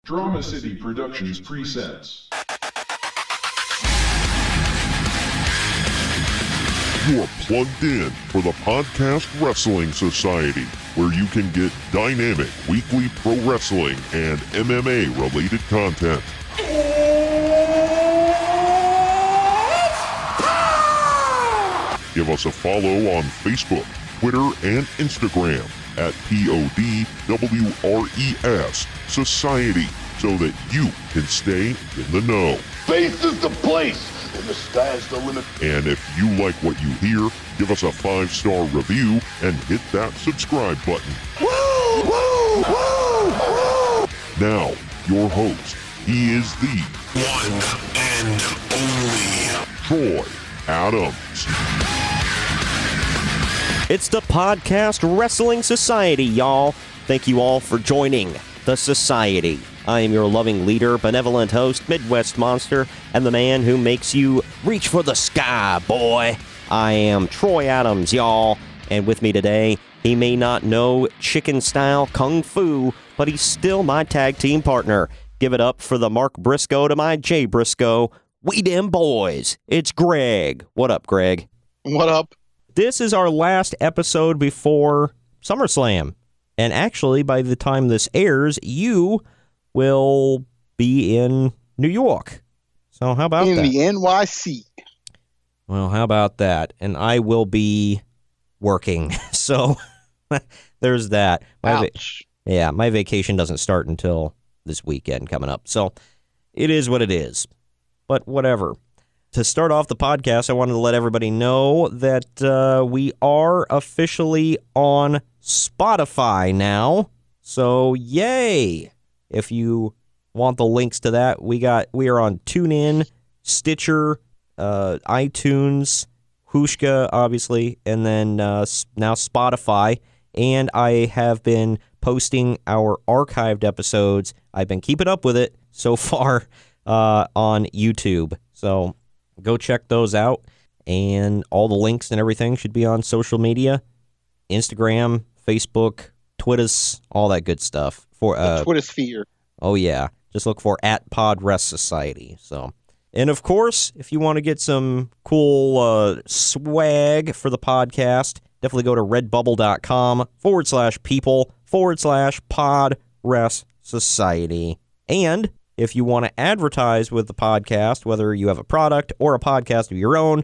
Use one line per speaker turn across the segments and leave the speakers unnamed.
Drama City Productions presents.
You are plugged in for the Podcast Wrestling Society, where you can get dynamic weekly pro wrestling and MMA-related content. Give us a follow on Facebook, Twitter, and Instagram at PODWRES Society so that you can stay in the know.
Faith is the place, and the sky's the limit.
And if you like what you hear, give us a 5-star review and hit that subscribe button.
Woo! Woo! Woo! Woo!
Now, your host, he is the
one and only
Troy Adams.
It's the Podcast Wrestling Society, y'all. Thank you all for joining the Society. I am your loving leader, benevolent host, Midwest Monster, and the man who makes you reach for the sky, boy. I am Troy Adams, y'all. And with me today, he may not know chicken-style kung fu, but he's still my tag team partner. Give it up for the Mark Briscoe to my Jay Briscoe. We dem boys. It's Greg. What up, Greg?
What up?
This is our last episode before SummerSlam. And actually, by the time this airs, you will be in New York. So how about that?
In the NYC.
Well, how about that? And I will be working. So there's that.
Ouch.
My vacation doesn't start until this weekend coming up. So it is what it is. But whatever. To start off the podcast, I wanted to let everybody know that we are officially on Spotify now. So, yay! If you want the links to that, we are on TuneIn, Stitcher, iTunes, Hushka, obviously, and then now Spotify. And I have been posting our archived episodes. I've been keeping up with it so far on YouTube. So go check those out, and all the links and everything should be on social media, Instagram, Facebook, Twitters, all that good stuff. For
Twitter sphere.
Oh yeah, just look for @PodRestSociety. So, and of course, if you want to get some cool swag for the podcast, definitely go to redbubble.com/people/PodRestSociety. And if you want to advertise with the podcast, whether you have a product or a podcast of your own,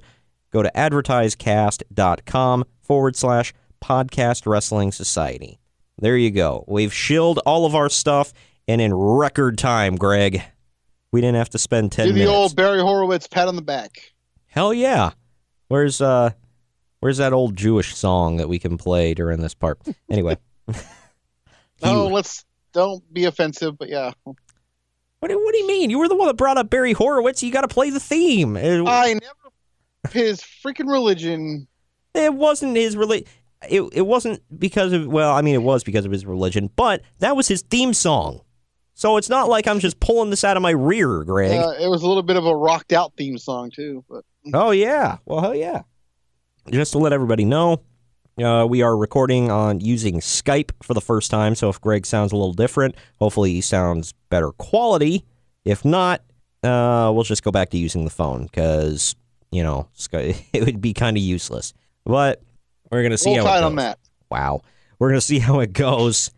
go to advertisecast.com/podcast wrestling society. There you go. We've shilled all of our stuff, and in record time, Greg. We didn't have to spend 10 minutes.
Do the old Barry Horowitz pat on the back. Hell
yeah. Where's that old Jewish song that we can play during this part? Anyway.
Don't be offensive, but yeah.
What do you mean? You were the one that brought up Barry Horowitz. You got to play the theme.
I never. His freaking religion.
It wasn't his religion. It wasn't because of. Well, I mean, it was because of his religion, but that was his theme song. So it's not like I'm just pulling this out of my rear, Greg.
It was a little bit of a rocked out theme song too. But
oh yeah, well hell yeah. Just to let everybody know, we are recording on using Skype for the first time, so if Greg sounds a little different, hopefully he sounds better quality. If not, we'll just go back to using the phone, because, Skype, it would be kind of useless. But we're going to see how it goes.
On that.
Wow. We're going to see how it goes.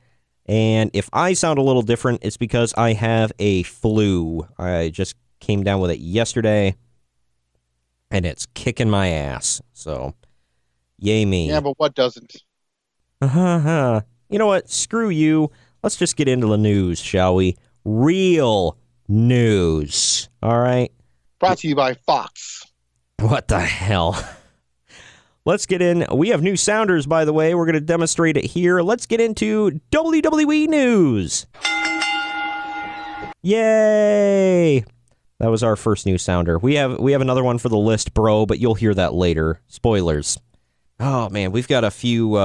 And if I sound a little different, it's because I have a flu. I just came down with it yesterday, and it's kicking my ass, so yay me.
Yeah, but what doesn't?
You know what? Screw you. Let's just get into the news, shall we? Real news. All right?
Brought to you by Fox.
What the hell? Let's get in. We have new sounders, by the way. We're going to demonstrate it here. Let's get into WWE news. Yay! That was our first new sounder. We have another one for the list, bro, but you'll hear that later. Spoilers. Oh, man, we've got a few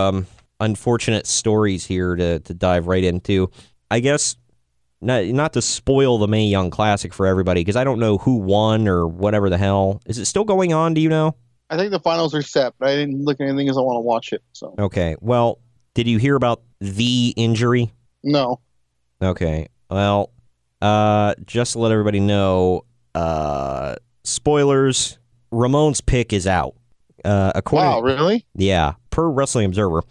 unfortunate stories here to dive right into. I guess, not to spoil the Mae Young Classic for everybody, because I don't know who won or whatever the hell. Is it still going on? Do you know?
I think the finals are set, but I didn't look at anything because I want to watch it. So
okay, well, did you hear about the injury?
No.
Okay, well, just to let everybody know, spoilers, Ramon's pick is out.
Wow, really?
Yeah, per Wrestling Observer.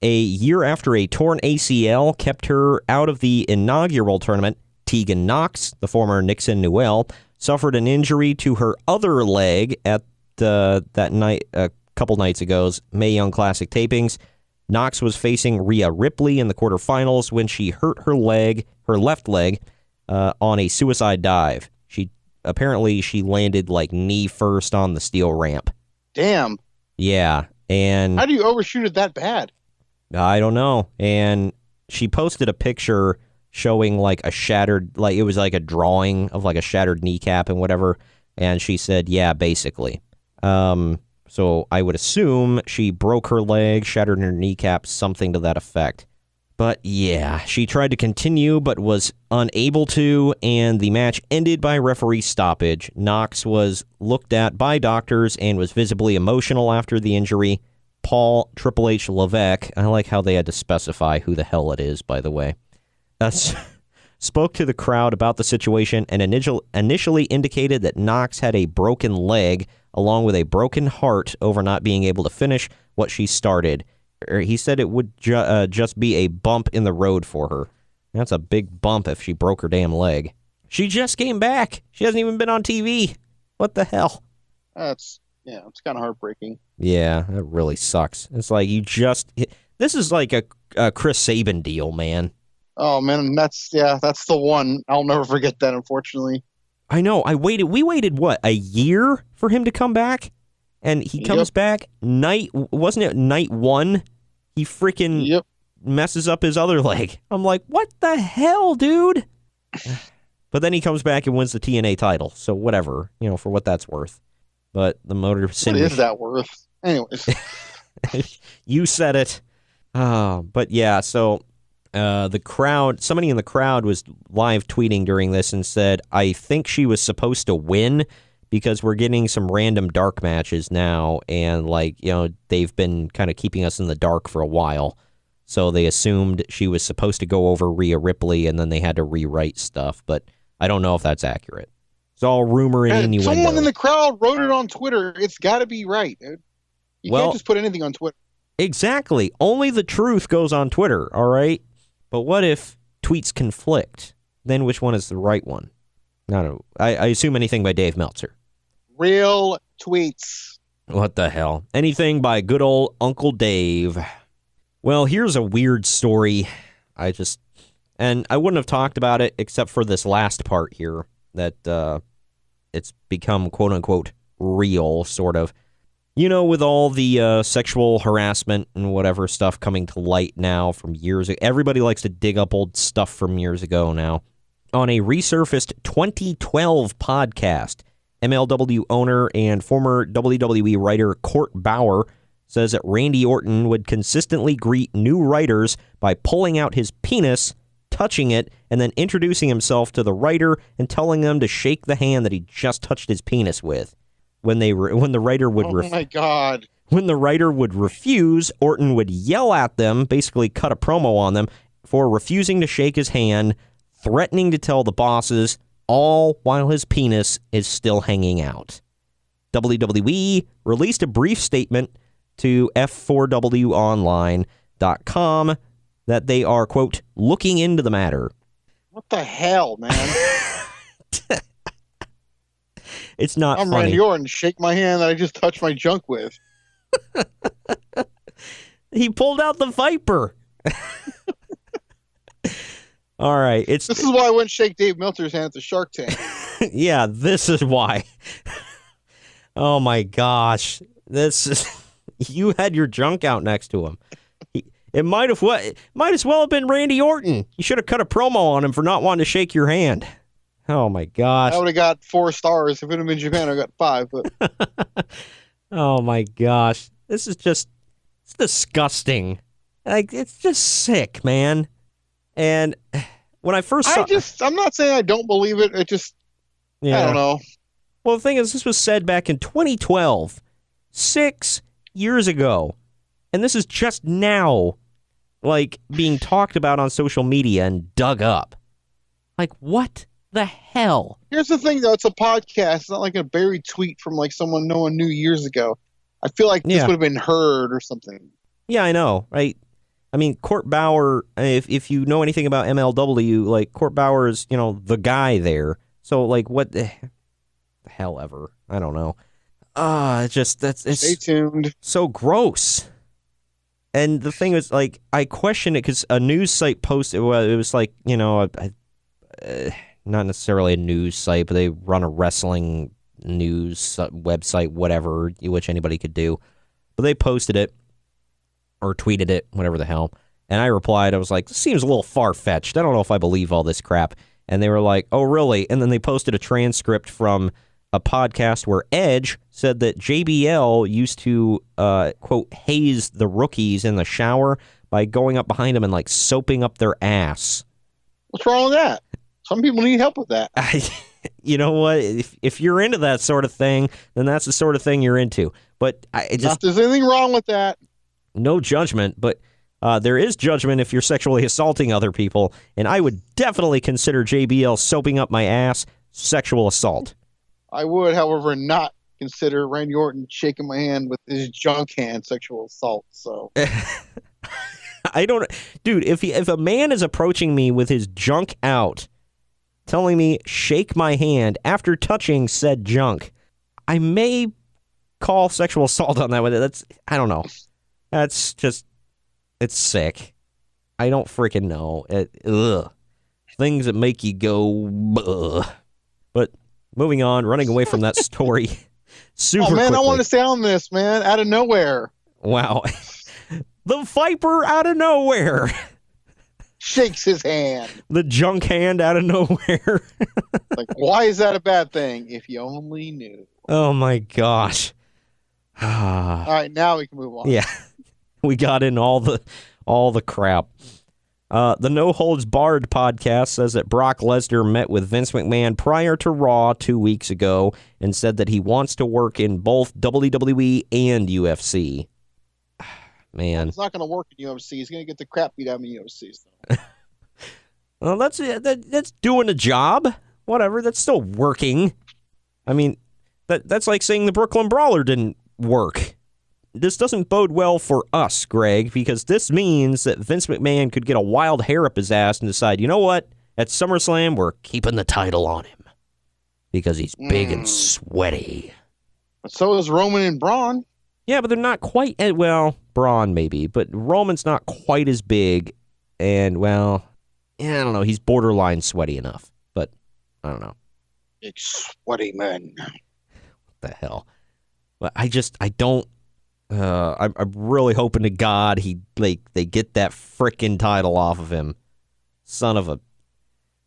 A year after a torn ACL kept her out of the inaugural tournament, Tegan Knox, the former Nixon Newell, suffered an injury to her other leg at that night, a couple nights ago's Mae Young Classic tapings. Knox was facing Rhea Ripley in the quarterfinals when she hurt her left leg, on a suicide dive. She landed like knee first on the steel ramp.
Damn.
Yeah, and
how do you overshoot it that bad?
I don't know. And she posted a picture showing like a shattered, like it was like a drawing of like a shattered kneecap and whatever. And she said, yeah, basically. So I would assume she broke her leg, shattered her kneecap, something to that effect. But yeah, she tried to continue but was unable to, and the match ended by referee stoppage. Knox was looked at by doctors and was visibly emotional after the injury. Paul Triple H Levesque, I like how they had to specify who the hell it is, by the way, spoke to the crowd about the situation and initially indicated that Knox had a broken leg along with a broken heart over not being able to finish what she started. He said it would just be a bump in the road for her. That's a big bump if she broke her damn leg. She just came back. She hasn't even been on TV. What the hell?
It's kind of heartbreaking.
Yeah, that really sucks. It's like this is like a Chris Sabin deal, man.
Oh man, that's the one. I'll never forget that, unfortunately.
I know. We waited what, a year for him to come back? And he comes back wasn't it night one? He freaking messes up his other leg. I'm like, what the hell, dude? But then he comes back and wins the TNA title. So whatever, for what that's worth. But the Motor City.
What is that worth? Anyways.
You said it. But yeah, so somebody in the crowd was live tweeting during this and said, I think she was supposed to win because we're getting some random dark matches now. And they've been kind of keeping us in the dark for a while. So they assumed she was supposed to go over Rhea Ripley and then they had to rewrite stuff. But I don't know if that's accurate. It's all rumor and innuendo.
Someone in the crowd wrote it on Twitter. It's got to be right, dude. You can't just put anything on Twitter.
Exactly. Only the truth goes on Twitter, all right? But what if tweets conflict? Then which one is the right one? I don't know. I assume anything by Dave Meltzer.
Real tweets.
What the hell? Anything by good old Uncle Dave. Well, here's a weird story. And I wouldn't have talked about it except for this last part here, that it's become quote-unquote real, sort of. With all the sexual harassment and whatever stuff coming to light now from years ago. Everybody likes to dig up old stuff from years ago now. On a resurfaced 2012 podcast, MLW owner and former WWE writer Court Bauer says that Randy Orton would consistently greet new writers by pulling out his penis, touching it, and then introducing himself to the writer and telling them to shake the hand that he just touched his penis with. When the writer would when the writer would refuse, Orton would yell at them, basically cut a promo on them for refusing to shake his hand, threatening to tell the bosses, all while his penis is still hanging out. WWE released a brief statement to F4WOnline.com that they are, quote, looking into the matter.
What the hell, man?
It's not
I'm
funny.
Randy Orton. Shake my hand that I just touched my junk with.
He pulled out the Viper. All right. This
is why I wouldn't shake Dave Meltzer's hand at the Shark Tank.
Yeah, this is why. Oh, my gosh. You had your junk out next to him. It might as well have been Randy Orton. You should have cut a promo on him for not wanting to shake your hand. Oh, my gosh.
I would have got 4 stars. If it had been Japan, I got 5. But
oh, my gosh. This is it's disgusting. It's just sick, man. And when I first saw...
I'm not saying I don't believe it. I don't know.
Well, the thing is, this was said back in 2012, 6 years ago. And this is just now, being talked about on social media and dug up. What? the hell?
Here's the thing, though. It's a podcast. It's not like a buried tweet from like someone no one knew years ago. I feel like this would have been heard or something.
Yeah, I know, right? I mean, Court Bauer, if you know anything about MLW, like, Court Bauer is, the guy there. So, like, what the hell ever? I don't know. It's
Stay tuned.
So gross. And the thing is, like, I question it because a news site posted, well, it was like, not necessarily a news site, but they run a wrestling news website, whatever, which anybody could do. But they posted it or tweeted it, whatever the hell. And I replied, I was like, this seems a little far-fetched. I don't know if I believe all this crap. And they were like, oh, really? And then they posted a transcript from a podcast where Edge said that JBL used to, quote, haze the rookies in the shower by going up behind them and, like, soaping up their ass.
What's wrong with that? Some people need help with that.
You know what? If you're into that sort of thing, then that's the sort of thing you're into. But
not there's anything wrong with that.
No judgment, but there is judgment if you're sexually assaulting other people, and I would definitely consider JBL soaping up my ass sexual assault.
I would, however, not consider Randy Orton shaking my hand with his junk hand sexual assault. So,
I don't, dude. If a man is approaching me with his junk out, telling me shake my hand after touching said junk, I may call sexual assault on that one. I don't know. That's just, it's sick. I don't freaking know. Ugh. Things that make you go, ugh. But moving on, running away from that story super quickly.
I want to stay on this, man, out of nowhere.
Wow. The Viper out of nowhere.
Shakes his hand.
The junk hand out of nowhere.
Like, why is that a bad thing? If you only knew.
Oh, my gosh.
All right, now we can move on.
Yeah. We got in all the crap. The No Holds Barred podcast says that Brock Lesnar met with Vince McMahon prior to Raw 2 weeks ago and said that he wants to work in both WWE and UFC. Man.
It's not going to work in UFC. He's going to get the crap beat out of him in UFC. So.
Well, that's doing a job. Whatever. That's still working. I mean, that's like saying the Brooklyn Brawler didn't work. This doesn't bode well for us, Greg, because this means that Vince McMahon could get a wild hair up his ass and decide, you know what? At SummerSlam, we're keeping the title on him because he's big and sweaty.
So is Roman and Braun.
Yeah, but they're not quite, well, Braun maybe, but Roman's not quite as big, and, well, yeah, I don't know. He's borderline sweaty enough, but I don't know.
Big sweaty man.
What the hell? But I don't. I'm really hoping to God they get that frickin' title off of him. Son of a.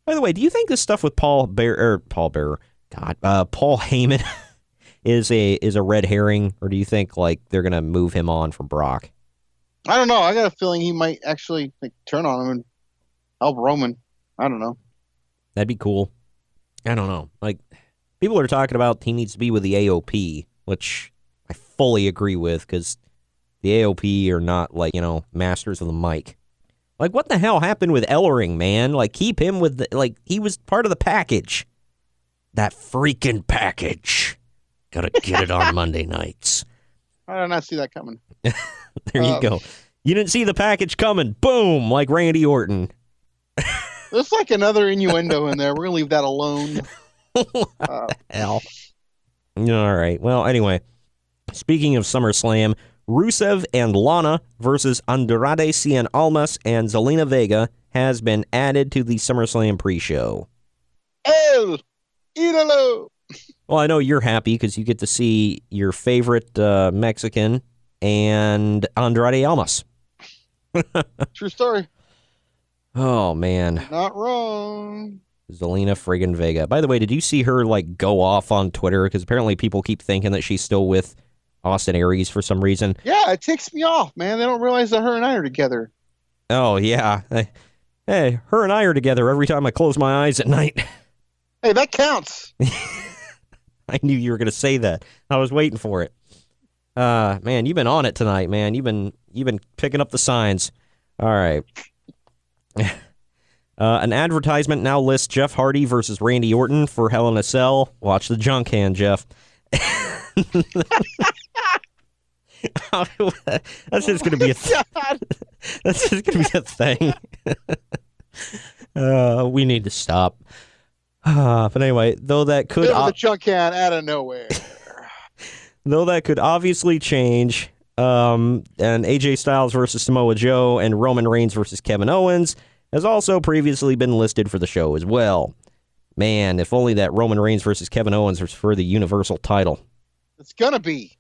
By the way, do you think this stuff with Paul Heyman is a red herring, or do you think like they're gonna move him on from Brock?
I don't know. I got a feeling he might actually turn on him and help Roman. I don't know.
That'd be cool. I don't know. Like, people are talking about he needs to be with the AOP, which I fully agree with, because the AOP are not, like, masters of the mic. Like, what the hell happened with Ellering, man? Like, keep him with he was part of the package. That freaking package. Gotta get it on Monday nights.
I did not see that coming.
There you go. You didn't see the package coming. Boom, like Randy Orton.
There's like another innuendo in there. We're going to leave that alone.
What the hell? All right. Well, anyway, speaking of SummerSlam, Rusev and Lana versus Andrade Cien Almas and Zelina Vega has been added to the SummerSlam pre-show.
El Idolo!
Well, I know you're happy because you get to see your favorite Mexican and Andrade Almas.
True story.
Oh, man.
Not wrong.
Zelina friggin' Vega. By the way, did you see her, go off on Twitter? Because apparently people keep thinking that she's still with Austin Aries for some reason.
Yeah, it ticks me off, man. They don't realize that her and I are together.
Oh, yeah. Hey, her and I are together every time I close my eyes at night.
Hey, that counts.
I knew you were going to say that. I was waiting for it. Man, you've been on it tonight, man. You've been picking up the signs. All right. An advertisement now lists Jeff Hardy versus Randy Orton for Hell in a Cell. Watch the junk hand, Jeff. That's just going to be that's just going to be a thing. We need to stop. But anyway, though that could
the junk hand out of nowhere.
Though that could obviously change, and AJ Styles versus Samoa Joe and Roman Reigns versus Kevin Owens has also previously been listed for the show as well. Man, if only that Roman Reigns versus Kevin Owens was for the Universal title.
It's gonna be.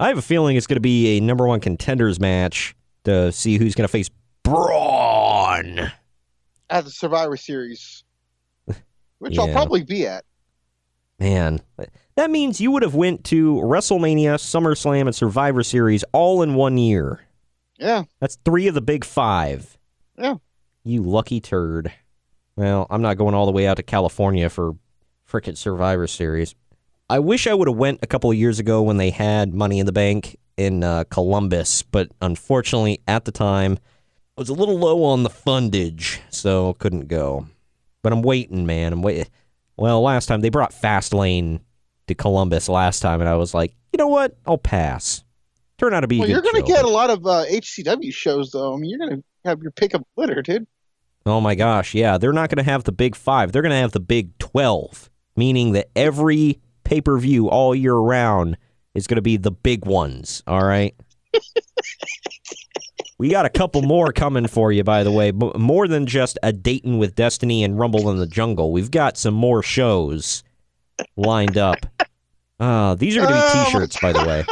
I have a feeling it's going to be a number one contenders match to see who's going to face Braun
at the Survivor Series, which
Yeah.
I'll probably be at.
Man, that means you would have went to WrestleMania, SummerSlam, and Survivor Series all in 1 year.
Yeah.
That's 3 of the big 5.
Yeah.
You lucky turd. Well, I'm not going all the way out to California for frickin' Survivor Series. I wish I would have went a couple of years ago when they had Money in the Bank in Columbus, but unfortunately at the time I was a little low on the fundage, so couldn't go. But I'm waiting, man. I'm waiting. Well, last time they brought Fastlane to Columbus last time, and I was like, you know what? I'll pass. Turned out to be.
Well,
a
you're
good
going to
show,
get
but-
a lot of HCW shows, though. I mean, you're going to have your pick of litter, dude.
Oh my gosh, yeah. They're not going to have the big 5. They're going to have the big 12, meaning that every pay-per-view all year round is going to be the big ones, all right? We got a couple more coming for you, by the way. More than just a Dayton with Destiny and Rumble in the Jungle. We've got some more shows lined up. These are going to be T-shirts, by the way.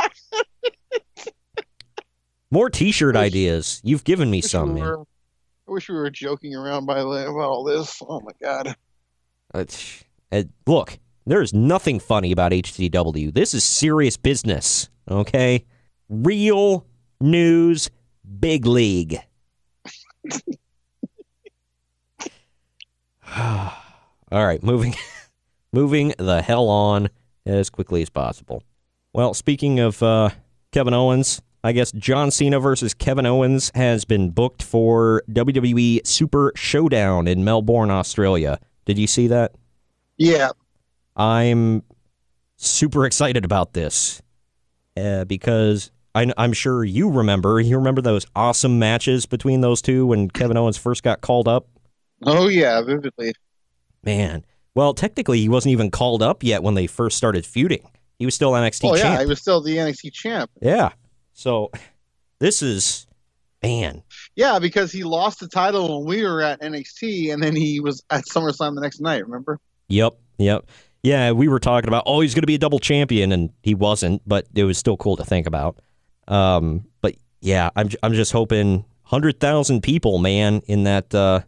More T-shirt ideas. You've given me some, man.
I wish we were joking around about all this. Oh, my God.
Look, there's nothing funny about HCW. This is serious business, okay? Real news, big league. All right, moving the hell on as quickly as possible. Well, speaking of Kevin Owens, I guess John Cena versus Kevin Owens has been booked for WWE Super Showdown in Melbourne, Australia. Did you see that?
Yeah.
I'm super excited about this because I'm sure you remember those awesome matches between those two when Kevin Owens first got called up?
Oh, yeah, vividly.
Man. Well, technically, he wasn't even called up yet when they first started feuding. He was still NXT champ.
Oh, yeah, he was still the NXT champ.
Yeah. So, this is, man.
Yeah, because he lost the title when we were at NXT, and then he was at SummerSlam the next night, remember?
Yep. Yeah, we were talking about, he's going to be a double champion, and he wasn't, but it was still cool to think about. But, yeah, I'm just hoping 100,000 people, man, in that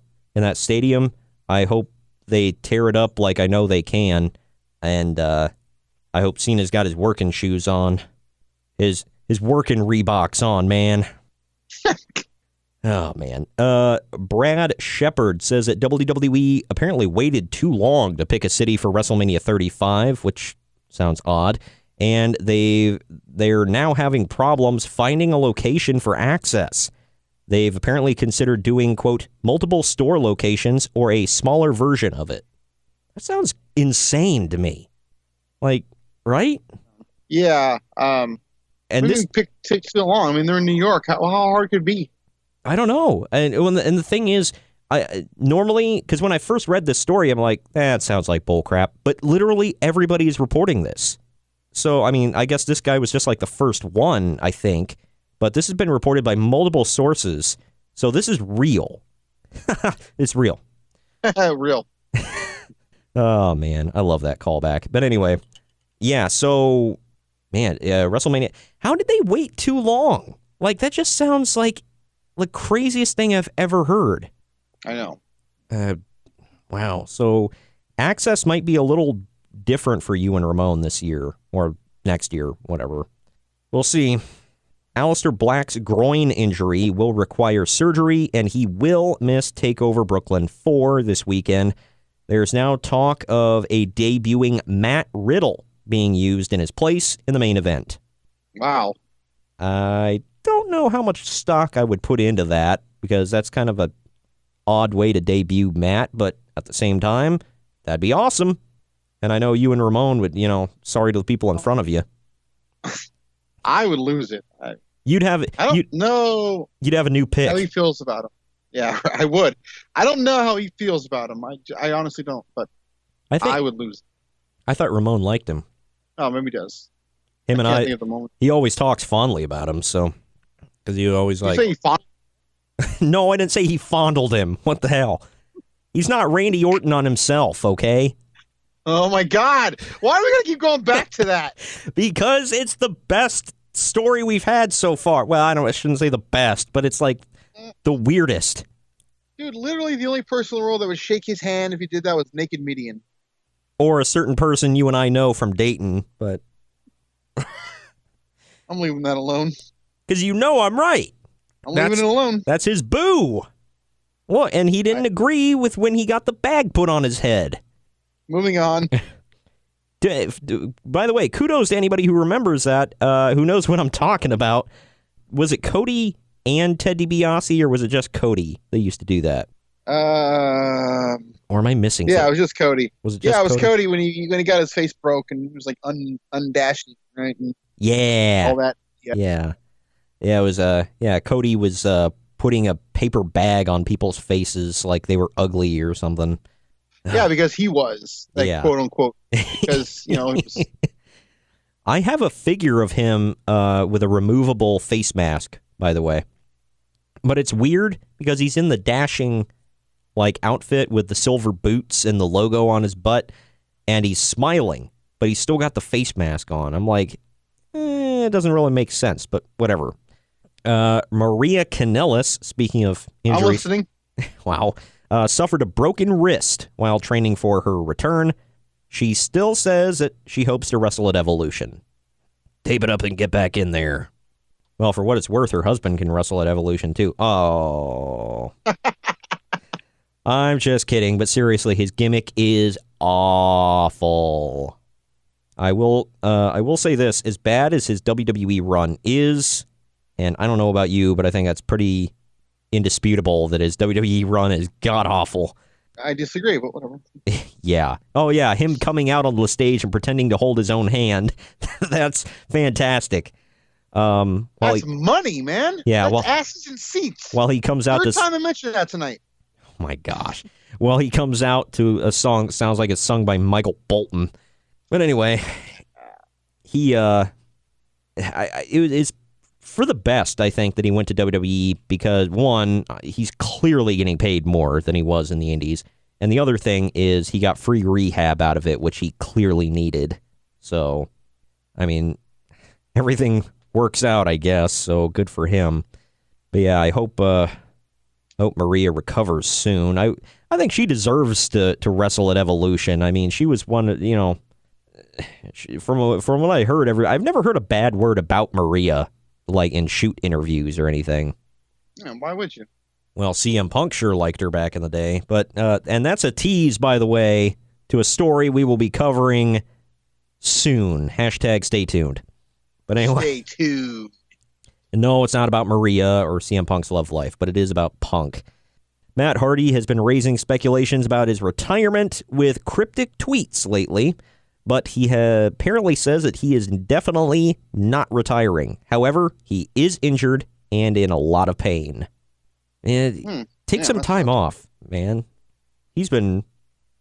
stadium. I hope they tear it up like I know they can, and I hope Cena's got his working shoes on, his working Reeboks on, man. Oh, man. Brad Shepard says that WWE apparently waited too long to pick a city for WrestleMania 35, which sounds odd, and they're now having problems finding a location for access. They've apparently considered doing, quote, multiple store locations or a smaller version of it. That sounds insane to me. Like, right?
Yeah.
And this
takes so long. I mean, they're in New York. How hard could it be?
I don't know. And the thing is, I normally, because when I first read this story, I'm like, it sounds like bullcrap. But literally everybody is reporting this. So, I mean, I guess this guy was just like the first one, I think. But this has been reported by multiple sources. So this is real. It's real.
Real.
Oh, man. I love that callback. But anyway, yeah, so, man, WrestleMania. How did they wait too long? Like, that just sounds like the craziest thing I've ever heard.
I know.
Wow. So access might be a little different for you and Ramon this year or next year, whatever. We'll see. Aleister Black's groin injury will require surgery, and he will miss TakeOver Brooklyn 4 this weekend. There's now talk of a debuting Matt Riddle being used in his place in the main event.
Wow.
I don't know how much stock I would put into that, because that's kind of a odd way to debut Matt, but at the same time, that'd be awesome. And I know you and Ramon would, sorry to the people in front of you.
I would lose it.
You'd have.
I don't know.
You'd have a new pick.
How he feels about him. Yeah, I would. I don't know how he feels about him. I honestly don't, but I would lose.
I thought Ramon liked him.
Oh, maybe he does.
Him and I.
Think at the moment.
He always talks fondly about him, so because he always
You say he
No, I didn't say he fondled him. What the hell? He's not Randy Orton on himself, okay?
Oh my God! Why are we gonna keep going back to that?
Because it's the best story we've had so far. Well, I shouldn't say the best, but it's like the weirdest.
Dude, literally the only person in the world that would shake his hand if he did that was Naked Median.
Or a certain person you and I know from Dayton, but
I'm leaving that alone.
Because I'm right.
I'm leaving it alone.
That's his boo. Well, and he didn't agree with when he got the bag put on his head.
Moving on.
By the way, kudos to anybody who remembers that, who knows what I'm talking about. Was it Cody and Ted DiBiase, or was it just Cody that used to do that? Or am I missing something?
Yeah, it was just Cody.
Was it just
it was Cody when he got his face broke and he was like undashing, right? And all that.
Yeah. Yeah, it was Cody was putting a paper bag on people's faces like they were ugly or something.
Yeah, because he was, quote unquote. Because, it was...
I have a figure of him with a removable face mask, by the way. But it's weird because he's in the dashing outfit with the silver boots and the logo on his butt, and he's smiling, but he's still got the face mask on. I'm like, it doesn't really make sense, but whatever. Maria Kanellis, speaking of injuries,
I'm listening.
Wow, suffered a broken wrist while training for her return. She still says that she hopes to wrestle at Evolution. Tape it up and get back in there. Well, for what it's worth, her husband can wrestle at Evolution too. Oh. I'm just kidding, but seriously, his gimmick is awful. I will say this, as bad as his WWE run is, and I don't know about you, but I think that's pretty indisputable that his WWE run is god-awful.
I disagree, but whatever.
Yeah. Oh, yeah, him coming out on the stage and pretending to hold his own hand. That's fantastic.
That's money, man.
Yeah,
that's asses and seats.
While he comes out
Third time I mentioned that tonight.
Oh, my gosh. Well, he comes out to a song that sounds like it's sung by Michael Bolton. But anyway, it's for the best, I think, that he went to WWE because, one, he's clearly getting paid more than he was in the Indies. And the other thing is he got free rehab out of it, which he clearly needed. So, I mean, everything works out, I guess, so good for him. But yeah, I hope Maria recovers soon. I think she deserves to wrestle at Evolution. I mean, she was one, from what I heard, I've never heard a bad word about Maria, in shoot interviews or anything.
Yeah, why would you?
Well, CM Punk sure liked her back in the day. But and that's a tease, by the way, to a story we will be covering soon. # stay tuned. But anyway.
Stay tuned.
No, it's not about Maria or CM Punk's love life, but it is about Punk. Matt Hardy has been raising speculations about his retirement with cryptic tweets lately, but he apparently says that he is definitely not retiring. However, he is injured and in a lot of pain. Take some time off, man. He's been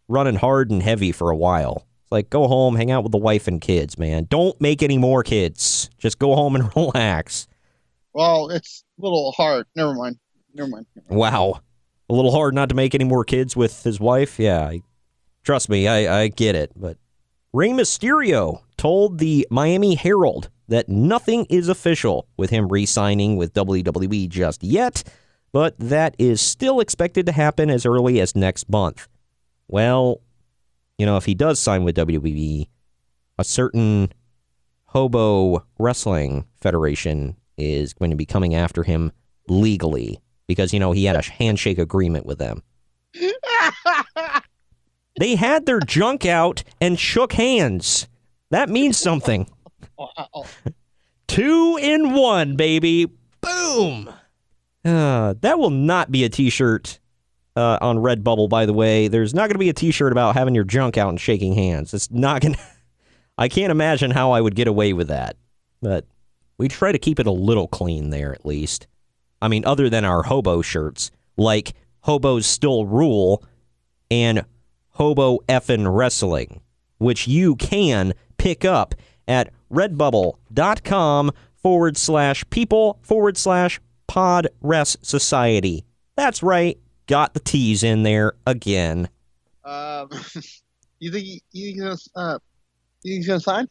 running hard and heavy for a while. It's like, go home, hang out with the wife and kids, man. Don't make any more kids. Just go home and relax.
Well, it's a little hard. Never mind.
Wow. A little hard not to make any more kids with his wife? Yeah, trust me, I get it. But Rey Mysterio told the Miami Herald that nothing is official with him re-signing with WWE just yet, but that is still expected to happen as early as next month. Well, if he does sign with WWE, a certain hobo wrestling federation is going to be coming after him legally because, he had a handshake agreement with them. They had their junk out and shook hands. That means something.
Wow.
2 in 1, baby. Boom. That will not be a t-shirt on Redbubble, by the way, there's not going to be a t-shirt about having your junk out and shaking hands. It's not going to... I can't imagine how I would get away with that. But we try to keep it a little clean there, at least. I mean, other than our hobo shirts, like Hobos Still Rule and Hobo Effin' Wrestling, which you can pick up at redbubble.com/people/podres society. That's right. Got the T's in there again.
You think he's gonna sign?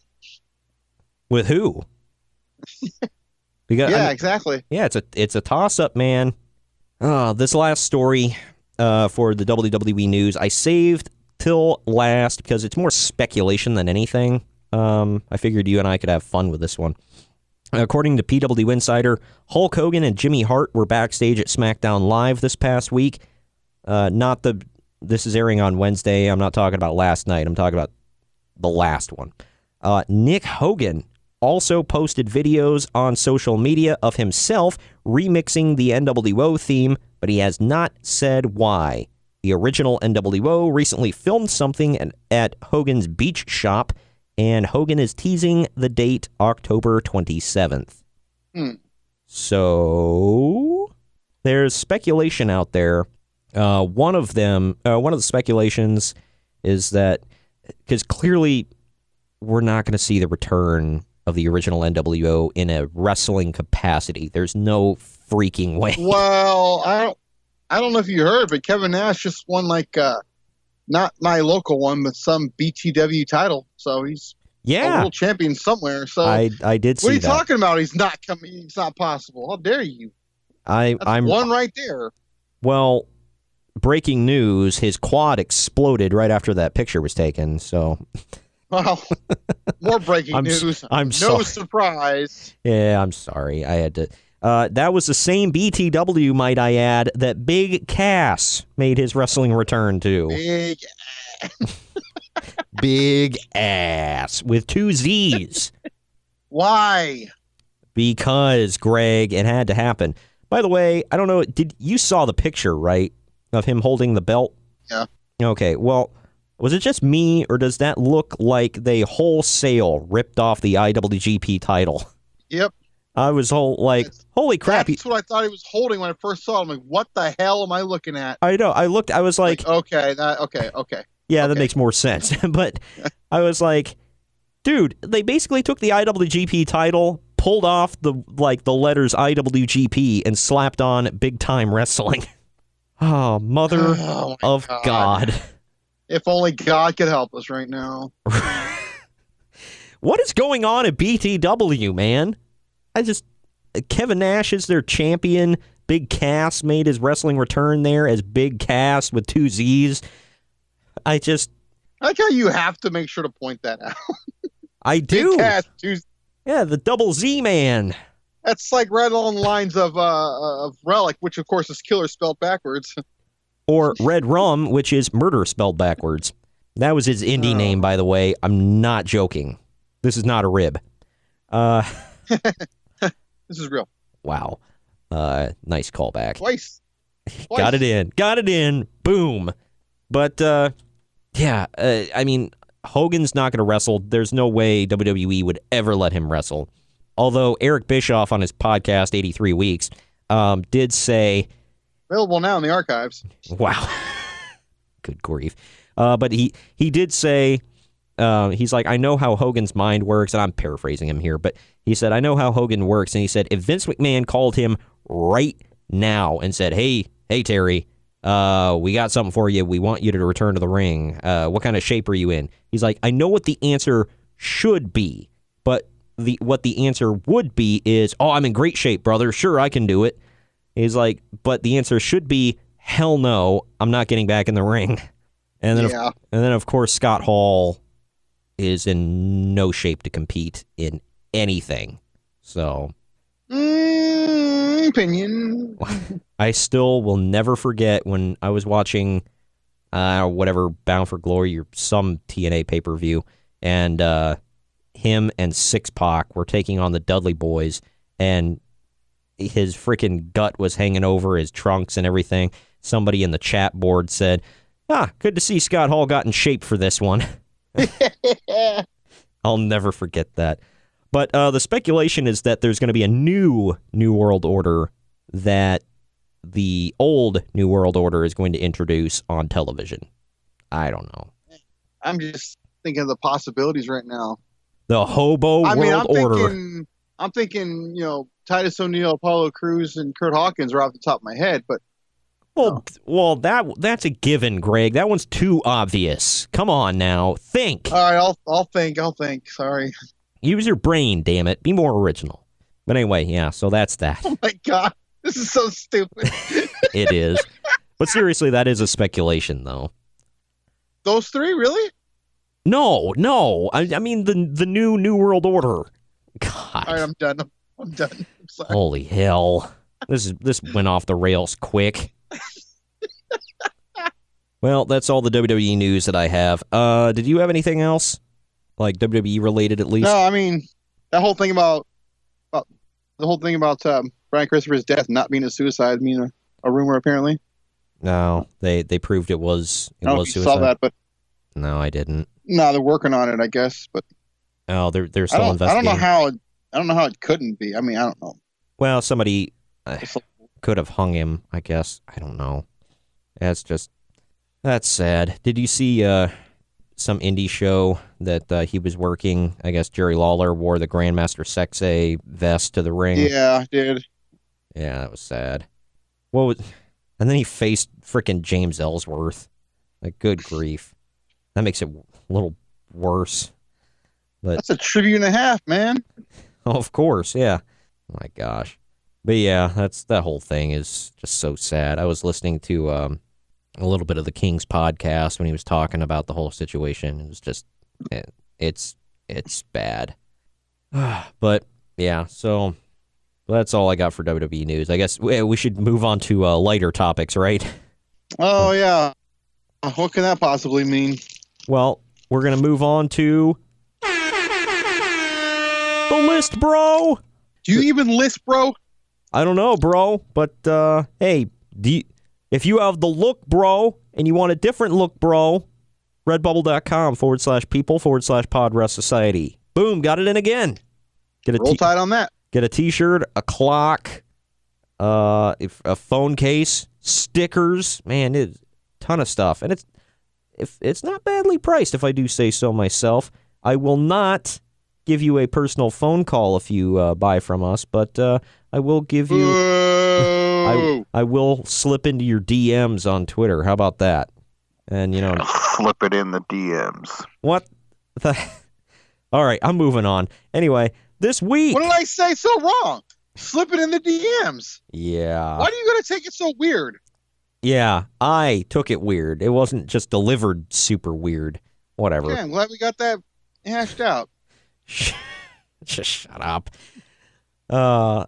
With who? Because,
exactly.
Yeah, it's a toss-up, man. This last story for the WWE news, I saved till last because it's more speculation than anything. I figured you and I could have fun with this one. According to PW Insider, Hulk Hogan and Jimmy Hart were backstage at SmackDown Live this past week. This is airing on Wednesday. I'm not talking about last night. I'm talking about the last one. Nick Hogan also posted videos on social media of himself remixing the NWO theme, but he has not said why. The original NWO recently filmed something at Hogan's beach shop, and Hogan is teasing the date October 27th. So there's speculation out there. One of the speculations is that, because clearly we're not going to see the return of the original NWO in a wrestling capacity. There's no freaking way.
Well, I don't know if you heard, but Kevin Nash just won not my local one, but some BTW title. So he's a world champion somewhere. So
I did see that.
What are you talking about? He's not coming. It's not possible. How dare you? I'm one right there.
Well, breaking news: his quad exploded right after that picture was taken. So.
Wow. More breaking news.
I'm sorry.
No surprise.
Yeah, I'm sorry. I had to. That was the same BTW, might I add, that Big Cass made his wrestling return to. Big Ass with 2 Z's.
Why?
Because, Greg, it had to happen. By the way, I don't know, you saw the picture, right, of him holding the belt?
Yeah.
Okay, well, was it just me, or does that look like they wholesale ripped off the IWGP title?
Yep.
I was holy crap.
That's what I thought he was holding when I first saw it. I'm like, what the hell am I looking at?
I know. I was like
okay.
Yeah, that makes more sense. But I was like, dude, they basically took the IWGP title, pulled off the letters IWGP, and slapped on Big Time Wrestling. Oh, mother of God.
If only God could help us right now.
What is going on at BTW, man? Kevin Nash is their champion. Big Cass made his wrestling return there as Big Cass with 2 Z's. I
like how you have to make sure to point that out.
I do.
Big Cass,
yeah, the double Z man.
That's like right along the lines of Relic, which of course is killer spelled backwards.
Or Red Rum, which is murder spelled backwards. That was his indie name, by the way. I'm not joking. This is not a rib.
This is real.
Wow. Nice callback.
Twice.
Got it in. Boom. But, I mean, Hogan's not going to wrestle. There's no way WWE would ever let him wrestle. Although Eric Bischoff on his podcast, 83 Weeks, did say...
Available now in the archives.
Wow. Good grief. But he did say... he's like, I know how Hogan's mind works, and I'm paraphrasing him here, but he said, I know how Hogan works, and he said, if Vince McMahon called him right now and said, hey, Terry, we got something for you, we want you to return to the ring, what kind of shape are you in? He's like, I know what the answer should be, but what the answer would be is, oh, I'm in great shape, brother, sure, I can do it. He's like, but the answer should be, hell no, I'm not getting back in the ring. And then, of course, Scott Hall is in no shape to compete in anything. So,
opinion.
I still will never forget when I was watching whatever Bound for Glory or some TNA pay-per-view, and him and Six-Pac were taking on the Dudley Boys, and his freaking gut was hanging over his trunks and everything. somebody in the chat board said, good to see Scott Hall got in shape for this one. I'll never forget that. But the speculation is that there's going to be a new World Order that the old New World Order is going to introduce on television. I don't know.
I'm just thinking of the possibilities right now.
The Hobo World Order.
I'm thinking, Titus O'Neil, Apollo Crews, and Kurt Hawkins are off the top of my head, but
Well, that's a given, Greg. That one's too obvious. Come on now, think.
All right, I'll think. Sorry.
Use your brain, damn it. Be more original. But anyway, yeah. So that's that.
Oh my God, this is so stupid.
It is. But seriously, that is a speculation, though.
Those three, really?
No. I mean the new World Order. God.
All right, I'm done. I'm sorry.
Holy hell! This went off the rails quick. Well, that's all the WWE news that I have. Did you have anything else, like WWE related at least?
No, I mean that whole thing about Brian Christopher's death not being a suicide, a rumor apparently.
No, they proved it was suicide.
Saw that, but
no, I didn't.
No, they're working on it, I guess, but
they're still investigating.
I don't know how it couldn't be. I mean, I don't know.
Well, somebody could have hung him, I guess. I don't know. That's sad. Did you see some indie show that he was working? I guess Jerry Lawler wore the Grandmaster Sexay vest to the ring.
Yeah, I did.
Yeah, that was sad. And then he faced frickin' James Ellsworth. Like, good grief. That makes it a little worse. But
that's a tribute and a half, man.
Oh, of course, yeah. Oh my gosh. But yeah, that whole thing is just so sad. I was listening to a little bit of the King's podcast when he was talking about the whole situation. It was just, it's bad. But yeah, so that's all I got for WWE news. I guess we should move on to lighter topics, right?
Oh, yeah. What can that possibly mean?
Well, we're going to move on to the list, bro.
Do you even list, bro?
I don't know, bro. But, hey, if you have the look, bro, and you want a different look, bro, redbubble.com/people/podrest society. Boom, got it in again.
Roll Tide on that.
Get a t-shirt, a clock, a phone case, stickers. Man, it's a ton of stuff. And it's not badly priced, if I do say so myself. I will not give you a personal phone call if you buy from us, but I will give you... I will slip into your DMs on Twitter. How about that? And,
slip it in the DMs.
What? All right, I'm moving on. Anyway, this week...
What did I say so wrong? Slip it in the DMs.
Yeah.
Why do you gotta take it so weird?
Yeah, I took it weird. It wasn't just delivered super weird. Whatever.
Yeah, I'm glad we got that hashed out.
Just shut up.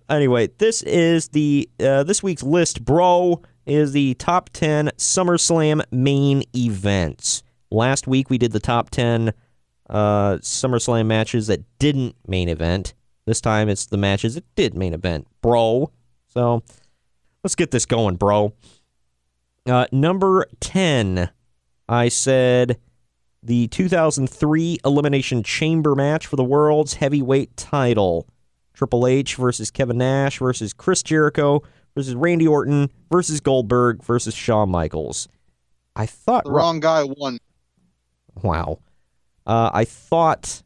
Anyway, this is this week's list, bro, is the top 10 SummerSlam main events. Last week we did the top 10 SummerSlam matches that didn't main event. This time it's the matches that did main event, bro. So let's get this going, bro. Number 10, I said the 2003 Elimination Chamber match for the World's Heavyweight title. Triple H versus Kevin Nash versus Chris Jericho versus Randy Orton versus Goldberg versus Shawn Michaels. I thought...
The wrong guy won.
Wow. I thought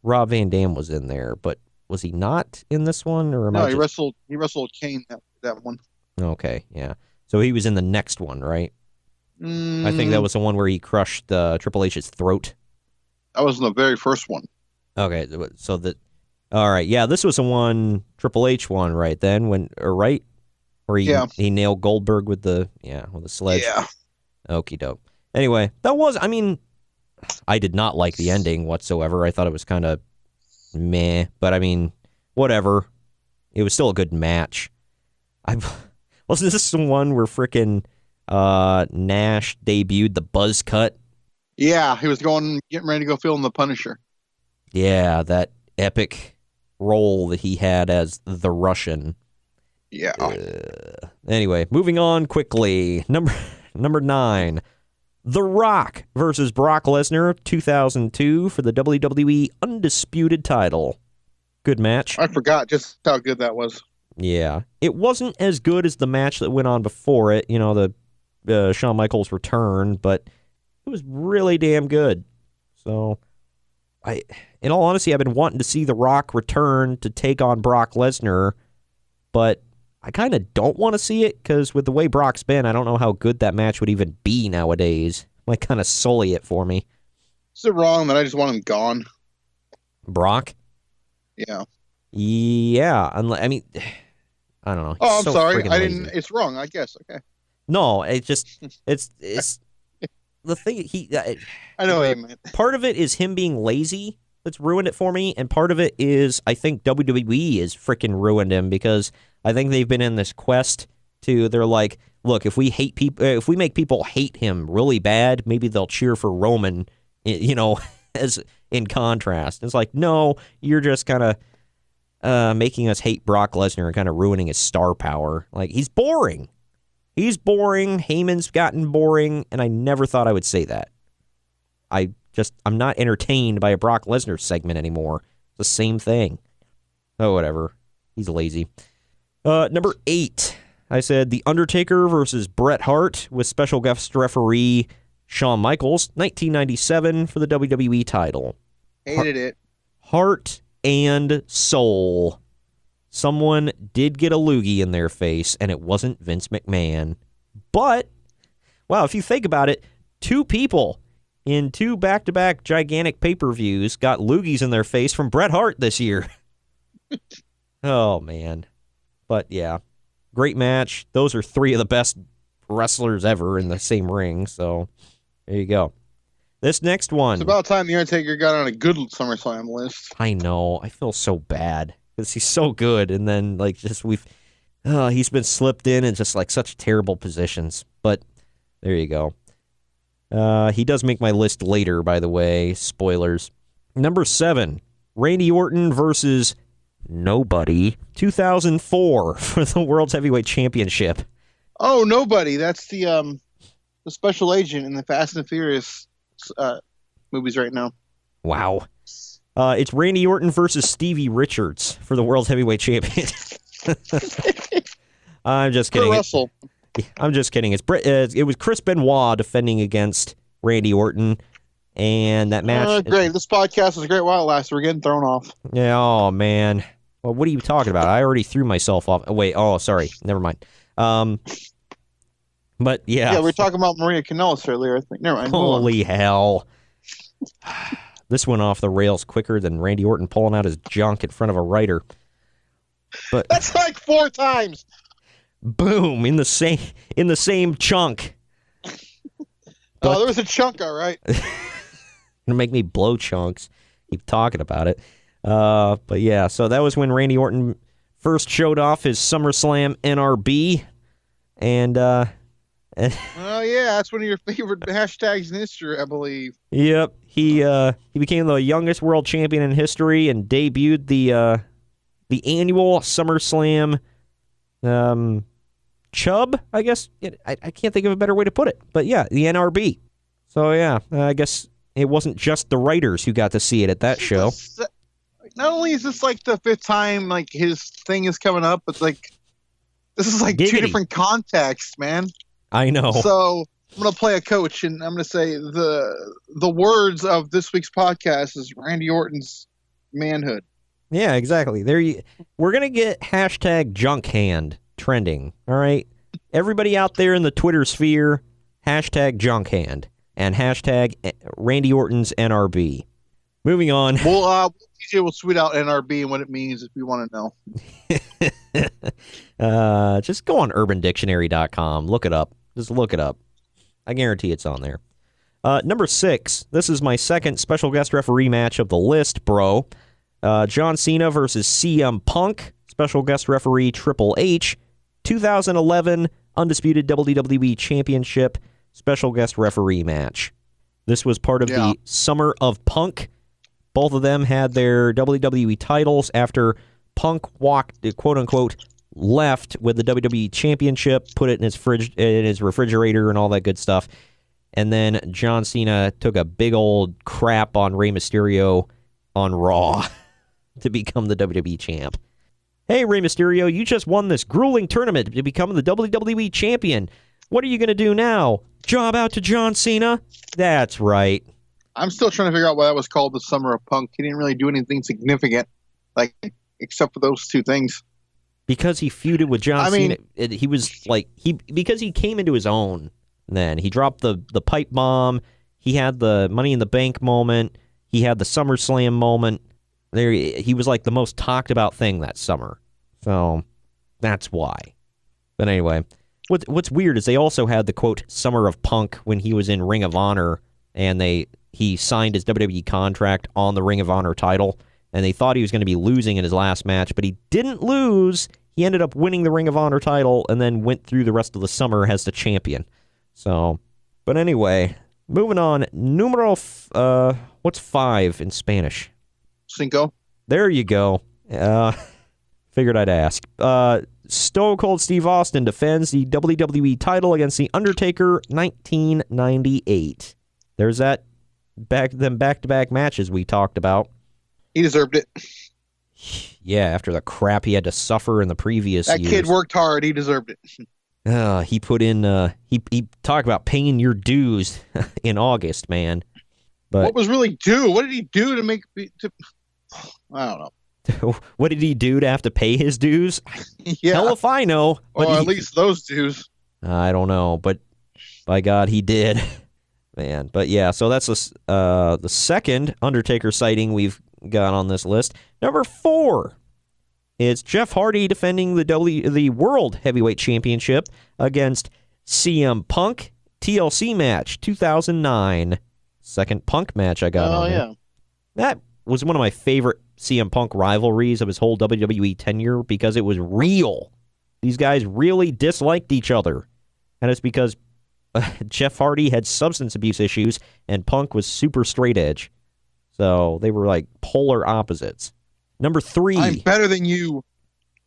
Rob Van Dam was in there, but was he not in this one? Or
no, he wrestled Kane that one.
Okay, yeah. So he was in the next one, right? I think that was the one where he crushed Triple H's throat.
That was in the very first one.
Okay, so all right, yeah, this was the one Triple H won, right then, where he nailed Goldberg with the sledge.
Yeah.
Okie doke. Anyway, I did not like the ending whatsoever. I thought it was kind of meh, but I mean, whatever. It was still a good match. Wasn't this the one where frickin' Nash debuted the buzz cut?
Yeah, he was getting ready to go film the Punisher.
Yeah, that epic role that he had as the Russian.
Yeah.
Anyway, moving on quickly. Number 9. The Rock versus Brock Lesnar, 2002 for the WWE Undisputed title. Good match.
I forgot just how good that was.
Yeah. It wasn't as good as the match that went on before it, the Shawn Michaels return, but it was really damn good. So, in all honesty, I've been wanting to see The Rock return to take on Brock Lesnar, but I kind of don't want to see it because with the way Brock's been, I don't know how good that match would even be nowadays. Might kind of sully it for me.
Is it wrong that I just want him gone?
Brock?
Yeah.
Yeah. I don't know.
Oh, I'm
so
sorry. I
lazy.
didn't. It's wrong, I guess. Okay.
No, it's the thing.
I know what you meant.
Part of it is him being lazy that's ruined it for me, and part of it is I think WWE is freaking ruined him because I think they've been in this quest to. They're like, look, if we make people hate him really bad, maybe they'll cheer for Roman. As in contrast, it's like, no, you're just kind of making us hate Brock Lesnar and kind of ruining his star power. Like, he's boring. He's boring. Heyman's gotten boring, and I never thought I would say that. I'm not entertained by a Brock Lesnar segment anymore. It's the same thing. Oh, whatever. He's lazy. Number 8, I said The Undertaker versus Bret Hart with special guest referee Shawn Michaels, 1997 for the WWE title.
Hated it.
Heart and soul. Someone did get a loogie in their face, and it wasn't Vince McMahon. But, wow, if you think about it, 2 people in 2 back-to-back gigantic pay-per-views got loogies in their face from Bret Hart this year. Oh, man. But, yeah, great match. Those are 3 of the best wrestlers ever in the same ring, so there you go. This next one.
It's about time The Undertaker got on a good SummerSlam list.
I know. I feel so bad because he's so good, and then he's been slipped in just like such terrible positions. But there you go. He does make my list later, by the way. Spoilers. Number 7, Randy Orton versus nobody, 2004 for the World's Heavyweight Championship.
Oh, nobody. That's the special agent in the Fast and Furious movies right now.
Wow. It's Randy Orton versus Stevie Richards for the World's Heavyweight Champion. I'm just kidding.
Russell.
I'm just kidding. It was Chris Benoit defending against Randy Orton, and that match.
Great. This podcast was a great while it lasted. We're getting thrown off.
Yeah. Oh man. Well, what are you talking about? I already threw myself off. Oh, wait. Oh, sorry. Never mind. But yeah.
Yeah, we were talking about Maria Kanellis earlier. I think. Never mind.
Holy hell. This went off the rails quicker than Randy Orton pulling out his junk in front of a writer. But
that's like 4 times.
Boom, in the same chunk.
Oh, there was a chunk, all right.
Gonna make me blow chunks. Keep talking about it. But yeah, so that was when Randy Orton first showed off his SummerSlam NRB, and
oh yeah, that's one of your favorite hashtags in history, I believe.
Yep, he became the youngest world champion in history and debuted the annual SummerSlam Chub, I guess. I can't think of a better way to put it. But yeah, the NRB. So yeah, I guess it wasn't just the writers who got to see it at that show.
Not only is this like the 5th time like his thing is coming up, but like this is like
Giggity.
2 different contexts, man.
I know.
So I'm gonna play a coach, and I'm gonna say the words of this week's podcast is Randy Orton's manhood.
Yeah, exactly. We're gonna get hashtag junk hand trending. All right, everybody out there in the Twitter sphere, hashtag junk hand and hashtag Randy Orton's NRB. Moving on.
Well, TJ will tweet out NRB and what it means if you want to
know. Just go on UrbanDictionary.com. Look it up. Just look it up. I guarantee it's on there. Number 6. This is my second special guest referee match of the list, bro. John Cena versus CM Punk. Special guest referee Triple H. 2011 Undisputed WWE Championship. Special guest referee match. This was part of the Summer of Punk. Both of them had their WWE titles after Punk walked, quote-unquote, left with the WWE Championship, put it in his refrigerator and all that good stuff. And then John Cena took a big old crap on Rey Mysterio on Raw to become the WWE champ. Hey, Rey Mysterio, you just won this grueling tournament to become the WWE champion. What are you going to do now? Job out to John Cena? That's right.
I'm still trying to figure out why that was called the Summer of Punk. He didn't really do anything significant, except for those two things.
Because he feuded with John Cena. He was because he came into his own then. He dropped the pipe bomb. He had the Money in the Bank moment. He had the SummerSlam moment. He was like the most talked about thing that summer. So that's why. But anyway, what's weird is they also had the, quote, Summer of Punk when he was in Ring of Honor, and he signed his WWE contract on the Ring of Honor title, and they thought he was going to be losing in his last match, but he didn't lose. He ended up winning the Ring of Honor title and then went through the rest of the summer as the champion. So, but anyway, moving on. Numero, what's 5 in Spanish?
Cinco.
There you go. Figured I'd ask. Stone Cold Steve Austin defends the WWE title against The Undertaker, 1998. There's that back-to-back matches we talked about.
He deserved it.
Yeah, after the crap he had to suffer in the previous years.
That kid worked hard. He deserved it.
He put in, he talked about paying your dues in August, man. But
what was really due? What did he do to make, I don't know.
What did he do to have to pay his dues?
Yeah.
Hell if I know.
But at least those dues.
I don't know, but by God, he did. Man, but yeah, so that's the second Undertaker sighting we've got on this list. Number 4. It's Jeff Hardy defending the World Heavyweight Championship against CM Punk. TLC match, 2009. Second Punk match I got on there. Yeah. That was one of my favorite CM Punk rivalries of his whole WWE tenure because it was real. These guys really disliked each other. And it's because Jeff Hardy had substance abuse issues and Punk was super straight edge. So they were like polar opposites. Number 3.
I'm better than you.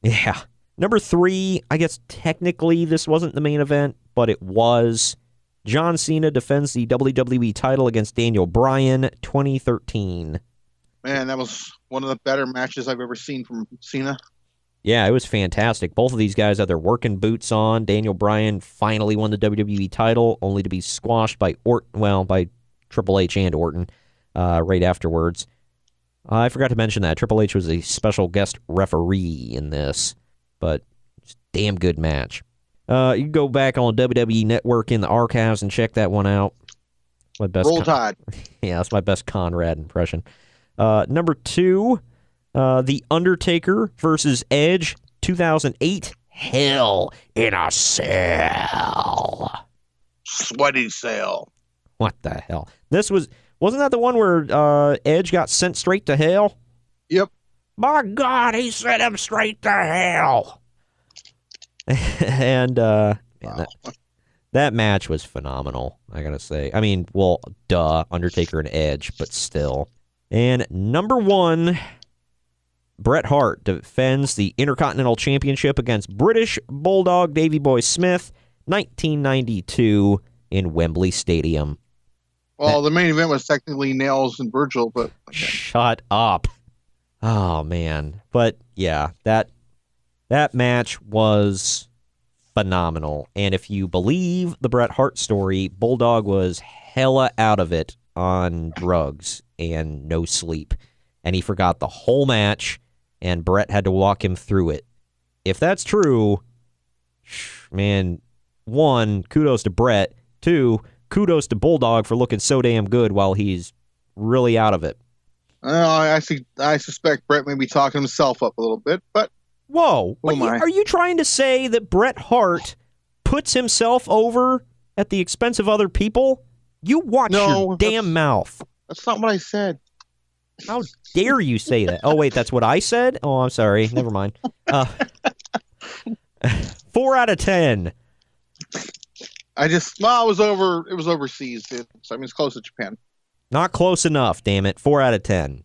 Yeah. Number 3, I guess technically this wasn't the main event, but it was. John Cena defends the WWE title against Daniel Bryan, 2013. Man,
that was one of the better matches I've ever seen from Cena.
Yeah, it was fantastic. Both of these guys had their working boots on. Daniel Bryan finally won the WWE title, only to be squashed by by Triple H and Orton right afterwards. I forgot to mention that. Triple H was a special guest referee in this, but it's a damn good match. You can go back on WWE Network in the archives and check that one out. My best
Roll Tide.
Yeah, that's my best Conrad impression. Number 2, The Undertaker versus Edge, 2008. Hell in a Cell.
Sweaty cell.
What the hell? Wasn't that the one where Edge got sent straight to hell?
Yep.
My God, he sent him straight to hell. And man, that match was phenomenal, I gotta say. I mean, well, Undertaker and Edge, but still. And number 1, Bret Hart defends the Intercontinental Championship against British Bulldog Davey Boy Smith, 1992 in Wembley Stadium.
Well, the main event was technically Nails and Virgil, but... Okay.
Shut up. Oh, man. But, yeah, that match was phenomenal. And if you believe the Bret Hart story, Bulldog was hella out of it on drugs and no sleep. And he forgot the whole match, and Bret had to walk him through it. If that's true, man, 1, kudos to Bret. 2, kudos to Bulldog for looking so damn good while he's really out of it.
I suspect Bret may be talking himself up a little bit, but...
Whoa. Are you trying to say that Bret Hart puts himself over at the expense of other people? You watch your damn mouth.
That's not what I said.
How dare you say that? Oh, wait, that's what I said? Oh, I'm sorry. Never mind. 4 out of 10.
It was overseas, dude. So, I mean, it's close to Japan.
Not close enough, damn it. 4 out of 10.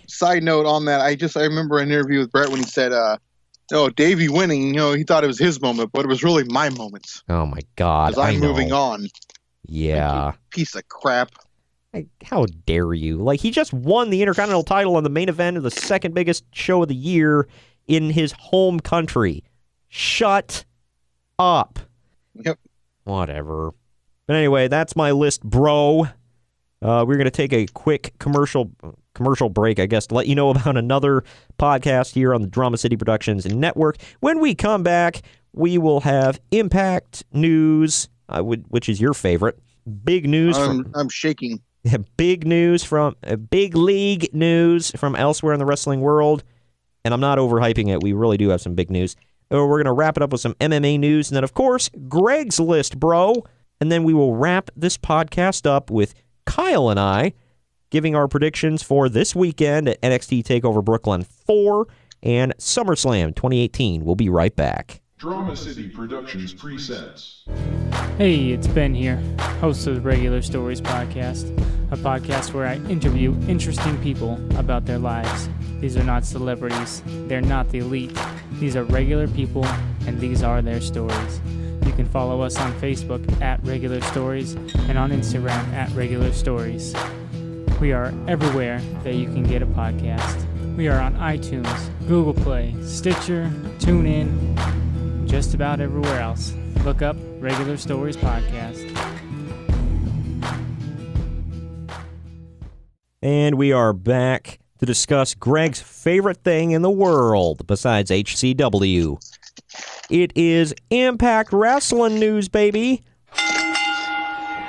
Side note on that, I remember an interview with Bret when he said Oh, Davey winning, he thought it was his moment, but it was really my moment.
Oh, my God.
Because I'm moving on.
Yeah.
Piece of crap.
How dare you? Like, he just won the Intercontinental title on the main event of the second biggest show of the year in his home country. Shut up.
Yep.
Whatever. But anyway, that's my list, bro. We're going to take a quick commercial break, I guess, to let you know about another podcast here on the Drama City Productions Network. When we come back, we will have Impact news, which is your favorite. Big news.
I'm shaking.
Big news from big league news from elsewhere in the wrestling world. And I'm not overhyping it. We really do have some big news. We're going to wrap it up with some MMA news. And then, of course, Greg's list, bro. And then we will wrap this podcast up with Kyle and I giving our predictions for this weekend at NXT TakeOver Brooklyn 4 and SummerSlam 2018. We'll be right back.
Drama City Productions presents.
Hey, it's Ben here, host of the Regular Stories podcast, a podcast where I interview interesting people about their lives. These are not celebrities, they're not the elite. These are regular people, and these are their stories. You can follow us on Facebook at Regular Stories and on Instagram at Regular Stories. We are everywhere that you can get a podcast. We are on iTunes, Google Play, Stitcher, TuneIn, just about everywhere else. Look up Regular Stories Podcast.
And we are back to discuss Greg's favorite thing in the world besides HCW. It is Impact Wrestling news, baby.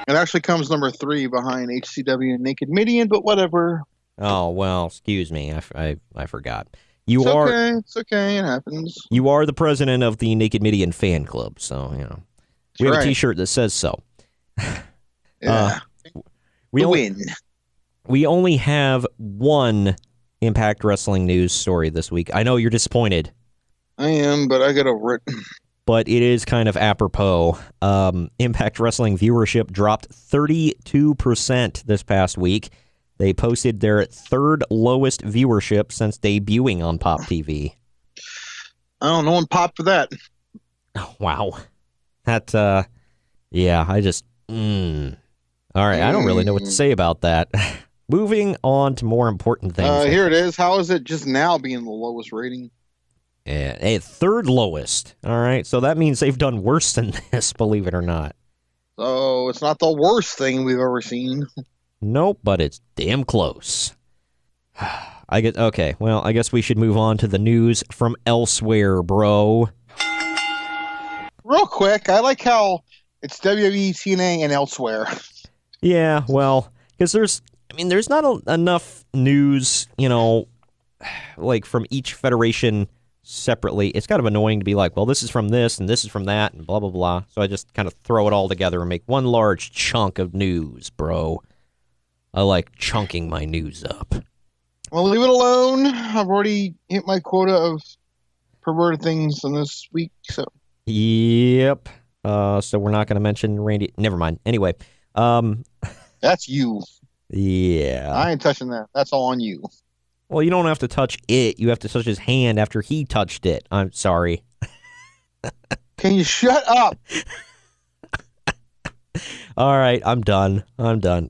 It actually comes number 3 behind HCW and Naked Midian, but whatever.
Oh, well, excuse me. I forgot.
It's okay. It happens.
You are the president of the Naked Midian fan club, so, we have a T-shirt that says so.
Yeah. Win.
We only have one Impact Wrestling news story this week. I know you're disappointed.
I am, but I got over it.
But it is kind of apropos. Impact Wrestling viewership dropped 32% this past week. They posted their third lowest viewership since debuting on Pop TV.
I don't know one pop for that.
Oh, wow. That, yeah, I just, All right, I don't really know what to say about that. Moving on to more important things.
Here it is. How is it just now being the lowest rating?
Yeah, third lowest. All right, so that means they've done worse than this, believe it or not.
So it's not the worst thing we've ever seen.
Nope, but it's damn close. I guess we should move on to the news from elsewhere, bro.
Real quick, I like how it's WWE, TNA, and elsewhere.
Yeah, well, because there's not enough news, like from each federation separately. It's kind of annoying to be like, well, this is from this and this is from that and blah, blah, blah. So I just kind of throw it all together and make one large chunk of news, bro. I like chunking my news up.
Well, leave it alone. I've already hit my quota of perverted things in this week, so.
Yep. So we're not going to mention Randy. Never mind. Anyway.
That's you.
Yeah.
I ain't touching that. That's all on you.
Well, you don't have to touch it. You have to touch his hand after he touched it. I'm sorry.
Can you shut up?
All right, I'm done.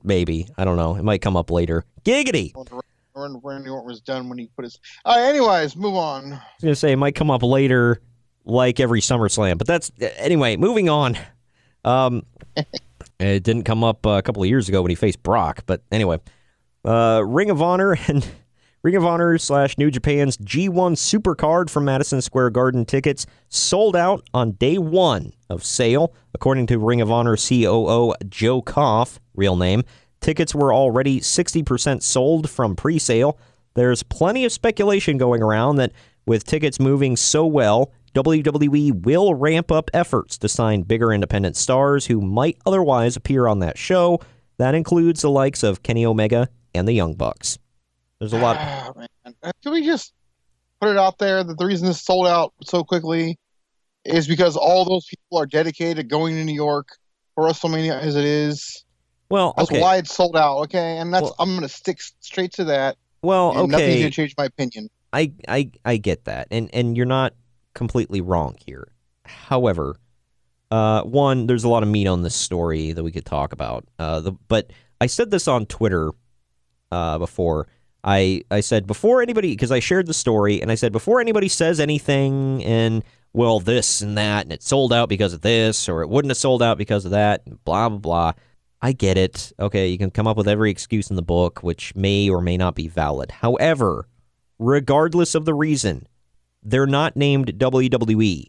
Maybe. I don't know. It might come up later. Giggity!
Randy Orton was done when he put his... All right, anyways, move on.
I was going to say, it might come up later like every SummerSlam. But that's... Anyway, moving on. It didn't come up a couple of years ago when he faced Brock. But anyway. Ring of Honor and... Ring of Honor / New Japan's G1 SuperCard from Madison Square Garden tickets sold out on day 1 of sale. According to Ring of Honor COO Joe Koff, real name, tickets were already 60% sold from pre-sale. There's plenty of speculation going around that with tickets moving so well, WWE will ramp up efforts to sign bigger independent stars who might otherwise appear on that show. That includes the likes of Kenny Omega and the Young Bucks. There's a lot.
Oh, man. Can we just put it out there that the reason this sold out so quickly is because all those people are dedicated to going to New York for WrestleMania as it is.
Well,
that's
okay.
why it sold out. Okay, and that's I'm going to stick straight to that.
Well, okay.
Nothing's going to change my opinion.
I get that, and you're not completely wrong here. However, one, there's a lot of meat on this story that we could talk about. But I said this on Twitter before. I said before anybody, because I shared the story, and I said before anybody says anything, and well, this and that, and it sold out because of this, or it wouldn't have sold out because of that, and blah, blah, blah. I get it. Okay, you can come up with every excuse in the book, which may or may not be valid. However, regardless of the reason, they're not named WWE,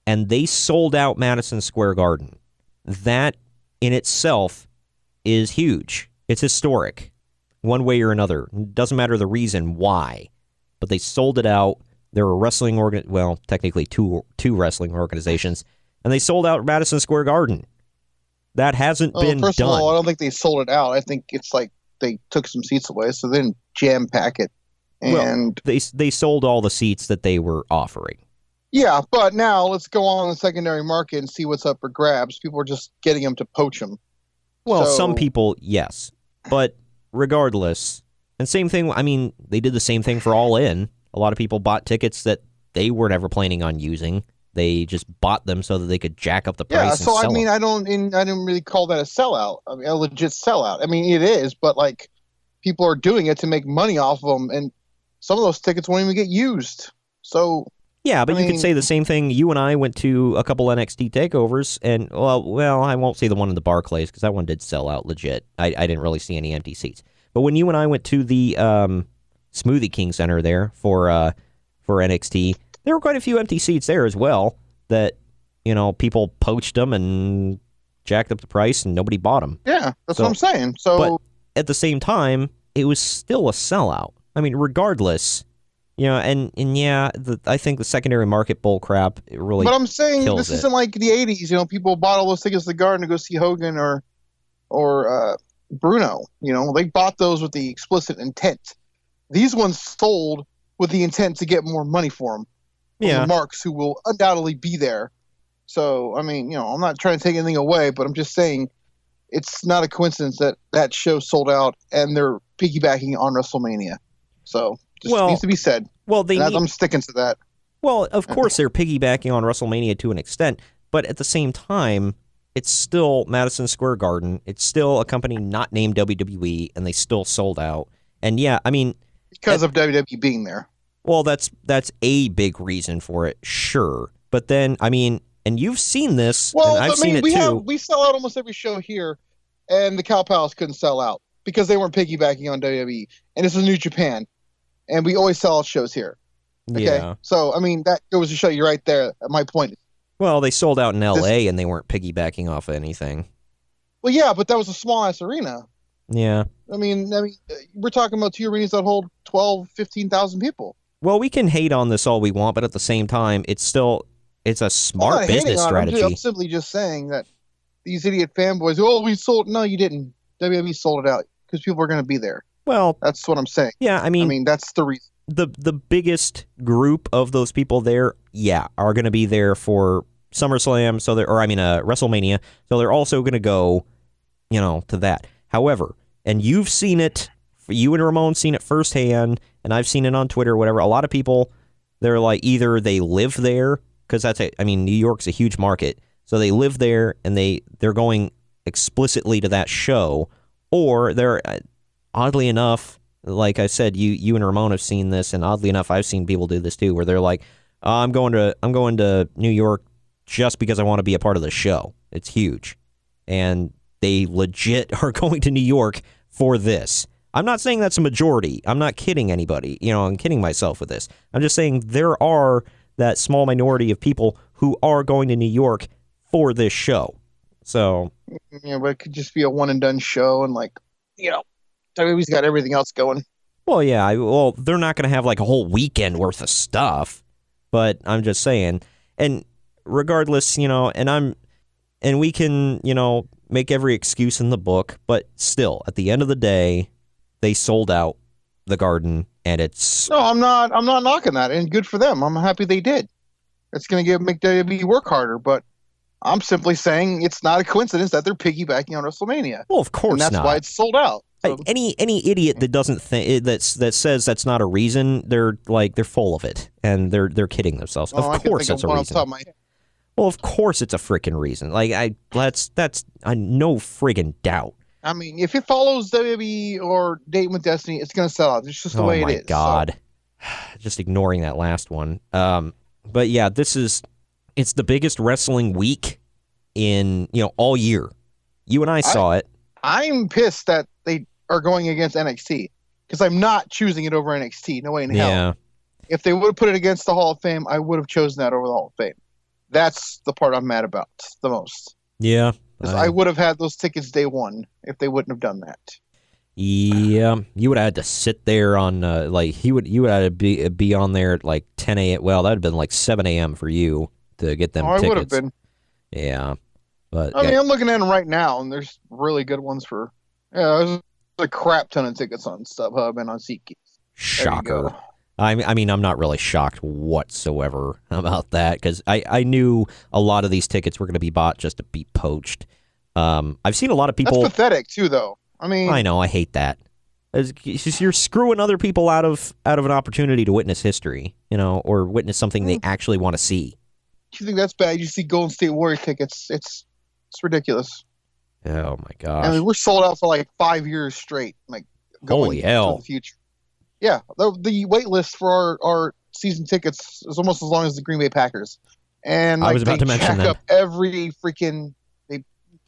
and they sold out Madison Square Garden. That in itself is huge. It's historic, one way or another. It doesn't matter the reason why, but they sold it out. They're a wrestling technically two wrestling organizations, and they sold out Madison Square Garden. That hasn't been done.
First of all, I don't think they sold it out. I think it's like they took some seats away, so they didn't jam pack it. And
they sold all the seats that they were offering.
Yeah, but now let's go on the secondary market and see what's up for grabs. People are just getting them to poach them.
Well, some people, yes. But regardless, and same thing, I mean, they did the same thing for All In. A lot of people bought tickets that they were never planning on using. They just bought them so that they could jack up the price.
Yeah, so I mean, I don't really call that a sellout. I mean, a legit sellout. I mean, it is, but like, people are doing it to make money off of them, and some of those tickets won't even get used. So
yeah, but you could say the same thing. You and I went to a couple NXT takeovers, and well, I won't say the one in the Barclays because that one did sell out legit. I didn't really see any empty seats. But when you and I went to the Smoothie King Center there for NXT. There were quite a few empty seats there as well that, people poached them and jacked up the price and nobody bought them.
Yeah, that's what I'm saying. So,
but at the same time, it was still a sellout. I mean, regardless, I think the secondary market bull crap, it really
But I'm saying
kills
this isn't like the 80s. People bought all those tickets to the Garden to go see Hogan or Bruno. They bought those with the explicit intent. These ones sold with the intent to get more money for them. The marks who will undoubtedly be there. So, I mean, I'm not trying to take anything away, but I'm just saying it's not a coincidence that show sold out and they're piggybacking on WrestleMania. So, just needs to be said.
Well,
I'm sticking to that.
Well, of course they're piggybacking on WrestleMania to an extent, but at the same time, it's still Madison Square Garden. It's still a company not named WWE, and they still sold out. And yeah, I mean,
because of WWE being there.
Well, that's a big reason for it, sure. But then, I mean, and you've seen this, and I've seen it too.
We sell out almost every show here, and the Cow Palace couldn't sell out because they weren't piggybacking on WWE. And this is New Japan, and we always sell out shows here. Okay?
Yeah.
So, I mean, that goes to show you right there my point.
Well, they sold out in L.A., and they weren't piggybacking off of anything.
Well, yeah, but that was a small-ass arena.
Yeah.
I mean, we're talking about two arenas that hold 12,000, 15,000 people.
Well, we can hate on this all we want, but at the same time, it's a smart business strategy.
I'm simply just saying that these idiot fanboys, we sold. No, you didn't. WWE sold it out because people are going to be there.
Well,
that's what I'm saying.
Yeah, I mean,
that's the reason.
The biggest group of those people there, are going to be there for SummerSlam, WrestleMania. So they're also going to go, to that. However, and you've seen it. You and Ramon seen it firsthand, and I've seen it on Twitter or whatever. A lot of people, they're like, either they live there, because New York's a huge market, so they live there, and they're going explicitly to that show, or they're, oddly enough, like I said, you and Ramon have seen this, and oddly enough, I've seen people do this too, where they're like, I'm going to New York just because I want to be a part of the show. It's huge. And they legit are going to New York for this. I'm not saying that's a majority. I'm not kidding anybody. I'm kidding myself with this. I'm just saying there are that small minority of people who are going to New York for this show. So,
but it could just be a one and done show, and WWE's got everything else going.
Well, yeah. They're not going to have like a whole weekend worth of stuff. But I'm just saying, and regardless, and we can, make every excuse in the book, but still, at the end of the day, they sold out the Garden, and it's...
No, I'm not knocking that, and good for them. I'm happy they did. It's going to make WWE work harder, but I'm simply saying it's not a coincidence that they're piggybacking on WrestleMania.
Well, of course not.
And that's why it's sold out. So,
any idiot that doesn't think that says that's not a reason, they're full of it, and they're kidding themselves. Of course, it's a reason. Well, of course, it's a freaking reason. That's no friggin' doubt.
I mean, if it follows WWE or Dating with Destiny, it's going to sell out. It's just the way it is. Oh, my
God. So. Just ignoring that last one. But, yeah, it's the biggest wrestling week in, all year. You and I saw it.
I'm pissed that they are going against NXT because I'm not choosing it over NXT. No way in hell.
Yeah.
If they would have put it against the Hall of Fame, I would have chosen that over the Hall of Fame. That's the part I'm mad about the most.
Yeah.
I would have had those tickets day one if they wouldn't have done that.
Yeah, you would have had to sit there on you would have to be on there at 10 a.m. Well, that would have been 7 a.m. for you to get them tickets.
I would have been.
Yeah, but
I mean, I'm looking at them right now, and there's really good ones for. Yeah, there's a crap ton of tickets on StubHub and on SeatGeek.
Shocker. I mean, I'm not really shocked whatsoever about that because I knew a lot of these tickets were going to be bought just to be poached. I've seen a lot of people.
That's pathetic too, though. I mean,
I know, I hate that. It's just, you're screwing other people out of an opportunity to witness history, or witness something they actually want to see.
You think that's bad? You see Golden State Warrior tickets. It's ridiculous.
Oh my gosh!
I mean, we're sold out for 5 years straight.
Holy hell!
The future. Yeah, the wait list for our season tickets is almost as long as the Green Bay Packers. And
I was about to mention that.
They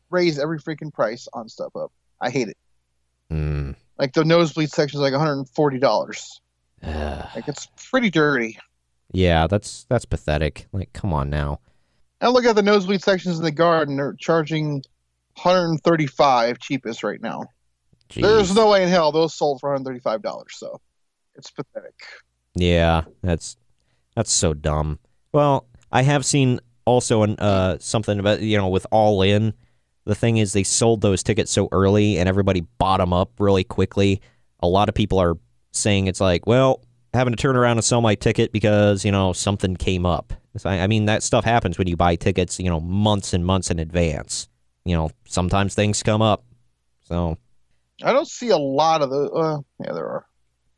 raise every freaking price on StubHub. I hate it.
Mm.
The nosebleed section is $140. It's pretty dirty.
Yeah, that's pathetic. Come on now.
And look at the nosebleed sections in the Garden. They're charging $135 cheapest right now.
Jeez.
There's no way in hell those sold for $135. So. It's pathetic.
Yeah, that's so dumb. Well, I have seen also something about, with All In. The thing is, they sold those tickets so early and everybody bought them up really quickly. A lot of people are saying it's having to turn around and sell my ticket because, something came up. I mean, that stuff happens when you buy tickets, months and months in advance. Sometimes things come up. So
I don't see a lot of the. Yeah, there are.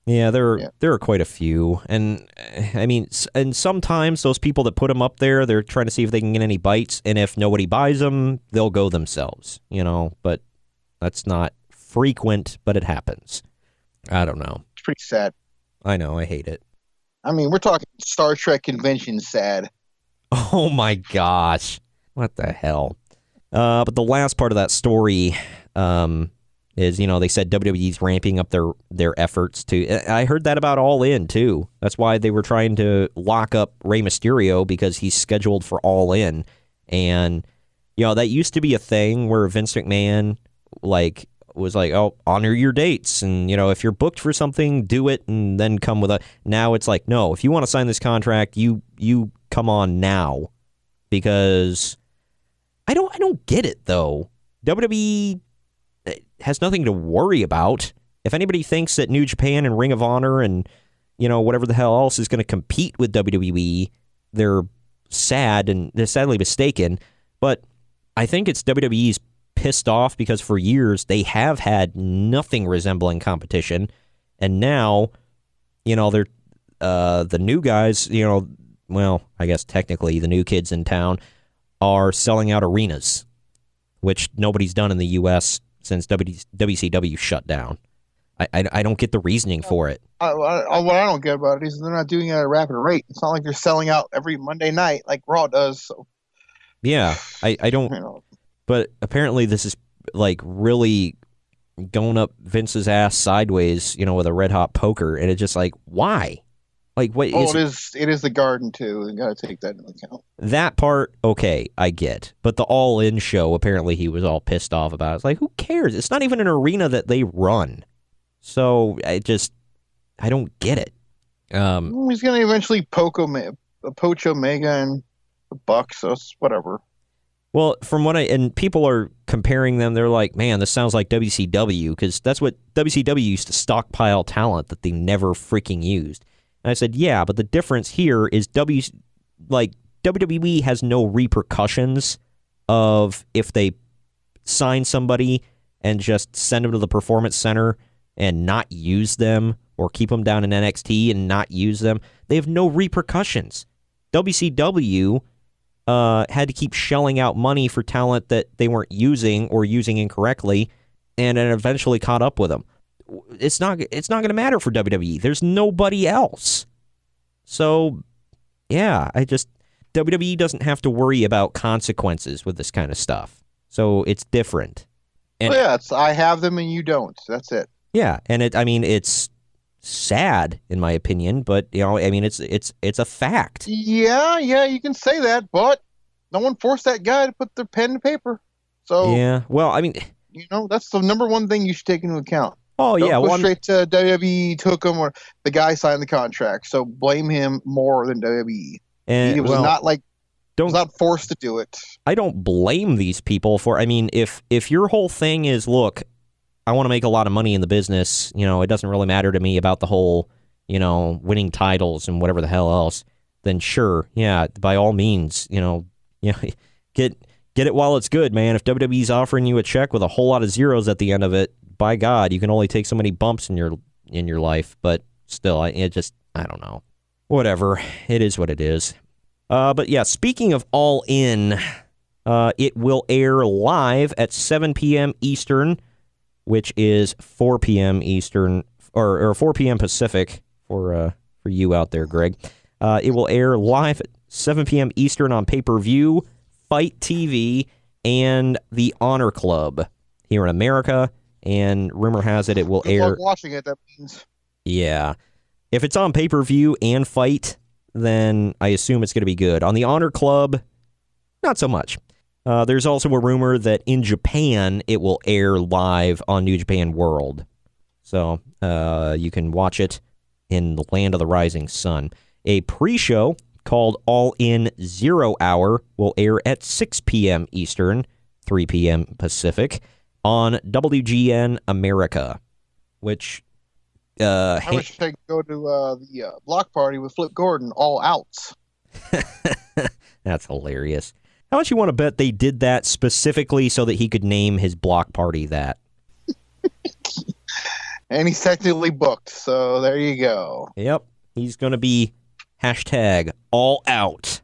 Yeah, there are quite a few, and I mean, and sometimes those people that put them up there, they're trying to see if they can get any bites, and if nobody buys them, they'll go themselves, but that's not frequent, but it happens. I don't know.
It's pretty sad.
I know, I hate it.
I mean, we're talking Star Trek convention sad.
Oh my gosh. What the hell? But the last part of that story, is, they said WWE's ramping up their efforts to. I heard that about All In, too. That's why they were trying to lock up Rey Mysterio because he's scheduled for All In. And, that used to be a thing where Vince McMahon, was oh, honor your dates. And, if you're booked for something, do it and then come with a. Now it's no, if you want to sign this contract, you come on now. Because I don't get it, though. WWE has nothing to worry about. If anybody thinks that New Japan and Ring of Honor and, whatever the hell else is going to compete with WWE, they're sad and they're sadly mistaken. But I think it's WWE's pissed off because for years they have had nothing resembling competition. And now, they're the new guys, well, I guess technically the new kids in town are selling out arenas, which nobody's done in the U.S. since WCW shut down. I don't get the reasoning for it.
What I don't get about it is they're not doing it at a rapid rate. It's not like they're selling out every Monday night like Raw does. So.
Yeah, I don't. But apparently this is really going up Vince's ass sideways, with a red hot poker, and it's just why? What?
Oh, it is the Garden too. You got to take that into account.
That part, okay, I get. But the All In show, apparently he was all pissed off about. It's who cares? It's not even an arena that they run. So I don't get it.
He's going to eventually poach Omega and the Bucks, so it's whatever.
Well, from what and people are comparing them, they're man, this sounds like WCW, because that's what WCW used to stockpile talent that they never freaking used. And I said, yeah, but the difference here is WWE has no repercussions of if they sign somebody and just send them to the Performance Center and not use them, or keep them down in NXT and not use them, they have no repercussions. WCW had to keep shelling out money for talent that they weren't using or using incorrectly, and it eventually caught up with them. It's not going to matter for WWE. There's nobody else. So, yeah, WWE doesn't have to worry about consequences with this kind of stuff. So it's different. And,
it's I have them and you don't. That's it.
Yeah, and it's sad in my opinion, but it's a fact.
Yeah, you can say that, but no one forced that guy to put their pen to paper. So
yeah, well,
that's the number one thing you should take into account.
Oh,
Don't
yeah,
go straight to WWE took him, or the guy signed the contract. So blame him more than WWE.
And
he was not forced to do it.
I don't blame these people for. If your whole thing is, look, I want to make a lot of money in the business, it doesn't really matter to me about the whole, winning titles and whatever the hell else, then sure, yeah, by all means, get it while it's good, man. If WWE's offering you a check with a whole lot of zeros at the end of it, by God, you can only take so many bumps in your life, but still, I don't know. Whatever, it is what it is. But yeah, speaking of All In, it will air live at 7 p.m. Eastern, which is 4 p.m. Eastern, or 4 p.m. Pacific for you out there, Greg. It will air live at 7 p.m. Eastern on pay-per-view, Fight TV, and the Honor Club here in America. And rumor has it will air.
Good luck watching it, that means.
Yeah. If it's on pay-per-view and Fight, then I assume it's going to be good. On the Honor Club, not so much. There's also a rumor that in Japan, it will air live on New Japan World. So you can watch it in the Land of the Rising Sun. A pre-show called All In 0 Hour will air at 6 p.m. Eastern, 3 p.m. Pacific, on WGN America, which...
I wish I could go to the block party with Flip Gordon, all outs.
That's hilarious. How much you want to bet they did that specifically so that he could name his block party that?
And he's technically booked, so there you go.
Yep. He's going to be hashtag all out.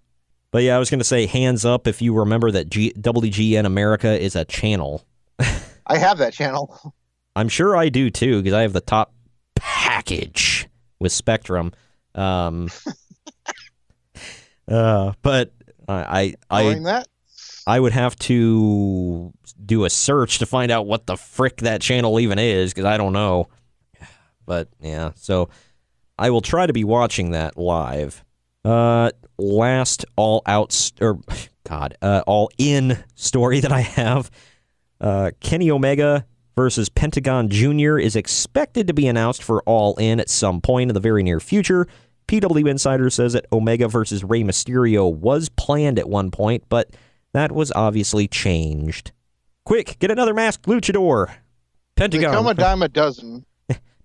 But yeah, I was going to say hands up if you remember that WGN America is a channel.
I have that channel.
I'm sure I do too, because I have the top package with Spectrum. But I would have to do a search to find out what the frick that channel even is, because I don't know. But yeah, so I will try to be watching that live. Last all in story that I have. Kenny Omega versus Pentagon Jr. is expected to be announced for All In at some point in the very near future. PW Insider says that Omega versus Rey Mysterio was planned at one point, but that was obviously changed. Quick, get another masked luchador. Pentagon.
They come a dime a dozen.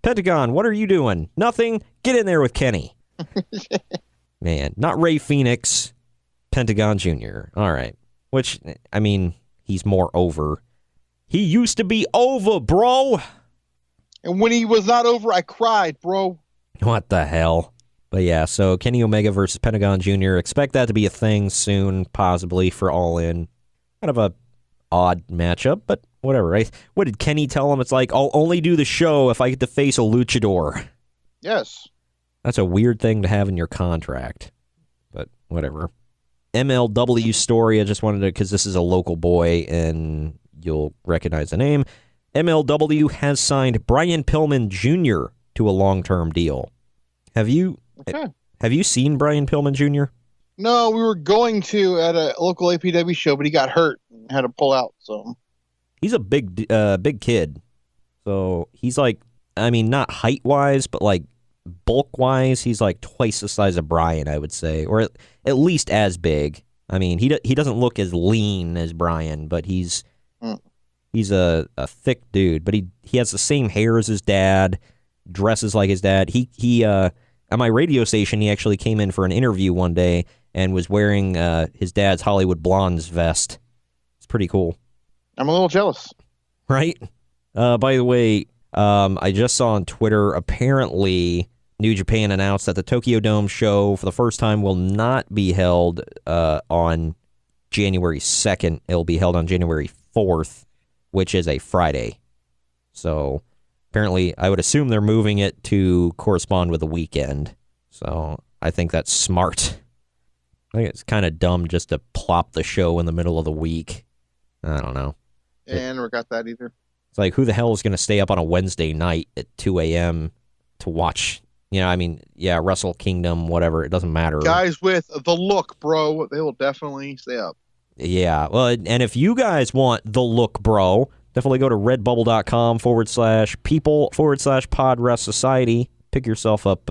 Pentagon, what are you doing? Nothing? Get in there with Kenny. Man, not Rey Fenix, Pentagon Jr. All right. Which, he's more over. He used to be over, bro.
And when he was not over, I cried, bro.
What the hell? But yeah, so Kenny Omega versus Pentagon Jr. Expect that to be a thing soon, possibly, for All In. Kind of a odd matchup, but whatever, right? What did Kenny tell him? It's like, I'll only do the show if I get to face a luchador.
Yes.
That's a weird thing to have in your contract, but whatever. MLW story, I just wanted to, because this is a local boy, and you'll recognize the name. MLW has signed Brian Pillman Jr. to a long-term deal. Have you seen Brian Pillman Jr.?
No, we were going to at a local APW show, but he got hurt and had to pull out. So
he's a big kid. So he's like, not height-wise, but like bulk-wise, he's like twice the size of Brian, I would say, or at least as big. He doesn't look as lean as Brian, but he's a thick dude. But he has the same hair as his dad, dresses like his dad. He at my radio station, he actually came in for an interview one day and was wearing his dad's Hollywood Blondes vest. It's pretty cool.
I'm a little jealous.
Right? By the way, I just saw on Twitter, apparently New Japan announced that the Tokyo Dome show for the first time will not be held on January 2nd. It'll be held on January 4th, which is a Friday. So apparently, I would assume they're moving it to correspond with the weekend. So I think that's smart. I think it's kind of dumb just to plop the show in the middle of the week. I don't know.
Yeah, I never got that either.
It's like, who the hell is going to stay up on a Wednesday night at 2 a.m. to watch? Wrestle Kingdom, whatever. It doesn't matter.
Guys with the look, bro, they will definitely stay up.
Yeah, well, and if you guys want the look, bro, definitely go to redbubble.com/people/Pod Society. Pick yourself up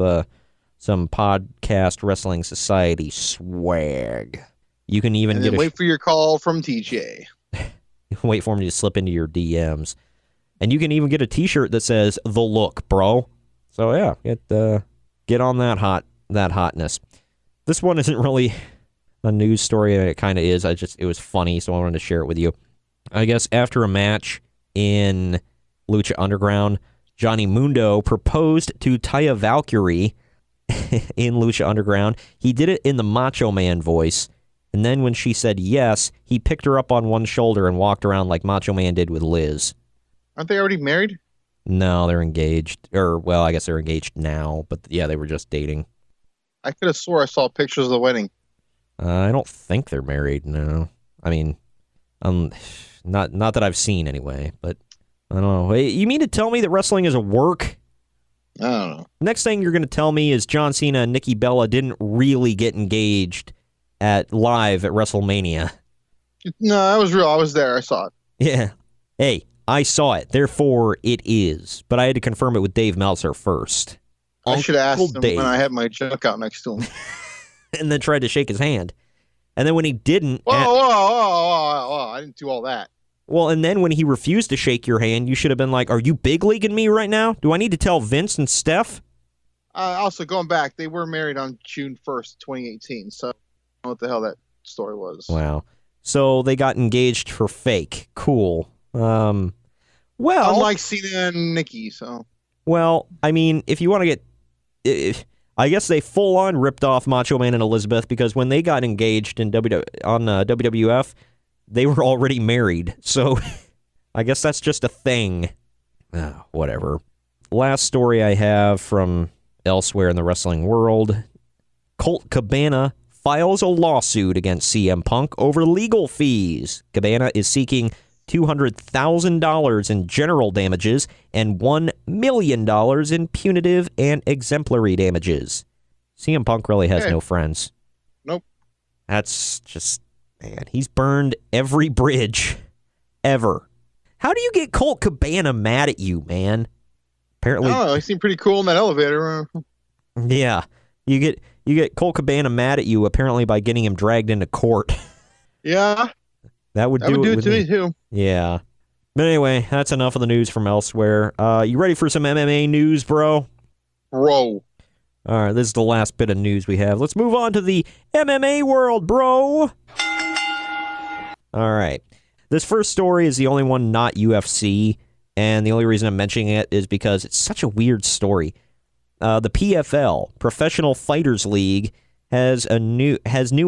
some Podcast Wrestling Society swag. You can even
wait for your call from TJ.
Wait for him to slip into your DMs. And you can even get a t-shirt that says "The Look, Bro." So yeah, get on that hotness. This one isn't really a news story. It kind of is. It was funny, so I wanted to share it with you. I guess after a match in Lucha Underground, Johnny Mundo proposed to Taya Valkyrie in Lucha Underground. He did it in the Macho Man voice. And then when she said yes, he picked her up on one shoulder and walked around like Macho Man did with Liz.
Aren't they already married?
No, they're engaged. I guess they're engaged now. But yeah, they were just dating.
I could have swore I saw pictures of the wedding.
I don't think they're married, no. I mean, not that I've seen anyway, but I don't know. Hey, you mean to tell me that wrestling is a work?
I don't know.
Next thing you're going to tell me is John Cena and Nikki Bella didn't really get engaged live at WrestleMania.
No, that was real. I was there. I saw it.
Yeah. Hey, I saw it. Therefore, it is. But I had to confirm it with Dave Meltzer first.
I should have asked him when I had my junk out next to him.
And then tried to shake his hand. And then when he didn't...
Whoa, I didn't do all that.
Well, and then when he refused to shake your hand, you should have been like, are you big leaguing me right now? Do I need to tell Vince and Steph?
Also, going back, they were married on June 1st, 2018. So I don't know what the hell that story was.
Wow. So they got engaged for fake. Cool. Well...
Unlike Cena and Nikki, so...
Well, I mean, if you want to get... I guess they full-on ripped off Macho Man and Elizabeth because when they got engaged on WWF, they were already married. So I guess that's just a thing. Whatever. Last story I have from elsewhere in the wrestling world. Colt Cabana files a lawsuit against CM Punk over legal fees. Cabana is seeking $200,000 in general damages and $1 million in punitive and exemplary damages. CM Punk really has no friends.
Nope.
That's just, man, he's burned every bridge ever. How do you get Colt Cabana mad at you, man? Apparently,
he seemed pretty cool in that elevator.
Yeah, you get Colt Cabana mad at you apparently by getting him dragged into court.
Yeah.
That would do it
to me too.
Yeah. But anyway, that's enough of the news from elsewhere. You ready for some MMA news, bro?
Bro.
All right, this is the last bit of news we have. Let's move on to the MMA world, bro. All right. This first story is the only one not UFC, and the only reason I'm mentioning it is because it's such a weird story. The PFL, Professional Fighters League, has new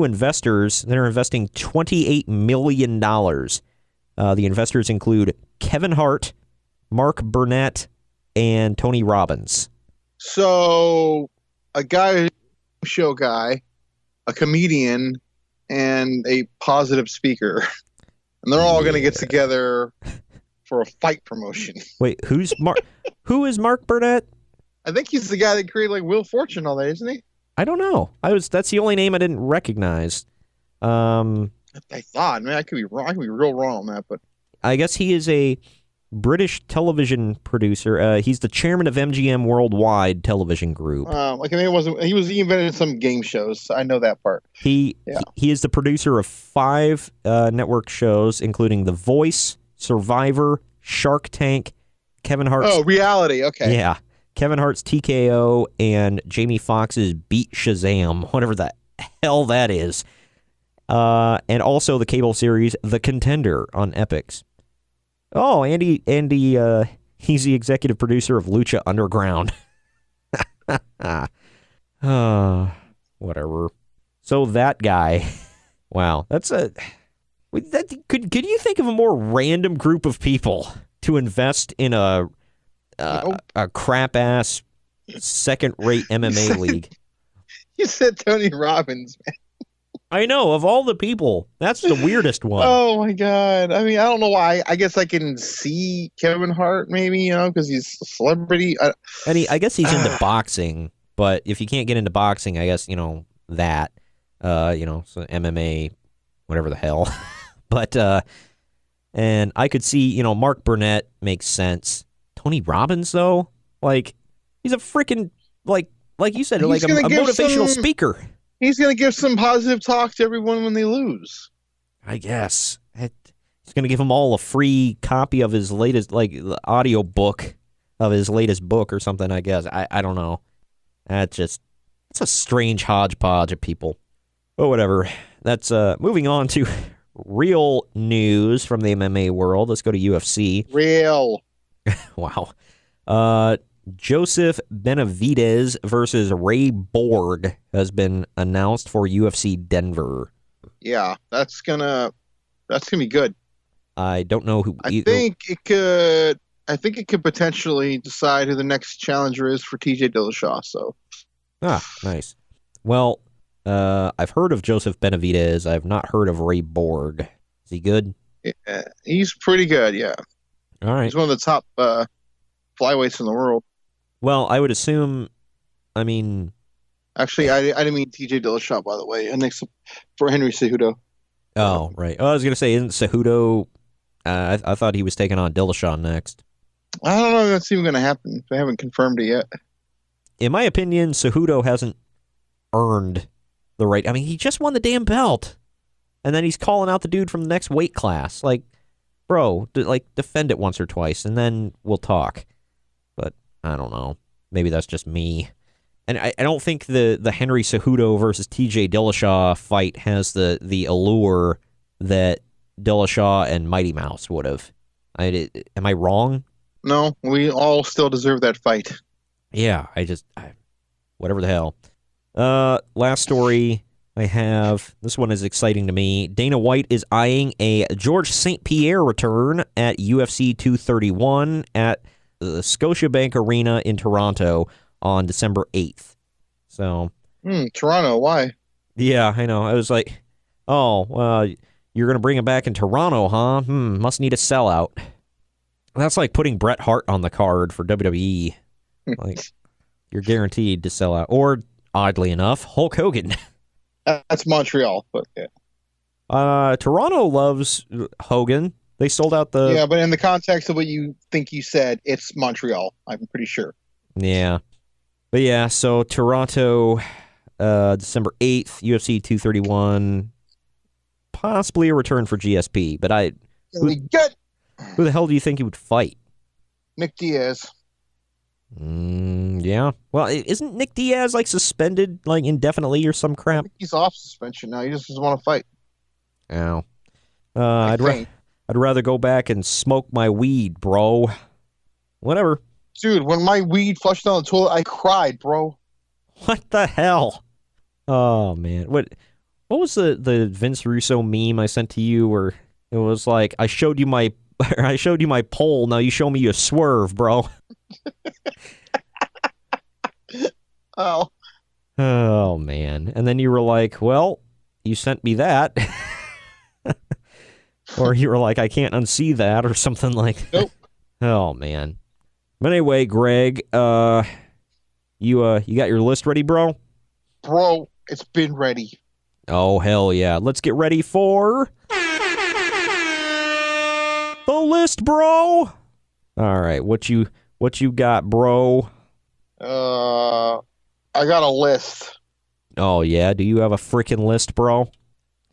investors that are investing $28 million. The investors include Kevin Hart, Mark Burnett, and Tony Robbins.
So, a show guy, a comedian, and a positive speaker. And they're all going to get together for a fight promotion.
Wait, who is Mark Burnett?
I think he's the guy that created like Wheel of Fortune and all that, isn't he?
I don't know. That's the only name I didn't recognize.
I thought, man, I could be wrong. I could be real wrong on that, but
I guess he is a British television producer. He's the chairman of MGM Worldwide Television Group.
He invented some game shows. I know that part.
He is the producer of 5 network shows, including The Voice, Survivor, Shark Tank, Kevin Hart's...
Oh, reality. Okay.
Yeah. Kevin Hart's TKO and Jamie Foxx's Beat Shazam, whatever the hell that is. And also the cable series The Contender on Epix. Oh, Andy, he's the executive producer of Lucha Underground. Whatever. So that guy, wow, that's could you think of a more random group of people to invest in a crap ass second-rate MMA league?
You said Tony Robbins, man.
I know, of all the people, that's the weirdest one.
Oh my god! I mean, I don't know why. I guess I can see Kevin Hart, maybe, because he's a celebrity.
I guess he's into boxing, but if you can't get into boxing, I guess that, so MMA, whatever the hell. But and I could see, Mark Burnett makes sense. Tony Robbins, though, like he's a freaking like you said, like a motivational speaker.
He's going to give some positive talk to everyone when they lose.
I guess. He's going to give them all a free copy of his latest, audio book of his latest book or something, I guess. I don't know. It's a strange hodgepodge of people. But whatever. That's moving on to real news from the MMA world. Let's go to UFC.
Real.
Wow. Joseph Benavidez versus Ray Borg has been announced for UFC Denver.
Yeah, that's gonna be good.
I don't know who.
I think it could potentially decide who the next challenger is for TJ Dillashaw. So,
nice. Well, I've heard of Joseph Benavidez. I've not heard of Ray Borg. Is he good?
Yeah, he's pretty good. Yeah.
All right.
He's one of the top flyweights in the world.
Well, I would assume. I mean,
actually, I didn't mean TJ Dillashaw, by the way. And next for Henry Cejudo.
Oh, right. Oh, I was gonna say, isn't Cejudo? I thought he was taking on Dillashaw next.
I don't know if that's even going to happen. They haven't confirmed it yet.
In my opinion, Cejudo hasn't earned the right. I mean, he just won the damn belt, and then he's calling out the dude from the next weight class. Like, bro, defend it once or twice, and then we'll talk. But I don't know. Maybe that's just me. And I don't think the Henry Cejudo versus TJ Dillashaw fight has the allure that Dillashaw and Mighty Mouse would have. Am I wrong?
No, we all still deserve that fight.
Yeah, whatever the hell. Last story I have. This one is exciting to me. Dana White is eyeing a George St. Pierre return at UFC 231 at the Scotiabank Arena in Toronto on December 8th. So.
Toronto, why?
Yeah, I know. I was like, oh, you're going to bring him back in Toronto, huh? Must need a sellout. That's like putting Bret Hart on the card for WWE. Like, you're guaranteed to sell out. Or, oddly enough, Hulk Hogan.
That's Montreal, but yeah.
Toronto loves Hogan. They sold out the...
Yeah, but in the context of what you think you said, it's Montreal, I'm pretty sure.
Yeah. But yeah, so Toronto, December 8th, UFC 231, possibly a return for GSP, but who the hell do you think he would fight?
Nick Diaz.
Yeah. Well, isn't Nick Diaz suspended indefinitely or some crap?
I think he's off suspension now. He just doesn't want to fight.
Oh. I'd rather go back and smoke my weed, bro. Whatever.
Dude, when my weed flushed down the toilet, I cried, bro.
What the hell? Oh man. What was the Vince Russo meme I sent to you where it was like, I showed you my pole, now you show me your swerve, bro. Oh man. And then you were like, well, you sent me that. Or you were like, I can't unsee that or something like that.
Nope.
Oh man. But anyway, Greg, you got your list ready, bro?
Bro, it's been ready.
Oh hell yeah. Let's get ready for the list, bro. All right, what you got, bro?
I got a list.
Oh yeah, do you have a freaking list, bro?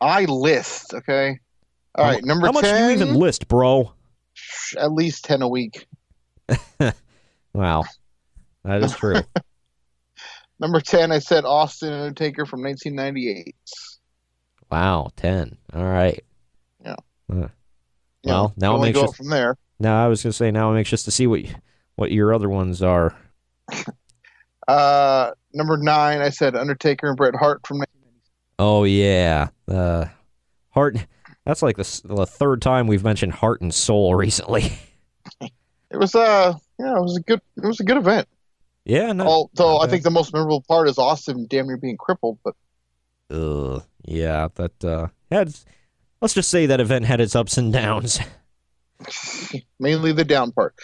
I list, okay? All right, number 10. How much
do you even list, bro?
At least 10 a week.
Wow. That is true.
Number 10, I said Austin Undertaker from 1998.
Wow, 10. All right.
Yeah.
Well, now it makes
go from there.
No, I was going to say, now I'm anxious to see what your other ones are.
Number 9, I said Undertaker and Bret Hart from 1990.
Oh, yeah. Hart. That's like the third time we've mentioned Heart and Soul recently.
It was it was a good event.
Yeah,
although I think the most memorable part is Austin damn near being crippled, but
yeah, that let's just say that event had its ups and downs.
Mainly the down part.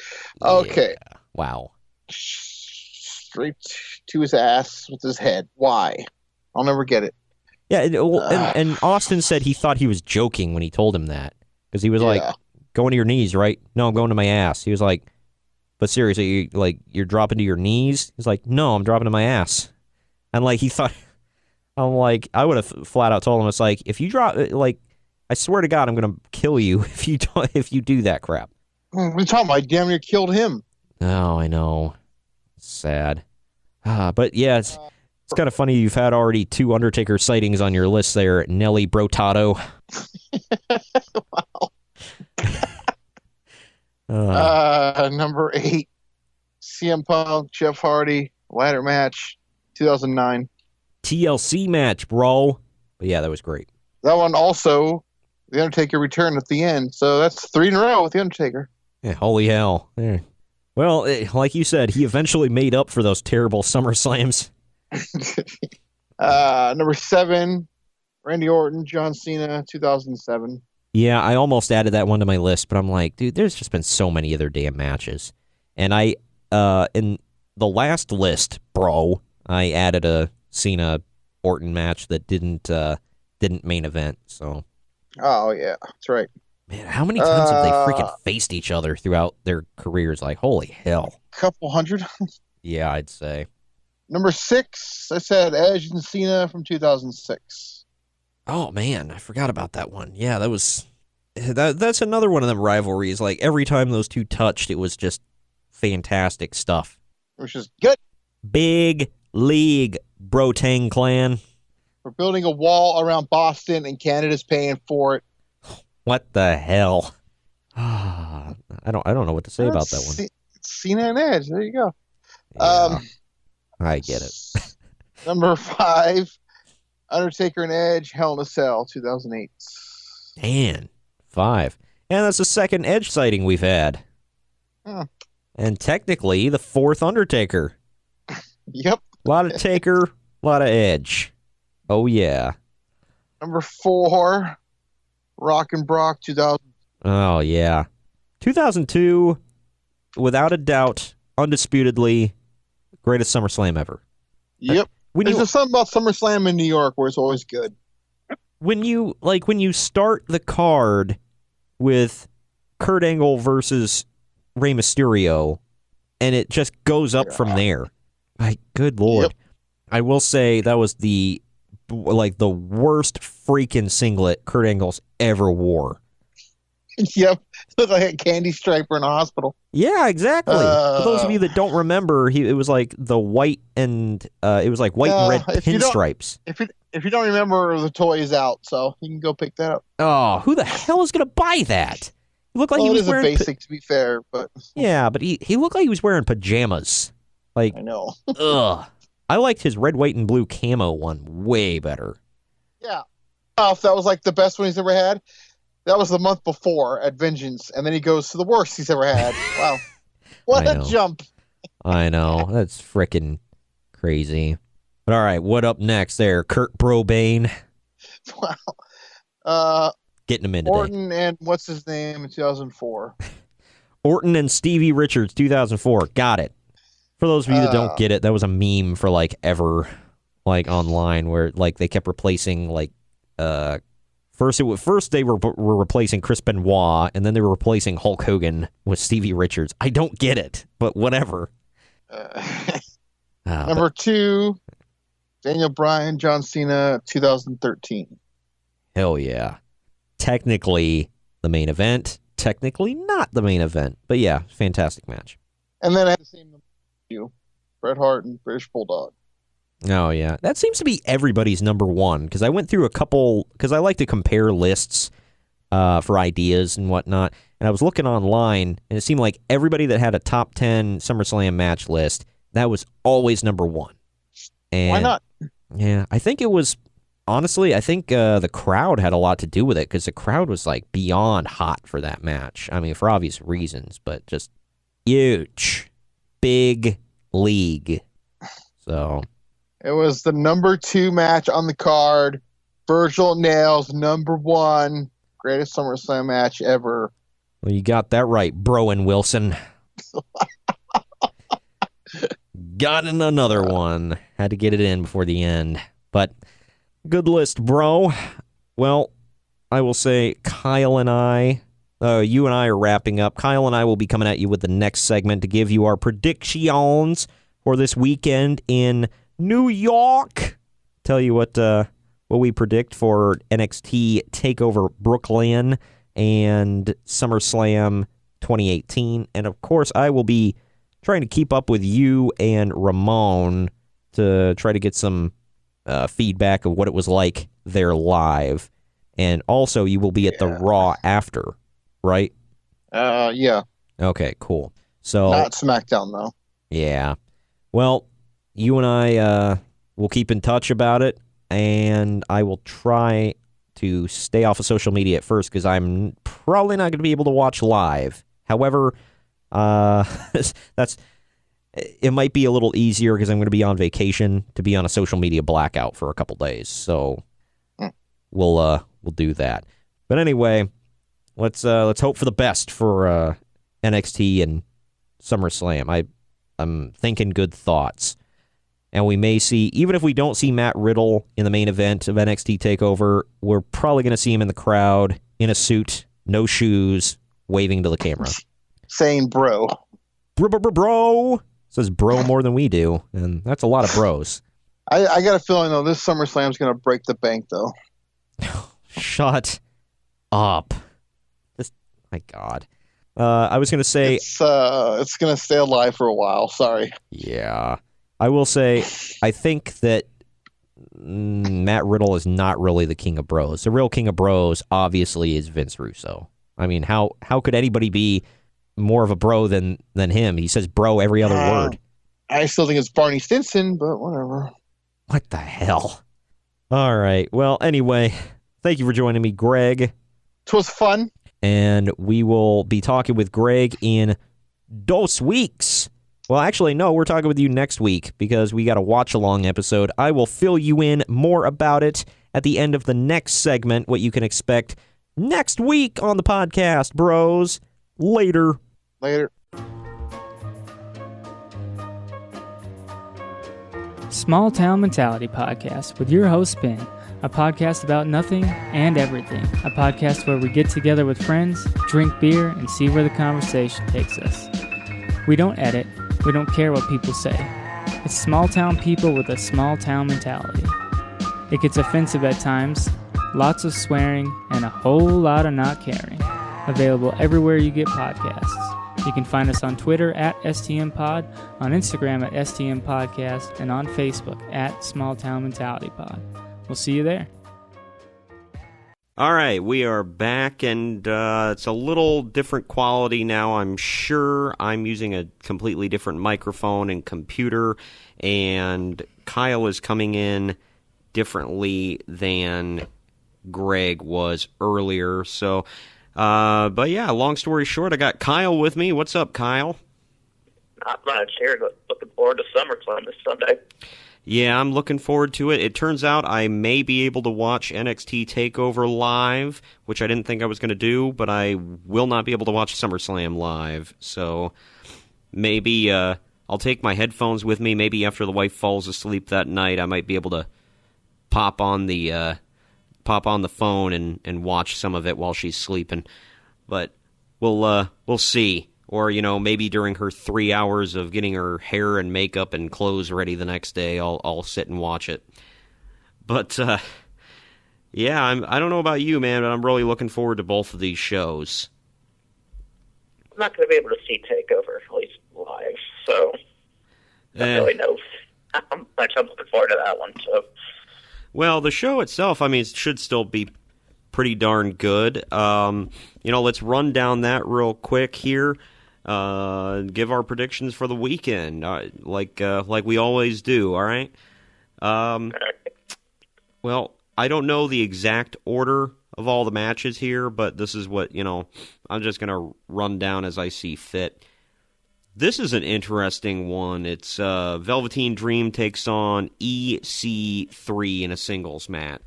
Okay.
Yeah. Wow.
Straight to his ass with his head. Why? I'll never get it.
Yeah, and Austin said he thought he was joking when he told him that. Because he was like, going to your knees, right? No, I'm going to my ass. He was like, but seriously, you're dropping to your knees? He's like, no, I'm dropping to my ass. And he thought, I'm like, I would have flat out told him, it's like, if you drop, I swear to God, I'm going to kill you if you do that crap.
We're talking about, I damn near killed him.
Oh, I know. Sad. But yeah, it's kind of funny you've had already 2 Undertaker sightings on your list there, Nelly Brotato.
Wow. Number 8, CM Punk, Jeff Hardy, ladder match, 2009.
TLC match, bro. But yeah, that was great.
That one also, The Undertaker returned at the end, so that's 3 in a row with The Undertaker.
Yeah, holy hell. Yeah. Well, like you said, he eventually made up for those terrible SummerSlams.
Number 7, Randy Orton, John Cena, 2007.
Yeah, I almost added that one to my list, but I'm like, dude, there's just been so many other damn matches. And I, in the last list, bro, I added a Cena Orton match that didn't main event. So.
Oh yeah, that's right.
Man, how many times have they freaking faced each other throughout their careers? Like, holy hell.
Couple hundred.
Yeah, I'd say.
Number 6, I said Edge and Cena from 2006.
Oh man, I forgot about that one. Yeah, that's another one of them rivalries. Like every time those two touched, it was just fantastic stuff.
Which is good.
Big league, Brotang clan.
We're building a wall around Boston, and Canada's paying for it.
What the hell? I don't know what to say about that one.
Cena and Edge. There you go.
Yeah, I get it.
Number 5. Undertaker and Edge, Hell in a Cell, 2008.
Man, 5. And that's the second Edge sighting we've had.
Huh.
And technically, the 4th Undertaker.
Yep.
A lot of Taker, a lot of Edge. Oh, yeah.
Number 4, Rock and Brock, 2000.
Oh, yeah. 2002, without a doubt, undisputedly, greatest SummerSlam ever.
Yep. There's just something about SummerSlam in New York where it's always good.
When you start the card with Kurt Angle versus Rey Mysterio, and it just goes up from there. Like, good Lord. Yep. I will say that was the worst freaking singlet Kurt Angle's ever wore.
Yep. Looked like a candy striper in a hospital.
Yeah, exactly. For those of you that don't remember, it was like the white and and red pinstripes.
If you don't remember, the toy is out, so you can go pick that up.
Oh, who the hell is gonna buy that? He looked like he was wearing.
It is a basic, to be fair, but
yeah, but he looked like he was wearing pajamas. Like,
I know.
Ugh. I liked his red, white, and blue camo one way better.
Yeah. If that was like the best one he's ever had. That was the month before at Vengeance, and then he goes to the worst he's ever had. Wow. What a jump.
I know. That's freaking crazy. But all right, what up next there? Kurt Brobane.
Wow.
Getting him in today.
Orton and what's his name in 2004?
Orton and Stevie Richards, 2004. Got it. For those of you that don't get it, that was a meme for ever, online, where they kept replacing First they were replacing Chris Benoit, and then they were replacing Hulk Hogan with Stevie Richards. I don't get it, but whatever.
Number 2, Daniel Bryan, John Cena, 2013.
Hell yeah. Technically the main event, technically not the main event, but yeah, fantastic match.
And then I had the same number you, Bret Hart and British Bulldog.
Oh, yeah. That seems to be everybody's number 1, because I went through a couple, because I like to compare lists for ideas and whatnot, and I was looking online, and it seemed like everybody that had a top 10 SummerSlam match list, that was always number one. And,
why not?
Yeah, I think it was, honestly, I think the crowd had a lot to do with it, because the crowd was like beyond hot for that match. I mean, for obvious reasons, but just huge, big league. So
It was the number 2 match on the card. Virgil nails number 1. Greatest SummerSlam match ever.
well, you got that right, bro and Wilson. Got in another one. Had to get it in before the end. But good list, bro. Well, I will say Kyle and I, you and I are wrapping up. Kyle and I will be coming at you with the next segment to give you our predictions for this weekend in New York. Tell you what we predict for NXT TakeOver Brooklyn and SummerSlam 2018. And, of course, I will be trying to keep up with you and Ramon to try to get some feedback of what it was like there live. And also, you will be at the Raw after, right?
Yeah.
Okay, cool. So
Not SmackDown, though.
Yeah. Well, you and I will keep in touch about it, and I will try to stay off of social media at first because I'm probably not going to be able to watch live. However, it might be a little easier because I'm going to be on vacation to be on a social media blackout for a couple days. So we'll do that. But anyway, let's hope for the best for NXT and SummerSlam. I'm thinking good thoughts. And we may see, even if we don't see Matt Riddle in the main event of NXT TakeOver, we're probably going to see him in the crowd in a suit, no shoes, waving to the camera.
Saying bro.
Bro! Says bro more than we do, and that's a lot of bros.
I got a feeling, though, this SummerSlam's going to break the bank, though.
Shut up. My God. I was going to say...
It's going to stay alive for a while. Sorry.
Yeah. I will say, I think that Matt Riddle is not really the king of bros. The real king of bros, obviously, is Vince Russo. I mean, how could anybody be more of a bro than him? He says bro every other word.
I still think it's Barney Stinson, but whatever.
What the hell? All right. Well, anyway, thank you for joining me, Greg.
It was fun.
And we will be talking with Greg in 2 weeks. Well, actually, no, we're talking with you next week because we got a watch-along episode. I will fill you in more about it at the end of the next segment, what you can expect next week on the podcast, bros. Later.
Small Town Mentality Podcast with your host, Ben. A podcast about nothing and everything. A podcast where we get together with friends, drink beer, and see where the conversation takes us. We don't edit. We don't care what people say. It's small town people with a small town mentality. It gets offensive at times, lots of swearing, and a whole lot of not caring. Available everywhere you get podcasts. You can find us on Twitter at STMPod, on Instagram at STMPodcast, and on Facebook at Small Town Mentality Pod. We'll see you there.
All right, we are back, and it's a little different quality now, I'm sure. I'm using a completely different microphone and computer, and Kyle is coming in differently than Greg was earlier. So, but yeah, long story short, I got Kyle with me. What's up, Kyle?
Not much here. Looking forward to SummerSlam this Sunday.
Yeah, I'm looking forward to it. It turns out I may be able to watch NXT TakeOver live, which I didn't think I was going to do, but I will not be able to watch SummerSlam live. So maybe I'll take my headphones with me. Maybe after the wife falls asleep that night, I might be able to pop on the phone and watch some of it while she's sleeping. But we'll see. Or, maybe during her 3 hours of getting her hair and makeup and clothes ready the next day, I'll sit and watch it. But, yeah, I don't know about you, man, but I'm really looking forward to both of these shows.
I'm not going to be able to see TakeOver, at least live, so I don't really know how much I'm looking forward to that one. So,
well, the show itself, I mean, it should still be pretty darn good. Let's run down that real quick here. Give our predictions for the weekend, like we always do. All right. Well, I don't know the exact order of all the matches here, but this is what I'm just gonna run down as I see fit. This is an interesting one. It's Velveteen Dream takes on EC3 in a singles match.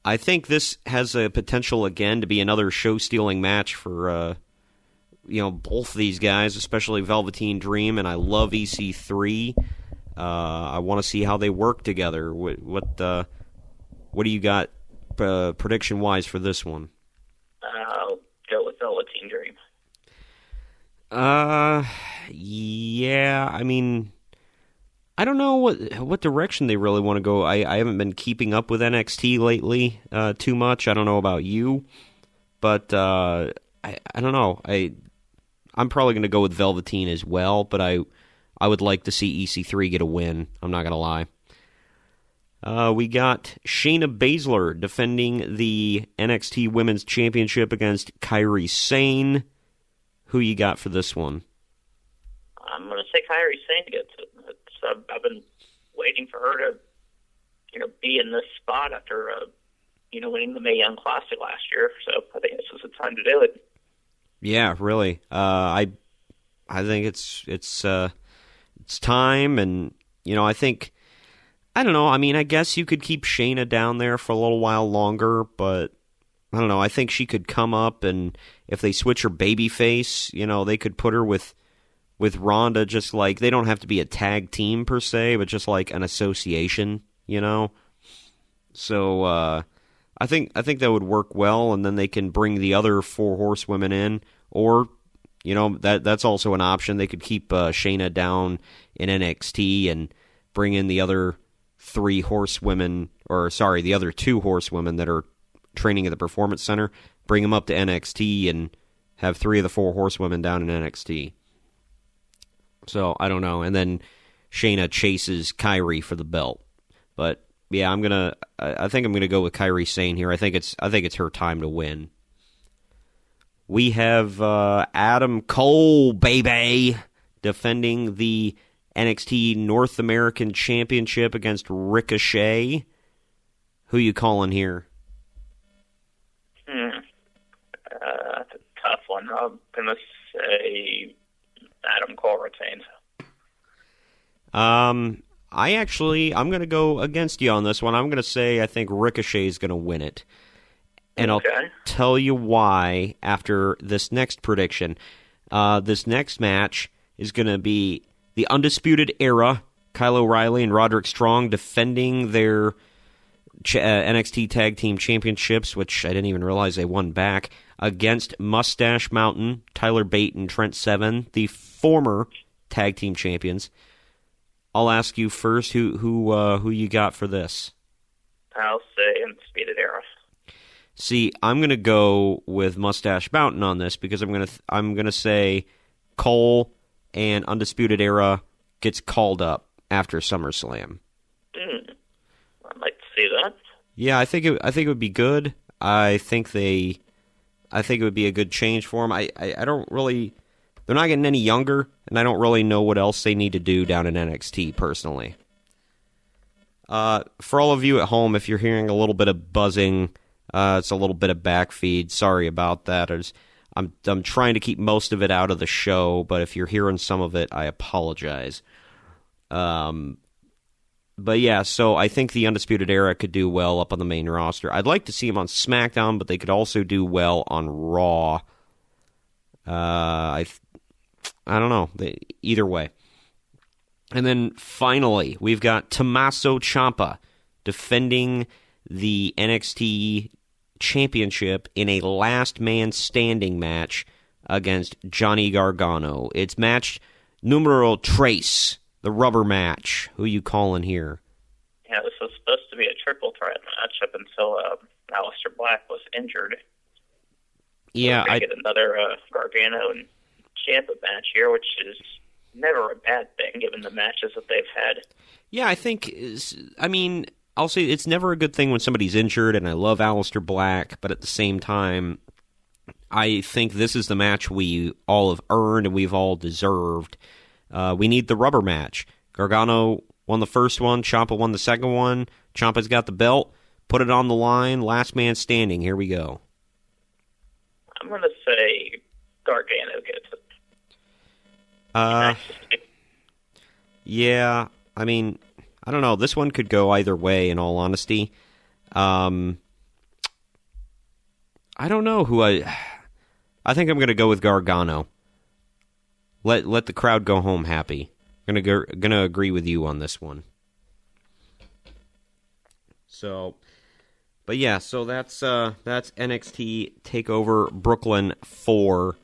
I think this has a potential again to be another show-stealing match for both these guys, especially Velveteen Dream, and I love EC3. I want to see how they work together. What do you got prediction-wise for this one?
I'll go with Velveteen Dream.
Yeah, I mean, I don't know what direction they really want to go. I haven't been keeping up with NXT lately too much. I don't know about you, but I don't know. I'm probably going to go with Velveteen as well, but I would like to see EC3 get a win. I'm not going to lie. We got Shayna Baszler defending the NXT Women's Championship against Kairi Sane. Who you got for this one?
I'm going to say Kairi Sane gets it. I've been waiting for her to, be in this spot after, winning the Mae Young Classic last year. So I think this is the time to do it. Yeah,
really. I think it's time, and I think. I don't know. I mean, I guess you could keep Shayna down there for a little while longer, but I don't know. I think she could come up, and if they switch her babyface, they could put her with Ronda. Just like they don't have to be a tag team per se, but just like an association, So I think that would work well, and then they can bring the other 4 horsewomen in, or that's also an option. They could keep Shayna down in NXT and bring in the other 3 horsewomen, the other 2 horsewomen that are training at the Performance Center, bring them up to NXT and have 3 of the 4 horsewomen down in NXT. So, I don't know. And then Shayna chases Kairi for the belt. But, yeah, I think I'm gonna go with Kairi Sane here. I think it's her time to win. We have Adam Cole, baby, defending the NXT North American Championship against Ricochet. Who you calling here?
That's a tough one. I'm going to say Adam Cole retains.
I'm going to go against you on this one. I'm going to say I think Ricochet is going to win it. And
okay.
I'll tell you why after this next prediction. This next match is going to be the Undisputed Era, Kyle O'Reilly and Roderick Strong defending their NXT Tag Team Championships, which I didn't even realize they won back, against Mustache Mountain, Tyler Bate and Trent Seven, the former Tag Team Champions. I'll ask you first, who you got for this?
I'll say Undisputed Era.
See, I'm going to go with Mustache Mountain on this because I'm going to say Cole and Undisputed Era gets called up after SummerSlam.
I'd like to see that.
Yeah, I think it would be good. I think it would be a good change for them. I don't really. They're not getting any younger, and I don't really know what else they need to do down in NXT personally. For all of you at home, if you're hearing a little bit of buzzing, it's a little bit of backfeed. Sorry about that. I'm trying to keep most of it out of the show, but if you're hearing some of it, I apologize. But yeah, so I think the Undisputed Era could do well up on the main roster. I'd like to see them on SmackDown, but they could also do well on Raw. I don't know. Either way. And then finally, we've got Tommaso Ciampa defending the NXT Championship in a last man standing match against Johnny Gargano. It's match numero tres, the rubber match. Who you calling here?
Yeah, this was supposed to be a triple threat match up until Aleister Black was injured.
Yeah,
I get another Gargano and Ciampa match here, which is never a bad thing given the matches that they've had.
Yeah, I think. I mean, I'll say it's never a good thing when somebody's injured, and I love Aleister Black, but at the same time, I think this is the match we all have earned and we've all deserved. We need the rubber match. Gargano won the first one, Ciampa won the second one. Ciampa's got the belt, put it on the line, last man standing. Here we go.
I'm going to say Gargano gets it.
Yeah, I mean, I don't know. This one could go either way, in all honesty. I don't know who I think I'm going to go with Gargano. Let the crowd go home happy. I'm going to agree with you on this one. So, but yeah, so that's NXT TakeOver Brooklyn 4.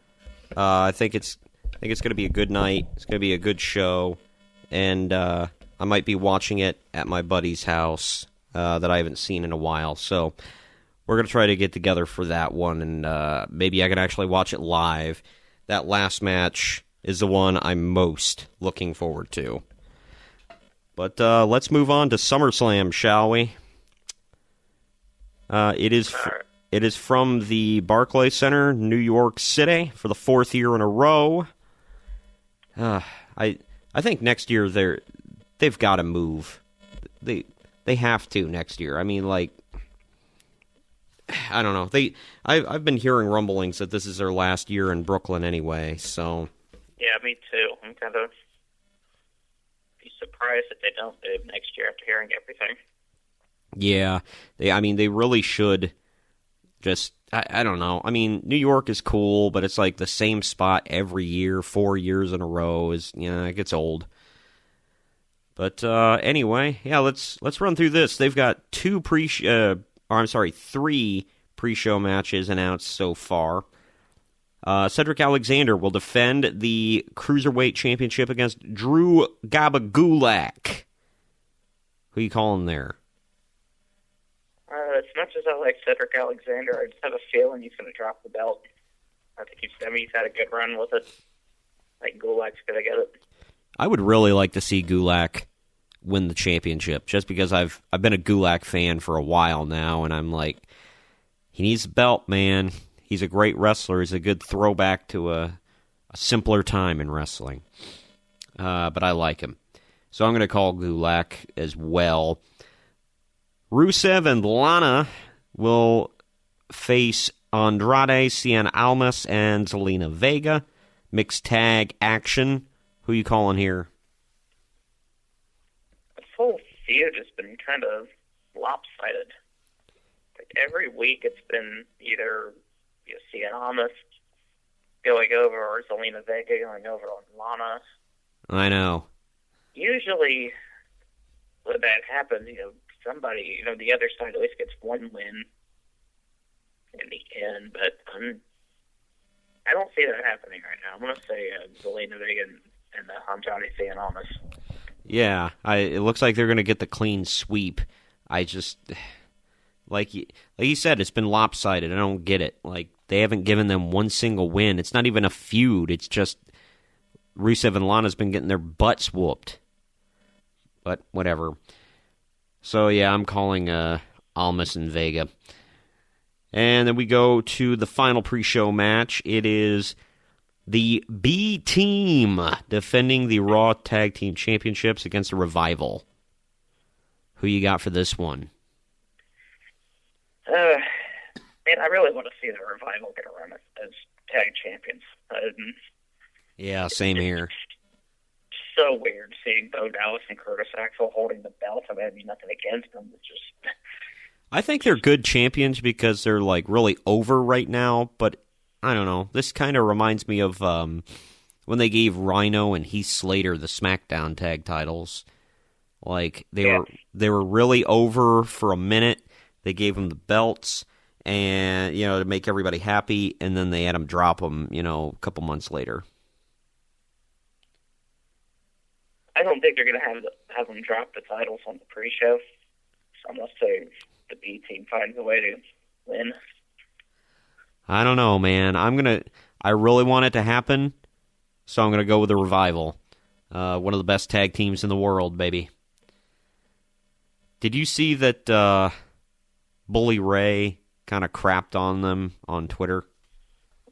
I think it's going to be a good night. It's going to be a good show, and I might be watching it at my buddy's house that I haven't seen in a while. So we're going to try to get together for that one, and maybe I can actually watch it live. That last match is the one I'm most looking forward to. But let's move on to SummerSlam, shall we? It is from the Barclays Center, New York City, for the 4th year in a row. I think next year they've got to move. They have to next year. I mean, like, I don't know. I've been hearing rumblings that this is their last year in Brooklyn anyway. So
yeah, me too. I'm kind of be surprised if they don't do it next year after hearing everything.
Yeah, they really should just, I don't know. I mean, New York is cool, but it's like the same spot every year, 4 years in a row it gets old. But anyway, yeah, let's run through this. They've got 3 pre-show matches announced so far. Cedric Alexander will defend the Cruiserweight Championship against Drew Gabagulak. Who you calling there?
As much as I like Cedric Alexander, I just have a feeling he's going to drop the belt. I think he's had a good run with it. I think Gulak's going to get it.
I would really like to see Gulak win the championship, just because I've been a Gulak fan for a while now, and I'm like, he needs a belt, man. He's a great wrestler. He's a good throwback to a simpler time in wrestling. But I like him. So I'm going to call Gulak as well. Rusev and Lana will face Andrade, Cien Almas, and Zelina Vega. Mixed tag action. Who you calling here?
This whole feud has been kind of lopsided. Like every week it's been either Cien Almas going over or Zelina Vega going over on Lana.
I know.
Usually when that happens, somebody, the other side at least gets one win in the end, but I don't see that happening right now. I'm going to say Zelina Vega and Andrade Cien Almas.
Yeah, it looks like they're going to get the clean sweep. I just, like you said, it's been lopsided. I don't get it. Like, they haven't given them one single win. It's not even a feud. It's just Rusev and Lana's been getting their butts whooped. But whatever. So, yeah, I'm calling Almas and Vega. And then we go to the final pre-show match. It is the B Team defending the Raw Tag Team Championships against the Revival. Who you got for this one?
Man, I really want to see the Revival get a run as tag champions.
Yeah, same here.
So weird seeing Bo Dallas and Curtis Axel holding the belts. I mean, nothing against them. It's just...
I think they're good champions because they're like really over right now, but I don't know. This kind of reminds me of when they gave Rhino and Heath Slater the SmackDown tag titles. Like they were really over for a minute. They gave them the belts and to make everybody happy, and then they had them drop them, a couple months later.
I don't think they're going to have them drop the titles on the pre-show, so unless the B Team finds a way to win.
I don't know, man. I really want it to happen, so I'm gonna go with the Revival. One of the best tag teams in the world, baby. Did you see that Bully Ray kind of crapped on them on Twitter?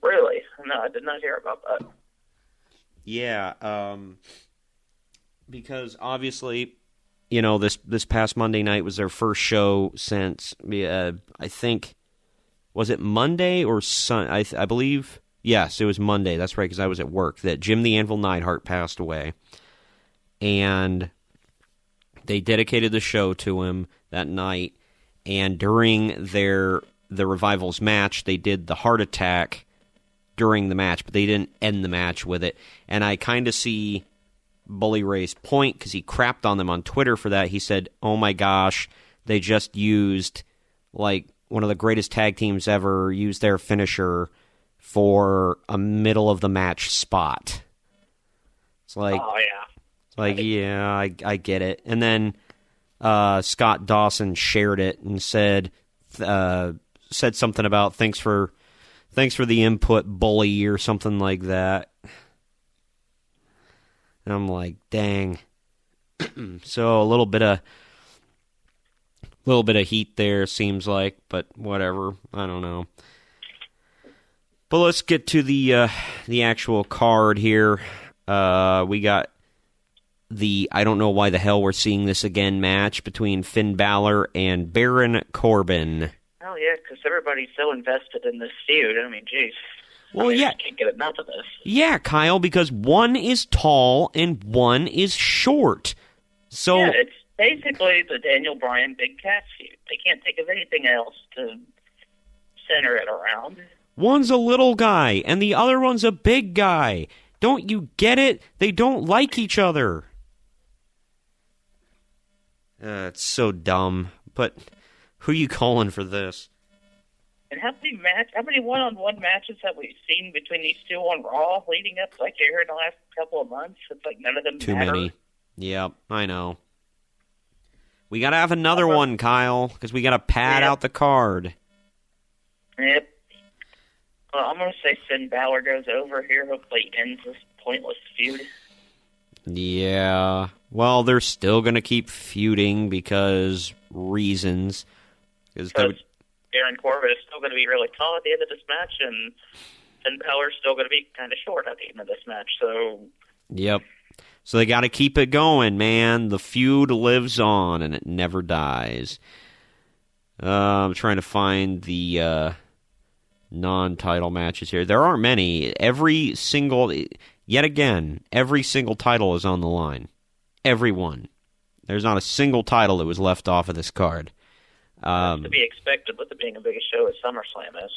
Really? No, I did not hear about that.
Yeah, because obviously, this past Monday night was their first show since, I think, was it Monday or Sunday? I believe, yes, it was Monday. That's right, because I was at work, that Jim the Anvil Neidhart passed away. And they dedicated the show to him that night. And during the Revival's match, they did the heart attack during the match, but they didn't end the match with it. And I kind of see Bully Ray's point, because he crapped on them on Twitter for that. He said, oh my gosh, they just used, like, one of the greatest tag teams ever, used their finisher for a middle-of-the-match spot. It's like,
oh, yeah.
It's like, yeah, I get it. And then Scott Dawson shared it and said something about thanks for the input, Bully, or something like that. And I'm like, dang. So a little bit of heat there, seems like, but whatever. I don't know. But let's get to the actual card here. We got the I don't know why the hell we're seeing this again match between Finn Balor and Baron Corbin.
Oh, yeah, because everybody's so invested in this feud. I mean, jeez.
Well, yeah.
I can't get enough of this.
Yeah, Kyle, because one is tall and one is short. So
yeah, it's basically the Daniel Bryan Big Cass feud. They can't think of anything else to center it around.
One's a little guy and the other one's a big guy. Don't you get it? They don't like each other. It's so dumb. But who are you calling for this?
And how many one-on-one matches have we seen between these two on Raw leading up like here in the last couple of months? It's like none of them
Too
matter.
many. Yep, I know. We got to have another one, Kyle, because we got to pad out the card.
Yep. Well, I'm going to say Finn Balor goes over here. Hopefully ends this pointless feud.
Yeah. Well, they're still going to keep feuding because reasons.
Because Baron Corbin is still going to be really tall at the end of this match, and Finn Balor's still going to be kind of short at the end of this match. So.
Yep. So they got to keep it going, man. The feud lives on, and it never dies. I'm trying to find the non-title matches here. There aren't many. Yet again, every single title is on the line. Every one. There's not a single title that was left off of this card.
That's to be expected with it being the biggest show as SummerSlam is.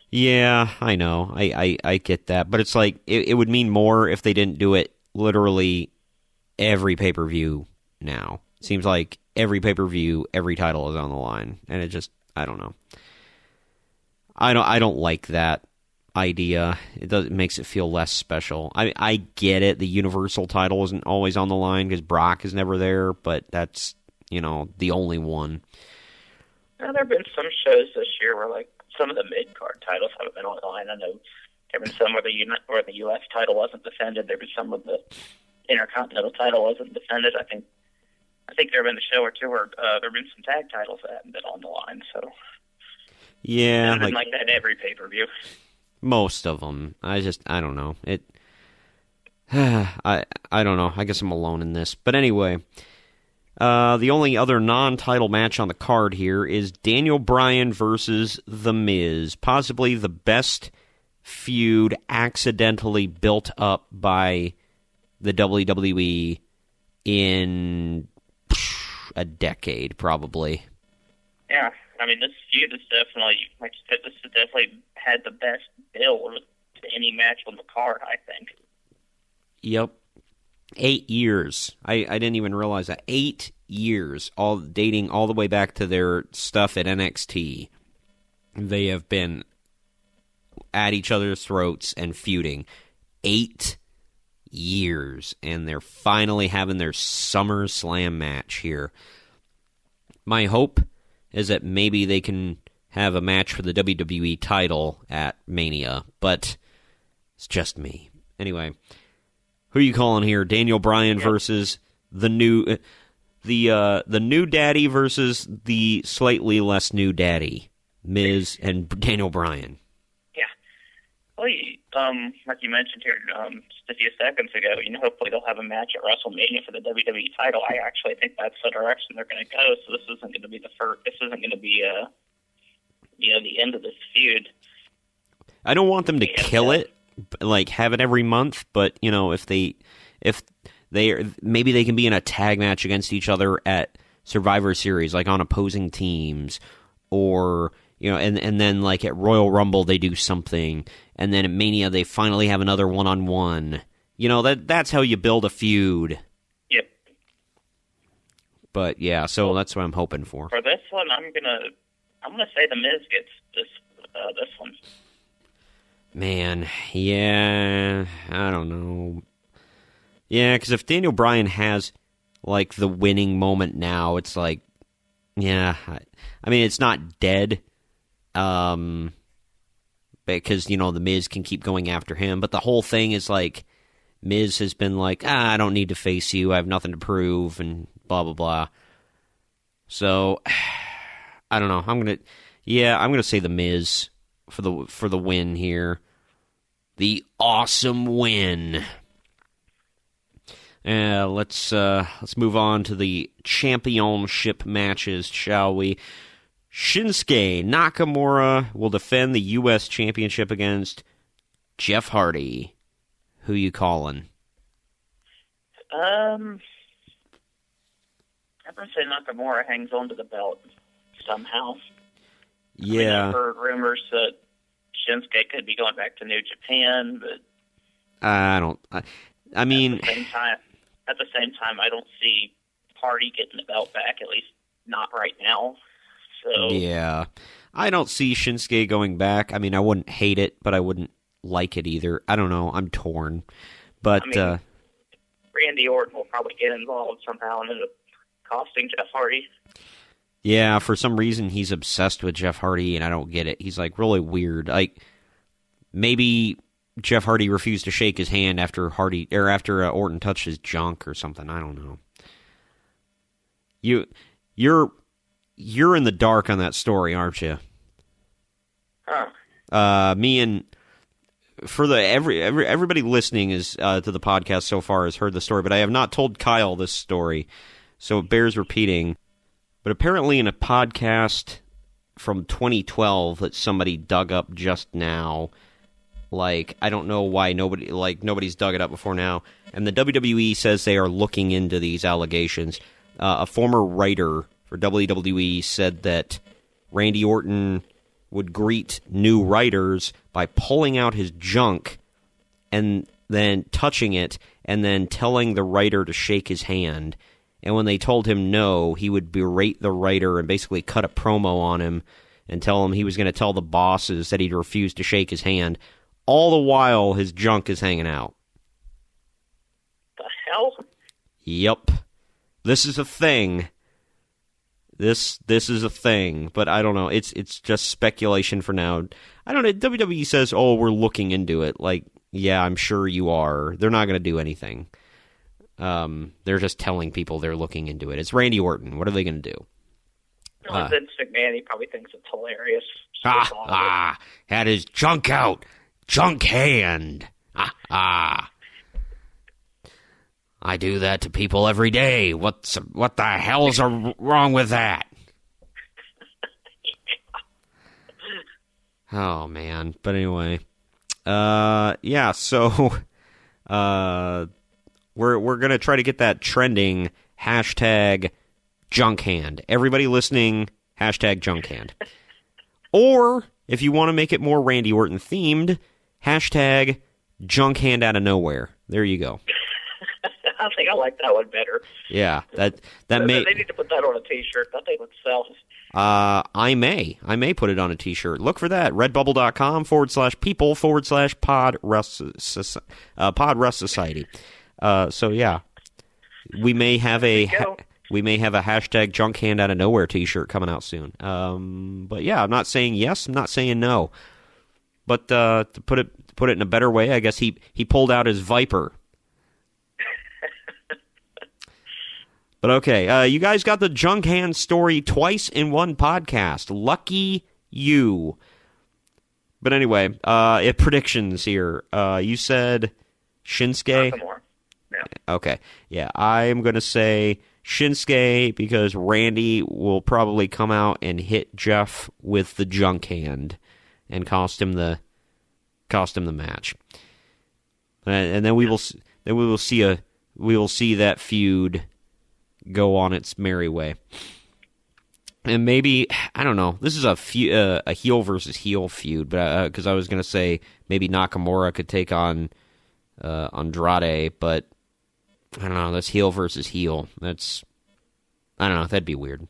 Yeah, I know. I get that. But it's like, it would mean more if they didn't do it literally every pay-per-view now. Seems like every pay-per-view, every title is on the line. And it just, I don't know. I don't like that idea. It makes it feel less special. I get it. The Universal title isn't always on the line because Brock is never there, but that's, the only one.
Now, there have been some shows this year where, like, some of the mid-card titles haven't been on the line. I know there have been some where the U.S. title wasn't defended. There have been some where the Intercontinental title wasn't defended. I think there have been a show or two where there have been some tag titles that haven't been on the line. So
yeah,
it's been like that every pay-per-view.
Most of them. I don't know. I don't know. I guess I'm alone in this. But anyway, the only other non-title match on the card here is Daniel Bryan versus The Miz. Possibly the best feud accidentally built up by the WWE in a decade, probably.
Yeah, I mean, this feud is definitely, like you said, this has definitely had the best build to any match on the card, I think.
Yep. 8 years. I didn't even realize that. 8 years, all dating all the way back to their stuff at NXT. They have been at each other's throats and feuding. 8 years, and they're finally having their SummerSlam match here. My hope is that maybe they can have a match for the WWE title at Mania, but it's just me. Anyway, who are you calling here? Daniel Bryan versus the the new daddy versus the slightly less new daddy, Miz and Daniel Bryan.
Yeah. Well, like you mentioned here just a few seconds ago, hopefully they'll have a match at WrestleMania for the WWE title. I actually think that's the direction they're going to go. So this isn't going to be the first. This isn't going to be the end of this feud.
I don't want them to kill it, like have it every month. But if they maybe they can be in a tag match against each other at Survivor Series, like on opposing teams, or and then like at Royal Rumble they do something, and then at Mania they finally have another one-on-one. That's how you build a feud.
Yep.
But yeah, so that's what I'm hoping for.
For this one, I'm gonna say the Miz gets this one.
Man, yeah, I don't know. Yeah, because if Daniel Bryan has like the winning moment now, it's like, yeah, I mean it's not dead. Because, the Miz can keep going after him. But the whole thing is like, Miz has been like, I don't need to face you. I have nothing to prove, and blah, blah, blah. So, I don't know. I'm going to say the Miz for the win here. The awesome win. Let's move on to the championship matches, shall we? Shinsuke Nakamura will defend the U.S. Championship against Jeff Hardy. Who you calling?
I'm going to say Nakamura hangs on to the belt somehow.
Yeah.
I've heard rumors that Shinsuke could be going back to New Japan, but
I mean,
at the same time, I don't see Hardy getting the belt back, at least not right now. So
yeah, I don't see Shinsuke going back. I mean, I wouldn't hate it, but I wouldn't like it either. I don't know. I'm torn. But
Randy Orton will probably get involved somehow and end up costing Jeff Hardy.
Yeah, for some reason he's obsessed with Jeff Hardy, and I don't get it. He's like really weird. Like maybe Jeff Hardy refused to shake his hand after Orton touched his junk or something. I don't know. You're in the dark on that story, aren't you?
Huh.
Me and for everybody listening is to the podcast so far has heard the story, but I have not told Kyle this story, so it bears repeating. But apparently, in a podcast from 2012 that somebody dug up just now, like I don't know why nobody's dug it up before now, and the WWE says they are looking into these allegations. A former writer for WWE said that Randy Orton would greet new writers by pulling out his junk and then touching it and then telling the writer to shake his hand. And when they told him no, he would berate the writer and basically cut a promo on him and tell him he was going to tell the bosses that he'd refused to shake his hand. All the while, his junk is hanging out.
The hell?
Yep. This is a thing. This is a thing, but I don't know. It's just speculation for now. I don't know. WWE says, "Oh, we're looking into it." Like, yeah, I'm sure you are. They're not going to do anything. They're just telling people they're looking into it. It's Randy Orton. What are they going to do?
Vince McMahon, he probably thinks it's hilarious.
Had his junk out, junk hand. I do that to people every day. What the hell's wrong with that? Oh man! But anyway, yeah. So, we're gonna try to get that trending hashtag junk hand. Everybody listening, hashtag junk hand. Or if you want to make it more Randy Orton themed, hashtag junk hand out of nowhere. There you go.
I think I like that one better.
Yeah, that
they need to put that on a T-shirt. That thing would sell.
I may put it on a T-shirt. Look for that. Redbubble.com/people/pod rest society. So yeah, we may have a hashtag junk hand out of nowhere T-shirt coming out soon. But yeah, I'm not saying yes. I'm not saying no. But to put it in a better way, I guess he pulled out his Viper. But okay, you guys got the junk hand story twice in one podcast. Lucky you. But anyway, predictions here. You said Shinsuke?
Nakamura. Yeah.
Okay. Yeah, I'm going to say Shinsuke because Randy will probably come out and hit Jeff with the junk hand and cost him the match. And then we will see that feud go on its merry way. And maybe, I don't know, this is a heel versus heel feud, but because I was going to say maybe Nakamura could take on Andrade, but I don't know, that's heel versus heel. I don't know, that'd be weird.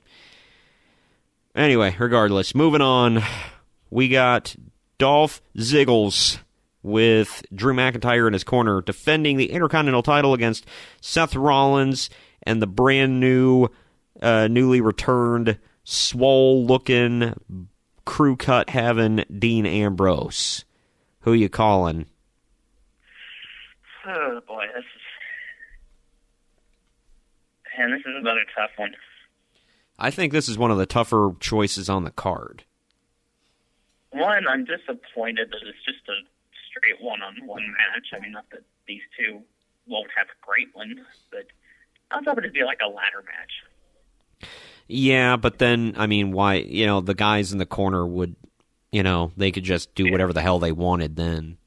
Anyway, regardless, moving on, we got Dolph Ziggles with Drew McIntyre in his corner, defending the Intercontinental title against Seth Rollins and the brand new, newly returned, swole-looking, crew-cut-having Dean Ambrose. Who you calling?
Oh, boy, this is another tough one.
I think this is one of the tougher choices on the card.
One, I'm disappointed that it's just a straight one-on-one match. I mean, not that these two won't have a great one, but I thought it'd be like a ladder match.
Yeah, but then, I mean, why, the guys in the corner would, they could just do whatever the hell they wanted then.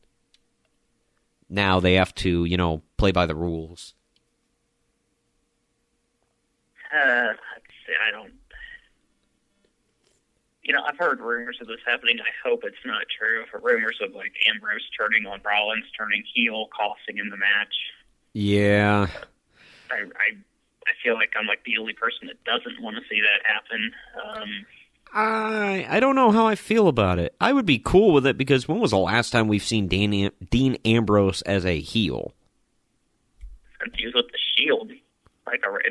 Now they have to, play by the rules.
I don't... I've heard rumors of this happening. I hope it's not true. For rumors of, Ambrose turning on Rollins, turning heel, costing him the match.
Yeah.
I feel like I'm, the only person that doesn't want to see that happen.
I don't know how I feel about it. I would be cool with it because when was the last time we've seen Dean Ambrose as a heel?
Since he was with the Shield, in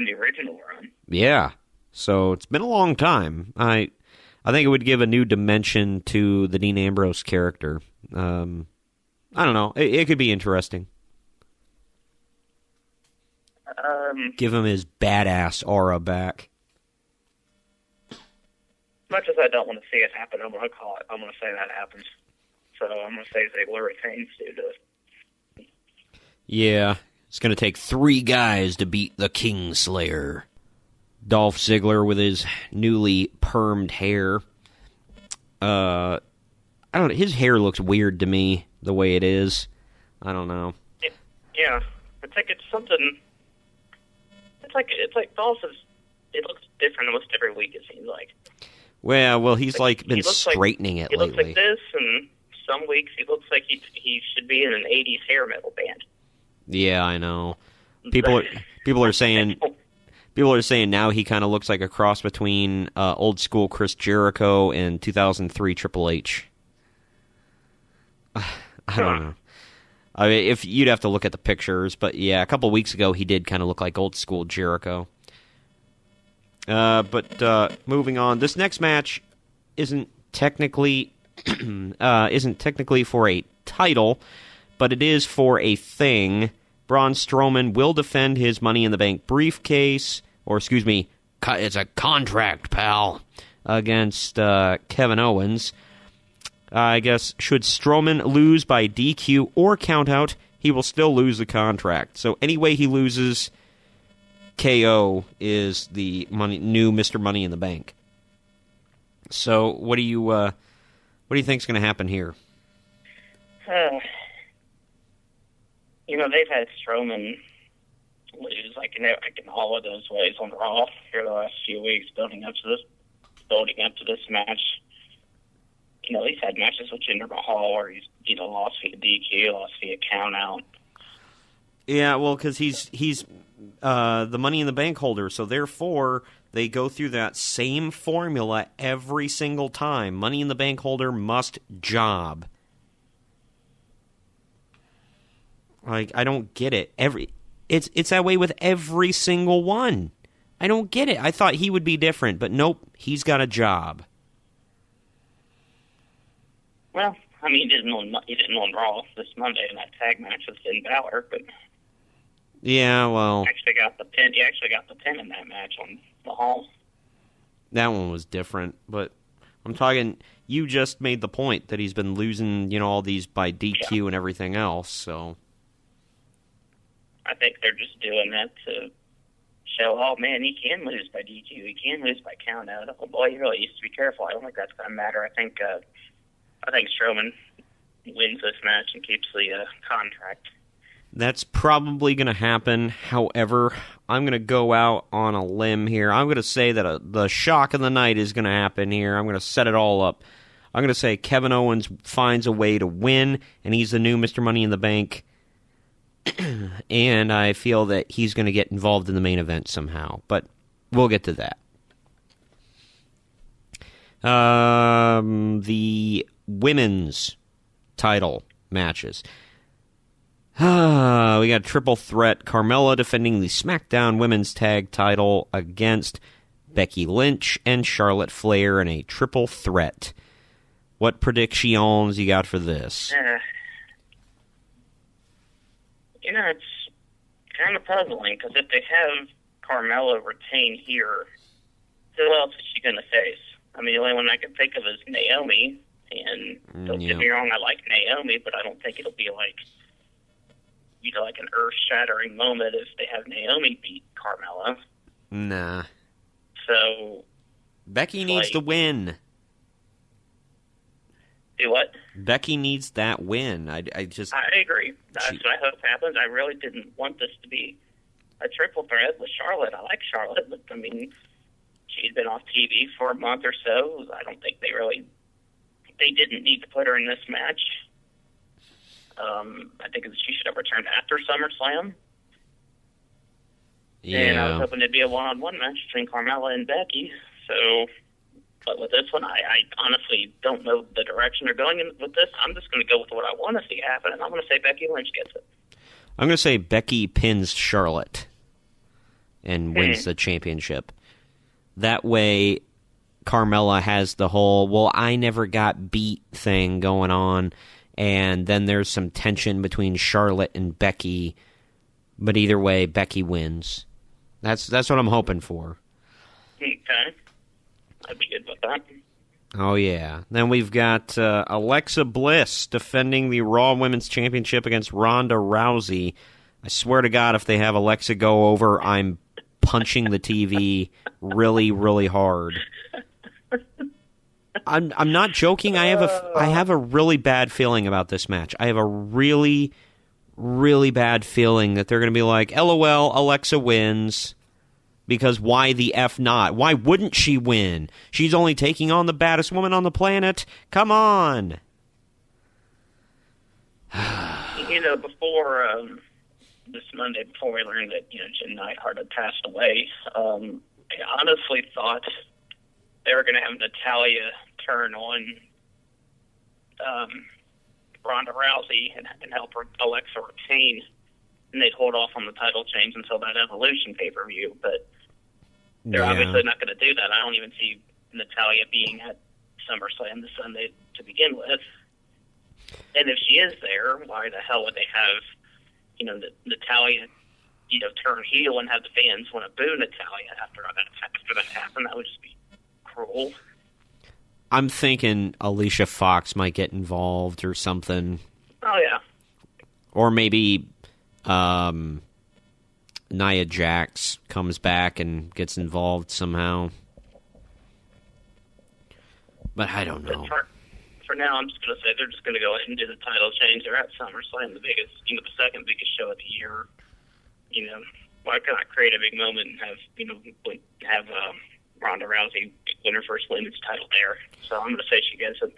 the original run.
Yeah. So it's been a long time. I think it would give a new dimension to the Dean Ambrose character. I don't know. It could be interesting. Give him his badass aura back.
Much as I don't want to see it happen, I'm going to say that happens. So I'm going to say Ziggler retains due to it.
Yeah, it's going to take 3 guys to beat the Kingslayer. Dolph Ziggler with his newly permed hair. I don't know. His hair looks weird to me the way it is. I don't know.
Yeah, it's something. It's like Dolph is. It looks different almost every week. It seems like.
Well, he's been straightening it lately.
He looks like this, and some weeks he looks like he should be in an '80s hair metal band.
Yeah, I know. People are saying now he kind of looks like a cross between old school Chris Jericho and 2003 Triple H. I don't know. I mean, if you'd have to look at the pictures, but yeah, a couple weeks ago he did kind of look like old school Jericho. But moving on, this next match isn't technically for a title, but it is for a thing. Braun Strowman will defend his Money in the Bank briefcase, or excuse me, it's a contract, pal, against Kevin Owens. I guess should Strowman lose by DQ or countout, he will still lose the contract. So any way he loses, KO is the new Mr. Money in the Bank. So what do you think is going to happen here?
They've had Strowman lose in all of those ways on Raw for the last few weeks, building up to this match. He's had matches with Jinder Mahal where he's lost via DQ, lost via countout.
Yeah, well, because he's the Money in the Bank holder, so therefore they go through that same formula every single time. Money in the Bank holder must job. I don't get it. It's that way with every single one. I don't get it. I thought he would be different, but nope, he's got a job.
Well, I mean, he didn't on Raw this Monday in that tag match with Finn Balor, but
Yeah, well,
He actually got the pin in that match on Mahal.
that one was different, but I'm talking. You just made the point that he's been losing, all these by DQ and everything else. So
I think they're just doing that to show, oh man, he can lose by DQ, he can lose by count out. Oh boy, he really needs to be careful. I don't think that's going to matter. I think Strowman wins this match and keeps the contract.
that's probably going to happen. However, I'm going to go out on a limb here. I'm going to say that the shock of the night is going to happen here. I'm going to set it all up. I'm going to say Kevin Owens finds a way to win, and he's the new Mr. Money in the Bank. And I feel that he's going to get involved in the main event somehow. But we'll get to that. The women's title matches. We got a triple threat. Carmella defending the SmackDown Women's Tag title against Becky Lynch and Charlotte Flair in a triple threat. What predictions you got for this?
It's kind of puzzling, because if they have Carmella retain here, who else is she going to face? I mean, the only one I can think of is Naomi, and don't get me wrong, I like Naomi, but I don't think it'll be like an earth-shattering moment if they have Naomi beat Carmella.
Nah.
So
Becky needs to win.
Do what?
Becky needs that win. I
agree. That's what I hope happens. I really didn't want this to be a triple threat with Charlotte. I like Charlotte, but I mean, she's been off TV for a month or so. I don't think they didn't need to put her in this match. I think she should have returned after SummerSlam.
Yeah.
And I was hoping it'd be a one-on-one match between Carmella and Becky. So, but with this one, I honestly don't know the direction they're going in with this. I'm just going to go with what I want to see happen, and I'm going to say Becky Lynch gets it.
I'm going to say Becky pins Charlotte and wins the championship. That way, Carmella has the whole, well, I never got beat thing going on, and then there's some tension between Charlotte and Becky, but either way, Becky wins. That's what I'm hoping for.
Okay. I'd be good with that.
Oh, yeah. Then we've got Alexa Bliss defending the Raw Women's Championship against Ronda Rousey. I swear to God, if they have Alexa go over, I'm punching the TV really, really hard. I'm not joking. I have a really bad feeling about this match. I have a really, really bad feeling that they're going to be like, LOL, Alexa wins. Because why the F not? Why wouldn't she win? She's only taking on the baddest woman on the planet. Come on.
Before this Monday, before we learned that Jen Neidhart had passed away, I honestly thought they were going to have Natalya turn on Ronda Rousey and help Alexa retain, and they'd hold off on the title change until that Evolution pay-per-view, but they're obviously not going to do that. I don't even see Natalya being at SummerSlam this Sunday to begin with. And if she is there, why the hell would they have, Natalya, turn heel and have the fans want to boo Natalya after that happened? That would just be cruel.
I'm thinking Alicia Fox might get involved or something.
Oh, yeah.
Or maybe Nia Jax comes back and gets involved somehow. But I don't know.
For now, I'm just going to say they're just going to go ahead and do the title change. They're at SummerSlam, the second biggest show of the year. Why not create a big moment and have Ronda Rousey win her first women's title there? So I'm going to say she gets it.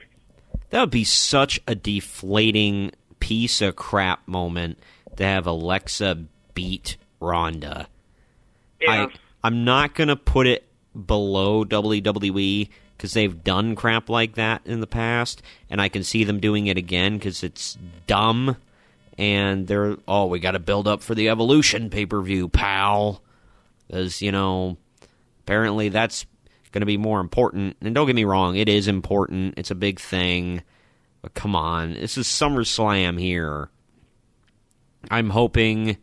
That would be such a deflating piece of crap moment to have Alexa beat Ronda.
Yeah.
I'm not going to put it below WWE because they've done crap like that in the past, and I can see them doing it again because it's dumb, and they're, we got to build up for the Evolution pay-per-view, pal, because, apparently that's going to be more important, and don't get me wrong, it is important, it's a big thing, but come on, this is SummerSlam here. I'm hoping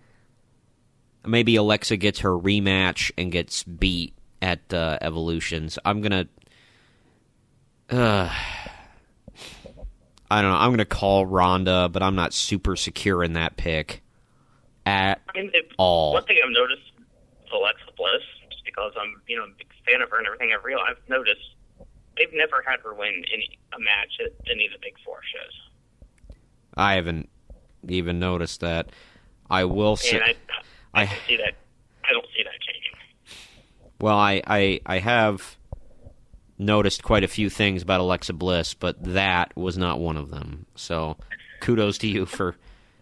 maybe Alexa gets her rematch and gets beat at Evolutions. I'm going to... I don't know. I'm going to call Ronda, but I'm not super secure in that pick at all.
One thing I've noticed with Alexa Bliss, just because I'm a big fan of her and everything, I've noticed they've never had her win a match at any of the Big Four shows.
I haven't even noticed that. I will say...
And I see that. I don't see that changing.
Well, I have noticed quite a few things about Alexa Bliss, but that was not one of them. So, kudos to you for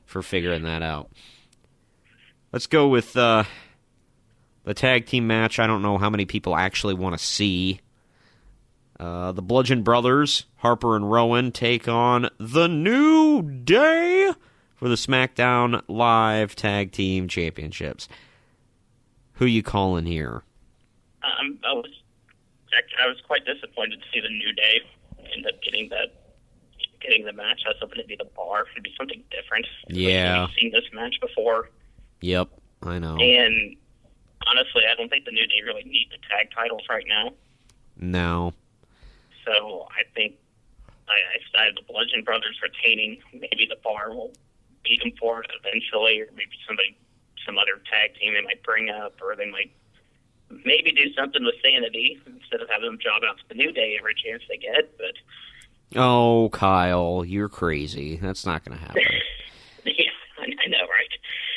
figuring that out. Let's go with the tag team match. I don't know how many people actually want to see. The Bludgeon Brothers, Harper and Rowan, take on The New Day for the SmackDown Live Tag Team Championships. Who you calling here?
I was quite disappointed to see the New Day end up getting the match. I was hoping it'd be the Bar. It'd be something different.
Yeah.
We've seen this match before.
Yep, I know.
And honestly, I don't think the New Day really need the tag titles right now.
No.
So I think I have the Bludgeon Brothers retaining. Maybe the Bar will beat them for it eventually, or maybe some other tag team they might bring up, or they might maybe do something with Sanity instead of having them job out to the New Day every chance they get. But
oh, Kyle, you're crazy. That's not going to happen.
Yeah, I know, right?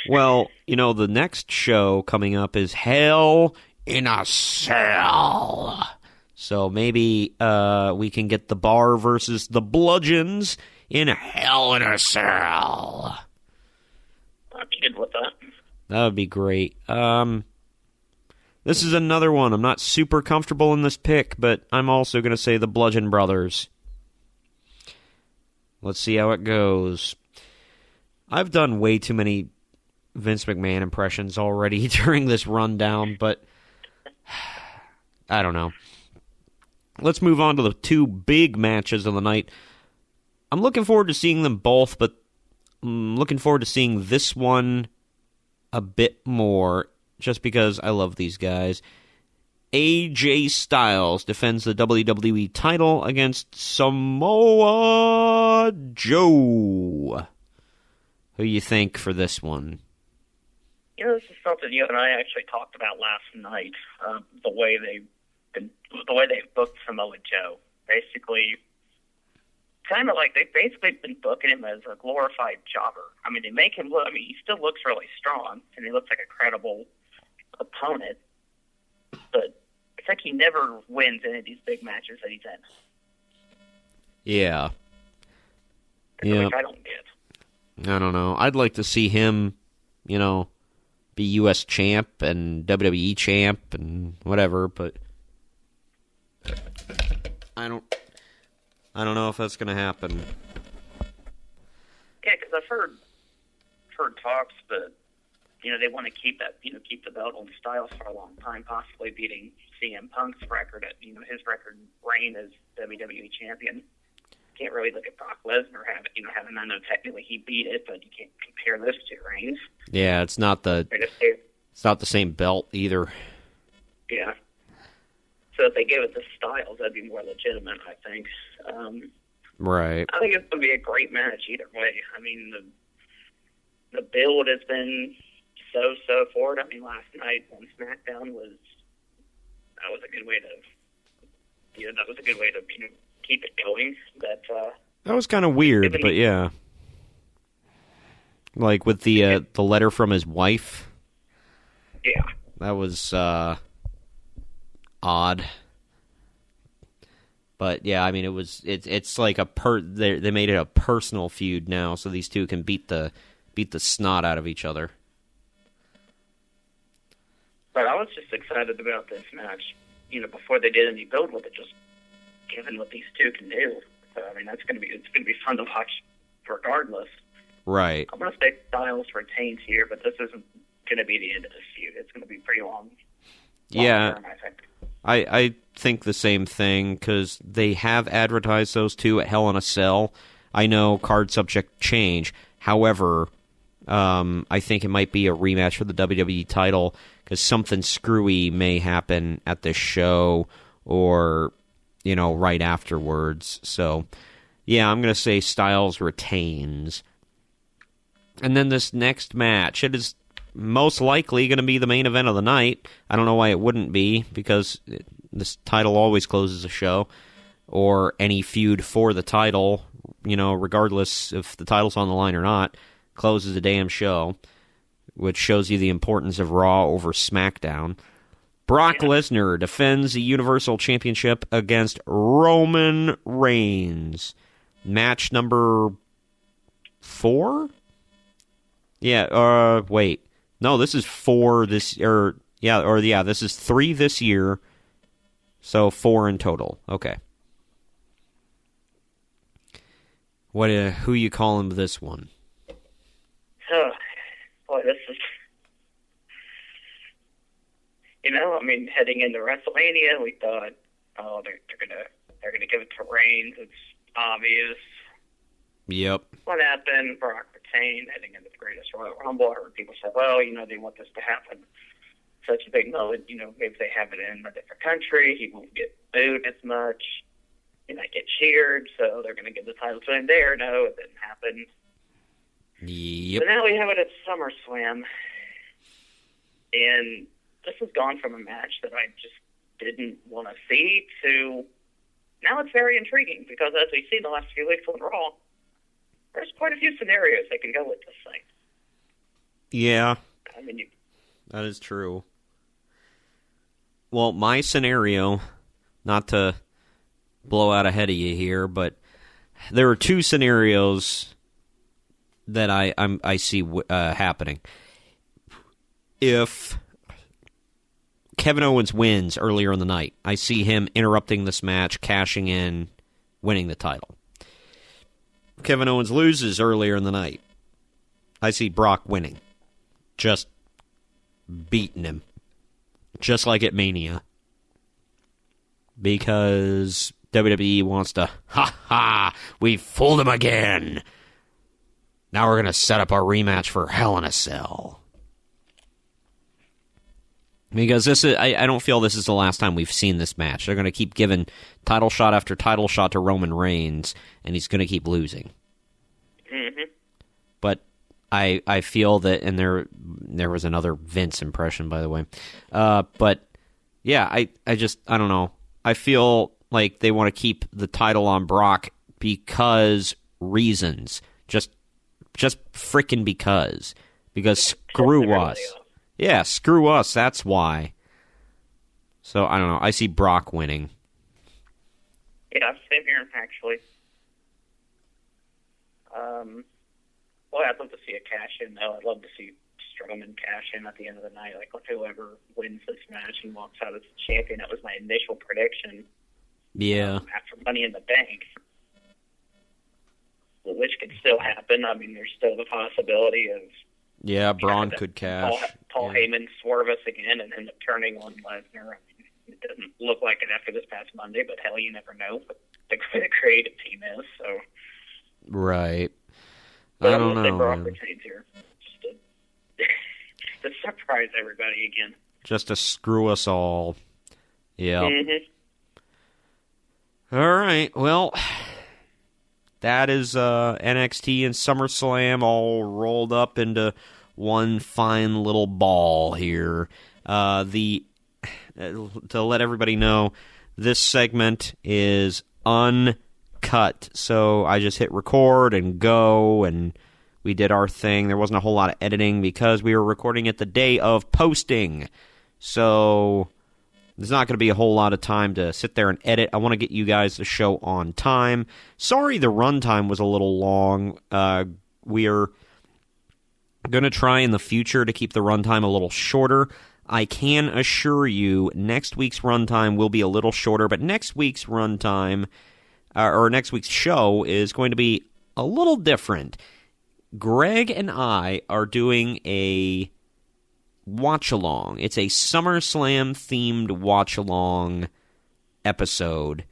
Well, the next show coming up is Hell in a Cell. So maybe we can get the Bar versus the Bludgeons in Hell in a Cell.
I'd be good with that.
That would be great. This is another one. I'm not super comfortable in this pick, but I'm also going to say the Bludgeon Brothers. Let's see how it goes. I've done way too many Vince McMahon impressions already during this rundown, but I don't know. Let's move on to the two big matches of the night. I'm looking forward to seeing them both, but I'm looking forward to seeing this one a bit more, just because I love these guys. AJ Styles defends the WWE title against Samoa Joe. Who you think for this one?
This is something you and I actually talked about last night. The way they booked Samoa Joe. Basically, kind of like they've basically been booking him as a glorified jobber. I mean, they make him look. I mean, he still looks really strong, and he looks like a credible opponent, but it's like he never wins any of these big matches that he's in.
Yeah.
Which I don't get.
I don't know. I'd like to see him, be U.S. champ and WWE champ and whatever, but I don't know if that's going to happen.
Yeah, because I've heard talks, but they want to keep the belt on Styles for a long time, possibly beating CM Punk's record at his record reign as WWE champion. Can't really look at Brock Lesnar having. I know technically he beat it, but you can't compare those two reigns.
Yeah, it's not the same belt either.
Yeah. So if they gave it to Styles, that'd be more legitimate, I think.
Right.
I think it's going to be a great match either way. I mean, the build has been so forward. I mean, last night on SmackDown was a good way to keep it going. That
was kind of weird, but yeah. Like with the letter from his wife.
Yeah.
That was odd. But yeah, I mean, it's like they made it a personal feud now, so these two can beat the snot out of each other.
But I was just excited about this match, before they did any build with it, just given what these two can do. So I mean, it's gonna be fun to watch regardless.
Right.
I'm gonna say Styles retains here, but this isn't gonna be the end of this feud. It's gonna be pretty long.
Yeah.
Term, I think.
I think the same thing, because they have advertised those two at Hell in a Cell. I know card subject change. However, I think it might be a rematch for the WWE title because something screwy may happen at this show or, right afterwards. So, yeah, I'm going to say Styles retains. And then this next match, it is most likely going to be the main event of the night. I don't know why it wouldn't be, because this title always closes a show, or any feud for the title, regardless if the title's on the line or not, closes a damn show, which shows you the importance of Raw over SmackDown. Brock Lesnar defends the Universal Championship against Roman Reigns. Match number 4? Yeah, wait. No, this is 4 this this is 3 this year. So 4 in total. Okay. Who you calling this one?
Oh, boy, this is... heading into WrestleMania, we thought, they're gonna give it to Reigns. It's obvious.
Yep.
What happened? Brock retained heading into the Greatest Royal Rumble. I heard people say, well, they want this to happen. Such a big moment, maybe they have it in a different country. He won't get booed as much. He might get cheered, so they're going to give the title to him there. No, it didn't happen.
Yep.
So now we have it at SummerSlam. And this has gone from a match that I just didn't want to see to now it's very intriguing because as we've seen the last few weeks on Raw, there's quite a few scenarios they can go with this thing.
Yeah. That is true. Well, my scenario, not to blow out ahead of you here, but there are 2 scenarios that I see happening. If Kevin Owens wins earlier in the night, I see him interrupting this match, cashing in, winning the title. Kevin Owens loses earlier in the night, I see Brock winning. Just beating him. Just like at Mania. Because WWE wants to, we fooled him again. Now we're going to set up our rematch for Hell in a Cell. Because I don't feel this is the last time we've seen this match. They're going to keep giving title shot after title shot to Roman Reigns, and he's going to keep losing.
Mm-hmm.
But I feel that, and there was another Vince impression, by the way. But yeah, I don't know. I feel like they want to keep the title on Brock because reasons. Just freaking because. Because screw us. Yeah, screw us, that's why. So, I don't know. I see Brock winning.
Yeah, same here, actually. Well, I'd love to see a cash-in, though. I'd love to see Strowman cash in at the end of the night. Like, whoever wins this match and walks out as champion. That was my initial prediction.
Yeah.
After Money in the Bank. Which could still happen. There's still the possibility of...
Yeah, Braun could cash.
Paul Heyman swerve us again and end up turning on Lesnar. It doesn't look like it after this past Monday, but hell, you never know what the creative team is. So,
right.
But
I don't know.
Brock retains here, just to surprise everybody again.
Just to screw us all. Yeah.
Mm-hmm.
All right. Well, that is NXT and SummerSlam all rolled up into one fine little ball here. To let everybody know, this segment is uncut. So I just hit record and go, and we did our thing. There wasn't a whole lot of editing because we were recording it the day of posting. So there's not going to be a whole lot of time to sit there and edit. I want to get you guys the show on time. Sorry the runtime was a little long. We are going to try in the future to keep the runtime a little shorter. I can assure you next week's runtime will be a little shorter, but next week's runtime, or next week's show, is going to be a little different. Greg and I are doing a watch-along. It's a SummerSlam-themed watch-along episode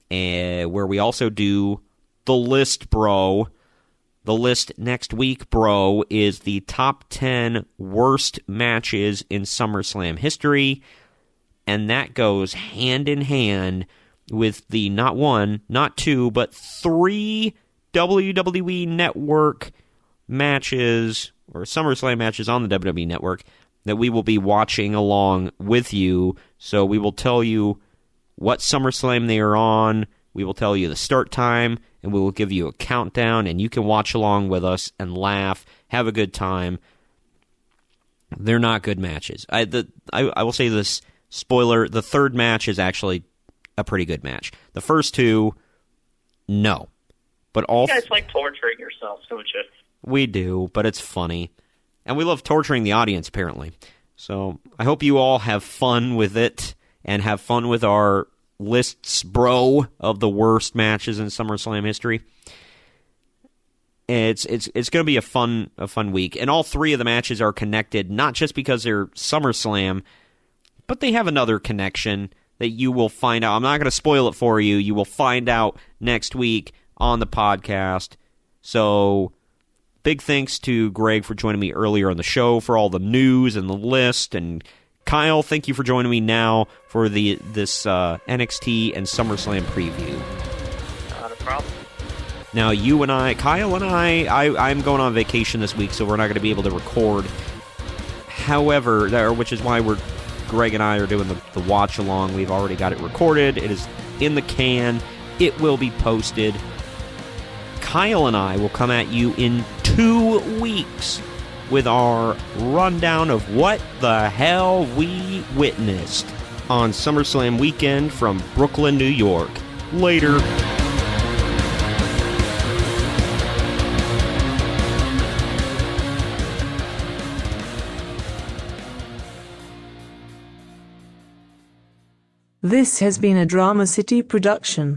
where we also do The List Bro, The list next week, bro, is the top 10 worst matches in SummerSlam history, and that goes hand in hand with the not one, not two, but 3 WWE Network matches, or SummerSlam matches on the WWE Network, that we will be watching along with you. So we will tell you what SummerSlam they are on, we will tell you the start time, and we will give you a countdown, and you can watch along with us and laugh, have a good time. They're not good matches. I will say this, spoiler, the third match is actually a pretty good match. The first two, no. But all
you guys like torturing yourselves, don't you?
We do, but it's funny. And we love torturing the audience, apparently. So I hope you all have fun with it, and have fun with our lists, bro, of the worst matches in SummerSlam history. It's going to be a fun week, and all 3 of the matches are connected, not just because they're SummerSlam, but they have another connection that you will find out. I'm not going to spoil it for you. You will find out next week on the podcast. So big thanks to Greg for joining me earlier on the show for all the news and the list, and Kyle, thank you for joining me now for this NXT and SummerSlam preview.
Not a problem.
Now, you and I, Kyle and I'm going on vacation this week, so we're not going to be able to record. However, which is why Greg and I are doing the watch-along. We've already got it recorded. It is in the can. It will be posted. Kyle and I will come at you in 2 weeks with our rundown of what the hell we witnessed on SummerSlam weekend from Brooklyn, New York. Later.
This has been a Drama City production.